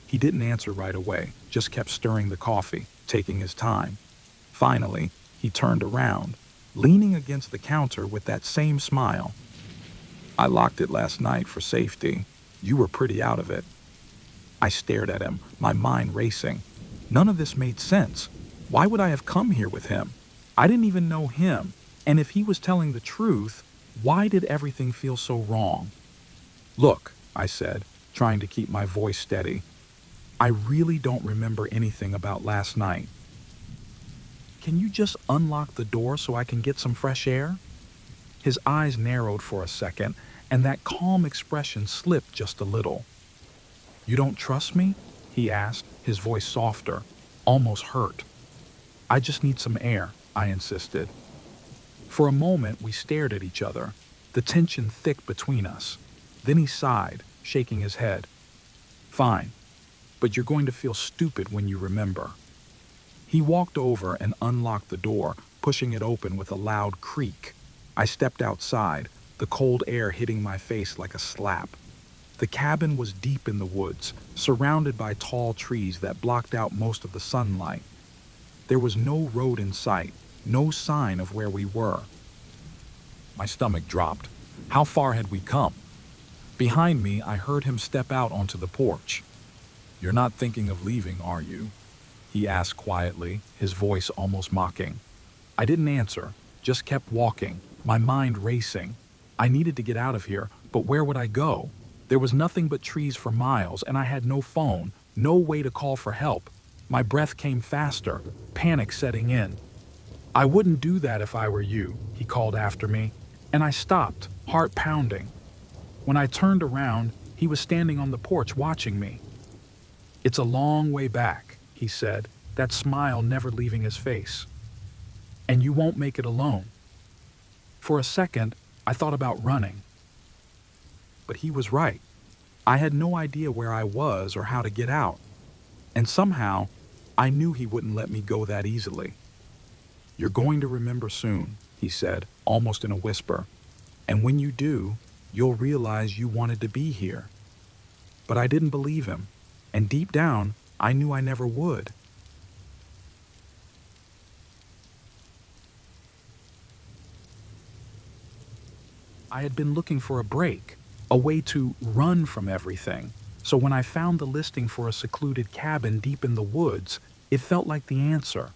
He didn't answer right away, just kept stirring the coffee, taking his time. Finally, he turned around, leaning against the counter with that same smile. I locked it last night for safety. You were pretty out of it. I stared at him, my mind racing. None of this made sense. Why would I have come here with him? I didn't even know him, and if he was telling the truth, why did everything feel so wrong? Look, I said, trying to keep my voice steady. I really don't remember anything about last night. Can you just unlock the door so I can get some fresh air? His eyes narrowed for a second, and that calm expression slipped just a little. You don't trust me? He asked, his voice softer, almost hurt. I just need some air, I insisted. For a moment, we stared at each other, the tension thick between us. Then he sighed, shaking his head. Fine, but you're going to feel stupid when you remember. He walked over and unlocked the door, pushing it open with a loud creak. I stepped outside, the cold air hitting my face like a slap. The cabin was deep in the woods, surrounded by tall trees that blocked out most of the sunlight. There was no road in sight, no sign of where we were. My stomach dropped. How far had we come? Behind me, I heard him step out onto the porch. "You're not thinking of leaving, are you?" he asked quietly, his voice almost mocking. I didn't answer, just kept walking, my mind racing. I needed to get out of here, but where would I go? There was nothing but trees for miles, and I had no phone, no way to call for help. My breath came faster, panic setting in. "I wouldn't do that if I were you," he called after me, and I stopped, heart pounding. When I turned around, he was standing on the porch watching me. "It's a long way back," he said, that smile never leaving his face. "And you won't make it alone." For a second, I thought about running. But he was right. I had no idea where I was or how to get out. And somehow, I knew he wouldn't let me go that easily. "You're going to remember soon," he said, almost in a whisper. "And when you do, you'll realize you wanted to be here." But I didn't believe him, and deep down, I knew I never would. I had been looking for a break, a way to run from everything. So when I found the listing for a secluded cabin deep in the woods, it felt like the answer.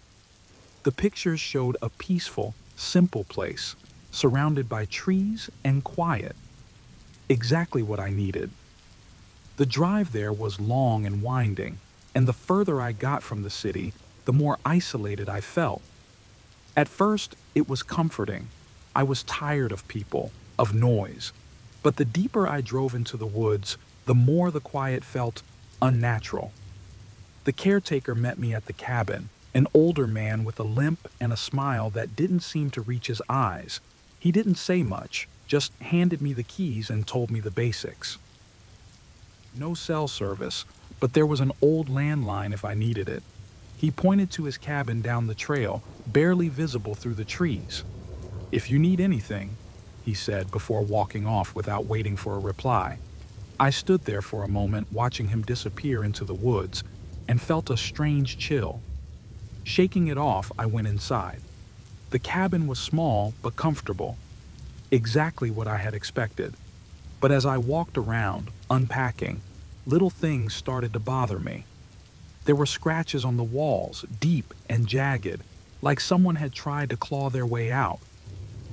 The pictures showed a peaceful, simple place, surrounded by trees and quiet. Exactly what I needed. The drive there was long and winding, and the further I got from the city, the more isolated I felt. At first, it was comforting. I was tired of people, of noise. But the deeper I drove into the woods, the more the quiet felt unnatural. The caretaker met me at the cabin, an older man with a limp and a smile that didn't seem to reach his eyes. He didn't say much, just handed me the keys and told me the basics. No cell service, but there was an old landline if I needed it. He pointed to his cabin down the trail, barely visible through the trees. "If you need anything," he said before walking off without waiting for a reply. I stood there for a moment watching him disappear into the woods and felt a strange chill. Shaking it off, I went inside. The cabin was small but comfortable. Exactly what I had expected. But as I walked around, unpacking, little things started to bother me. There were scratches on the walls, deep and jagged, like someone had tried to claw their way out.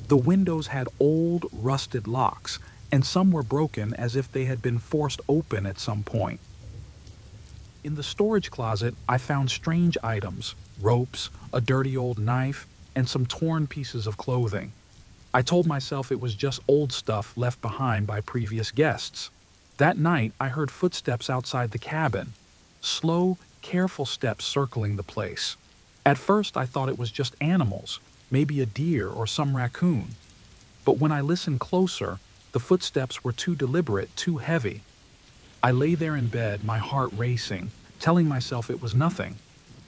The windows had old, rusted locks, and some were broken as if they had been forced open at some point. In the storage closet, I found strange items, ropes, a dirty old knife, and some torn pieces of clothing. I told myself it was just old stuff left behind by previous guests. That night, I heard footsteps outside the cabin. Slow, careful steps circling the place. At first, I thought it was just animals, maybe a deer or some raccoon. But when I listened closer, the footsteps were too deliberate, too heavy. I lay there in bed, my heart racing, telling myself it was nothing.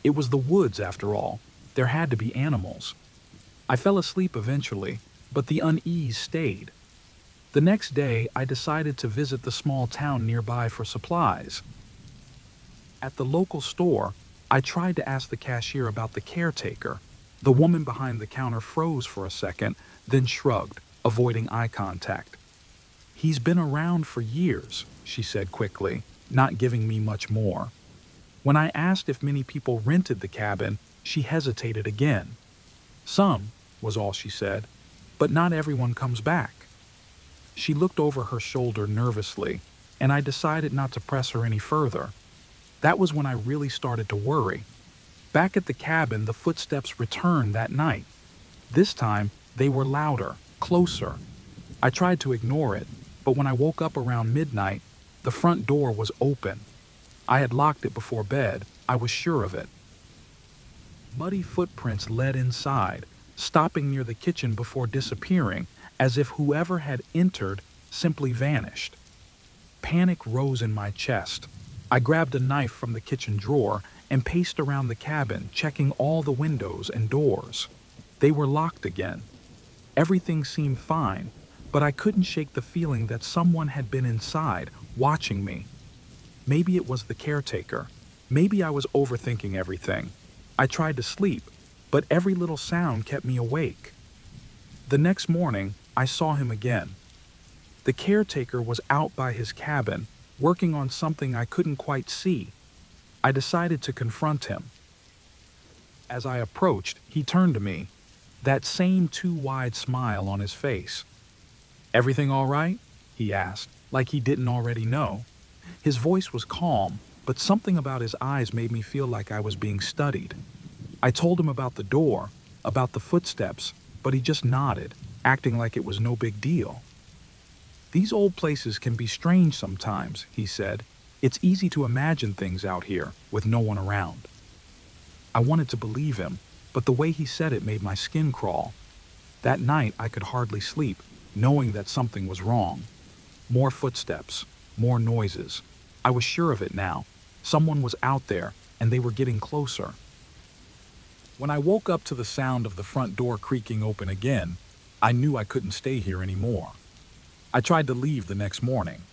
It was the woods, after all. There had to be animals. I fell asleep eventually, but the unease stayed. The next day, I decided to visit the small town nearby for supplies. At the local store, I tried to ask the cashier about the caretaker. The woman behind the counter froze for a second, then shrugged, avoiding eye contact. "He's been around for years," she said quickly, not giving me much more. When I asked if many people rented the cabin, she hesitated again. "Some," was all she said, "but not everyone comes back." She looked over her shoulder nervously, and I decided not to press her any further. That was when I really started to worry. Back at the cabin, the footsteps returned that night. This time, they were louder, closer. I tried to ignore it, but when I woke up around midnight, the front door was open. I had locked it before bed, I was sure of it. Muddy footprints led inside, stopping near the kitchen before disappearing, as if whoever had entered simply vanished. Panic rose in my chest. I grabbed a knife from the kitchen drawer and paced around the cabin, checking all the windows and doors. They were locked again. Everything seemed fine, but I couldn't shake the feeling that someone had been inside, watching me. Maybe it was the caretaker. Maybe I was overthinking everything. I tried to sleep, but every little sound kept me awake. The next morning, I saw him again. The caretaker was out by his cabin, working on something I couldn't quite see. I decided to confront him. As I approached, he turned to me, that same too wide smile on his face. "Everything all right?" he asked, like he didn't already know. His voice was calm, but something about his eyes made me feel like I was being studied. I told him about the door, about the footsteps, but he just nodded, acting like it was no big deal. "These old places can be strange sometimes," he said. "It's easy to imagine things out here with no one around." I wanted to believe him, but the way he said it made my skin crawl. That night I could hardly sleep, knowing that something was wrong. More footsteps, more noises. I was sure of it now. Someone was out there, and they were getting closer. When I woke up to the sound of the front door creaking open again, I knew I couldn't stay here anymore. I tried to leave the next morning,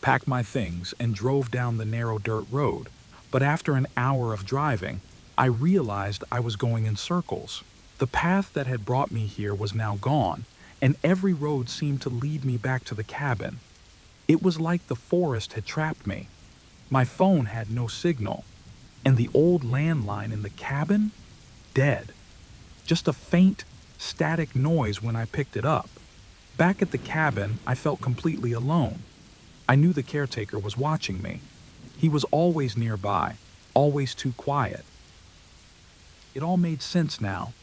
packed my things, and drove down the narrow dirt road. But after an hour of driving, I realized I was going in circles. The path that had brought me here was now gone, and every road seemed to lead me back to the cabin. It was like the forest had trapped me. My phone had no signal, and the old landline in the cabin? Dead. Just a faint, static noise when I picked it up. Back at the cabin, I felt completely alone. I knew the caretaker was watching me. He was always nearby, always too quiet. It all made sense now.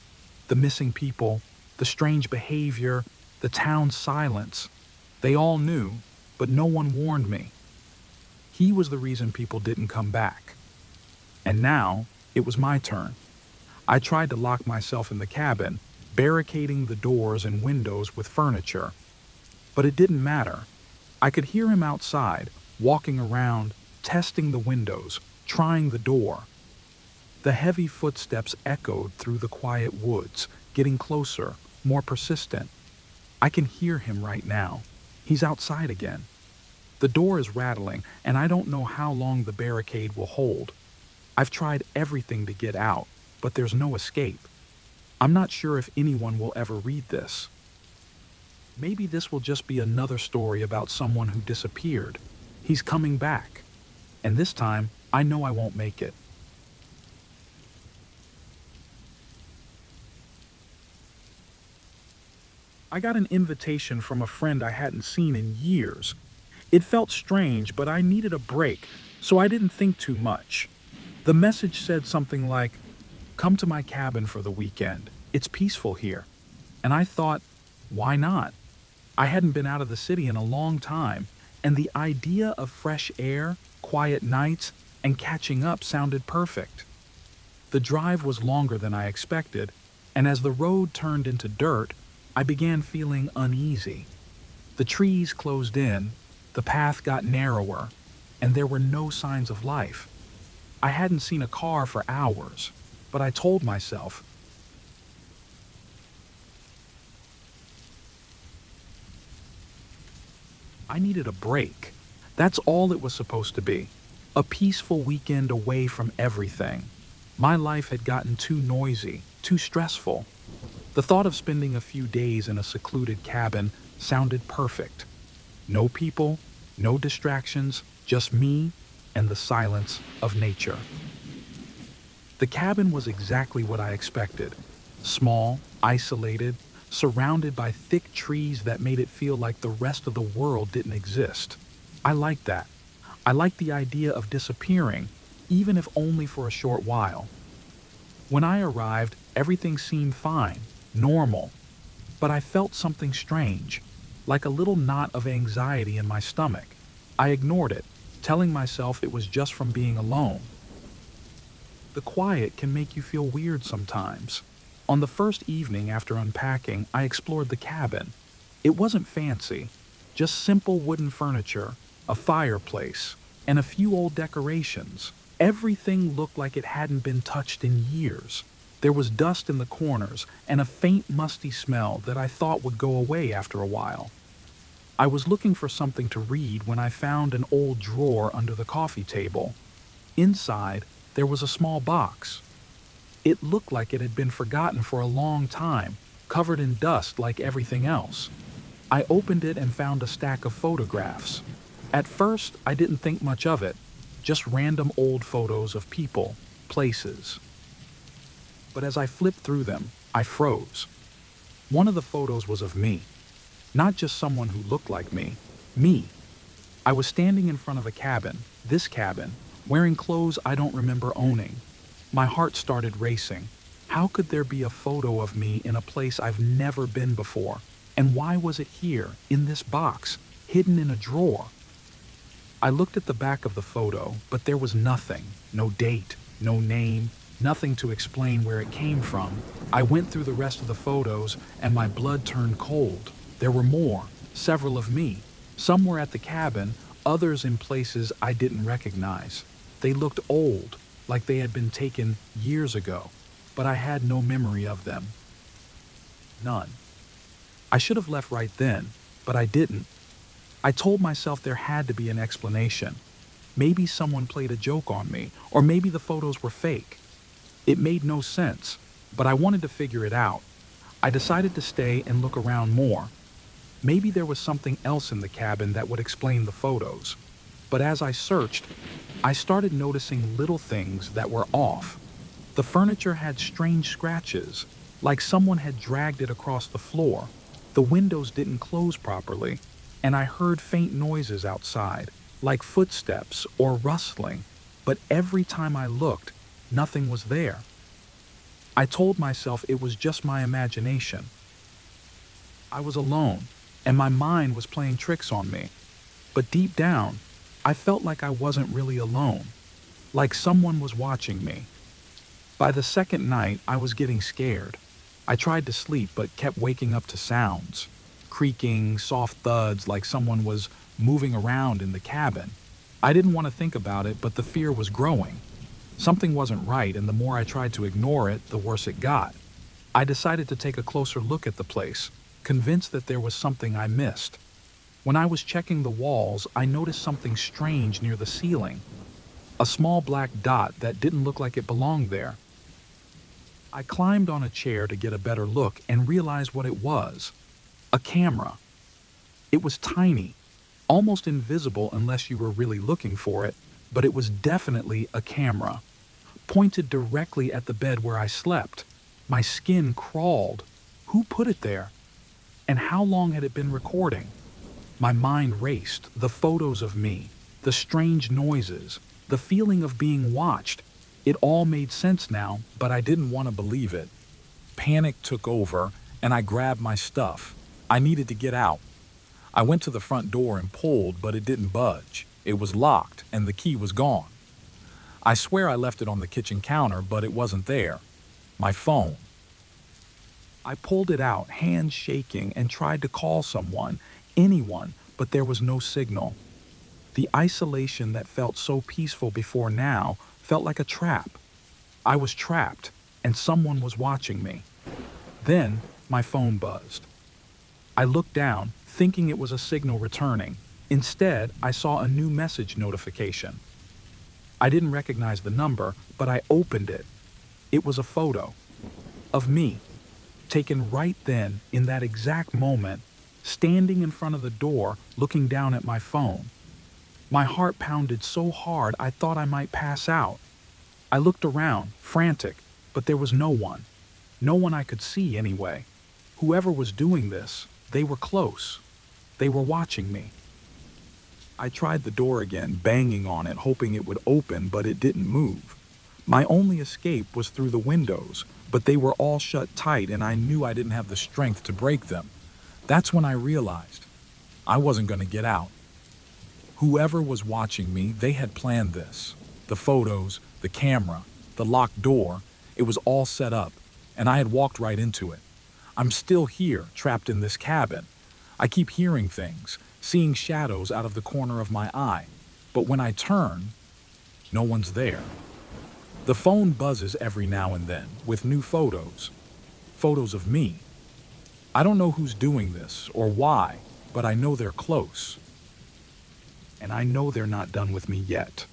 The missing people, the strange behavior, the town's silence. They all knew, but no one warned me. He was the reason people didn't come back. And now, it was my turn. I tried to lock myself in the cabin, barricading the doors and windows with furniture. But it didn't matter. I could hear him outside, walking around, testing the windows, trying the door. The heavy footsteps echoed through the quiet woods, getting closer, more persistent. I can hear him right now. He's outside again. The door is rattling, and I don't know how long the barricade will hold. I've tried everything to get out, but there's no escape. I'm not sure if anyone will ever read this. Maybe this will just be another story about someone who disappeared. He's coming back. And this time, I know I won't make it. I got an invitation from a friend I hadn't seen in years. It felt strange, but I needed a break, so I didn't think too much. The message said something like, "Come to my cabin for the weekend. It's peaceful here." And I thought, why not? I hadn't been out of the city in a long time, and the idea of fresh air, quiet nights, and catching up sounded perfect. The drive was longer than I expected, and as the road turned into dirt, I began feeling uneasy. The trees closed in, the path got narrower, and there were no signs of life. I hadn't seen a car for hours, but I told myself, I needed a break. That's all it was supposed to be. A peaceful weekend away from everything. My life had gotten too noisy, too stressful. The thought of spending a few days in a secluded cabin sounded perfect. No people, no distractions, just me and the silence of nature. The cabin was exactly what I expected. Small, isolated, surrounded by thick trees that made it feel like the rest of the world didn't exist. I liked that. I liked the idea of disappearing, even if only for a short while. When I arrived, everything seemed fine, normal, but I felt something strange, like a little knot of anxiety in my stomach. I ignored it, telling myself it was just from being alone. The quiet can make you feel weird sometimes. On the first evening after unpacking, I explored the cabin. It wasn't fancy, just simple wooden furniture, a fireplace, and a few old decorations. Everything looked like it hadn't been touched in years. There was dust in the corners and a faint musty smell that I thought would go away after a while. I was looking for something to read when I found an old drawer under the coffee table. Inside, there was a small box. It looked like it had been forgotten for a long time, covered in dust like everything else. I opened it and found a stack of photographs. At first, I didn't think much of it, just random old photos of people, places. But as I flipped through them, I froze. One of the photos was of me. Not just someone who looked like me. I was standing in front of a cabin, this cabin, wearing clothes I don't remember owning. My heart started racing. How could there be a photo of me in a place I've never been before? And why was it here, in this box, hidden in a drawer? I looked at the back of the photo, but there was nothing. No date, no name, nothing to explain where it came from. I went through the rest of the photos, and my blood turned cold. There were more, several of me. Some were at the cabin, others in places I didn't recognize. They looked old, like they had been taken years ago, but I had no memory of them. None. I should have left right then, but I didn't. I told myself there had to be an explanation. Maybe someone played a joke on me, or maybe the photos were fake. It made no sense, but I wanted to figure it out. I decided to stay and look around more. Maybe there was something else in the cabin that would explain the photos. But as I searched, I started noticing little things that were off. The furniture had strange scratches, like someone had dragged it across the floor. The windows didn't close properly, and I heard faint noises outside, like footsteps or rustling. But every time I looked, nothing was there. I told myself it was just my imagination. I was alone, and my mind was playing tricks on me. But deep down, I felt like I wasn't really alone, like someone was watching me. By the second night, I was getting scared. I tried to sleep but kept waking up to sounds, creaking, soft thuds like someone was moving around in the cabin. I didn't want to think about it, but the fear was growing. Something wasn't right, and the more I tried to ignore it, the worse it got. I decided to take a closer look at the place, convinced that there was something I missed. When I was checking the walls, I noticed something strange near the ceiling. A small black dot that didn't look like it belonged there. I climbed on a chair to get a better look and realized what it was. A camera. It was tiny, almost invisible unless you were really looking for it, but it was definitely a camera, pointed directly at the bed where I slept. My skin crawled. Who put it there? And how long had it been recording? My mind raced. The photos of me, the strange noises, the feeling of being watched. It all made sense now, but I didn't want to believe it. Panic took over, and I grabbed my stuff. I needed to get out. I went to the front door and pulled, but it didn't budge. It was locked, and the key was gone. I swear I left it on the kitchen counter, but it wasn't there. My phone. I pulled it out, hands shaking, and tried to call someone, anyone, but there was no signal. The isolation that felt so peaceful before now felt like a trap. I was trapped, and someone was watching me. Then my phone buzzed. I looked down, thinking it was a signal returning. Instead, I saw a new message notification. I didn't recognize the number, but I opened it. It was a photo of me, taken right then, in that exact moment, standing in front of the door, looking down at my phone. My heart pounded so hard I thought I might pass out. I looked around, frantic, but there was no one. No one I could see anyway. Whoever was doing this, they were close. They were watching me. I tried the door again, banging on it, hoping it would open, but it didn't move. My only escape was through the windows, but they were all shut tight and I knew I didn't have the strength to break them. That's when I realized I wasn't going to get out. Whoever was watching me, they had planned this. The photos, the camera, the locked door, it was all set up, and I had walked right into it. I'm still here, trapped in this cabin. I keep hearing things, seeing shadows out of the corner of my eye, but when I turn, no one's there. The phone buzzes every now and then with new photos. Photos of me. I don't know who's doing this or why, but I know they're close. And I know they're not done with me yet.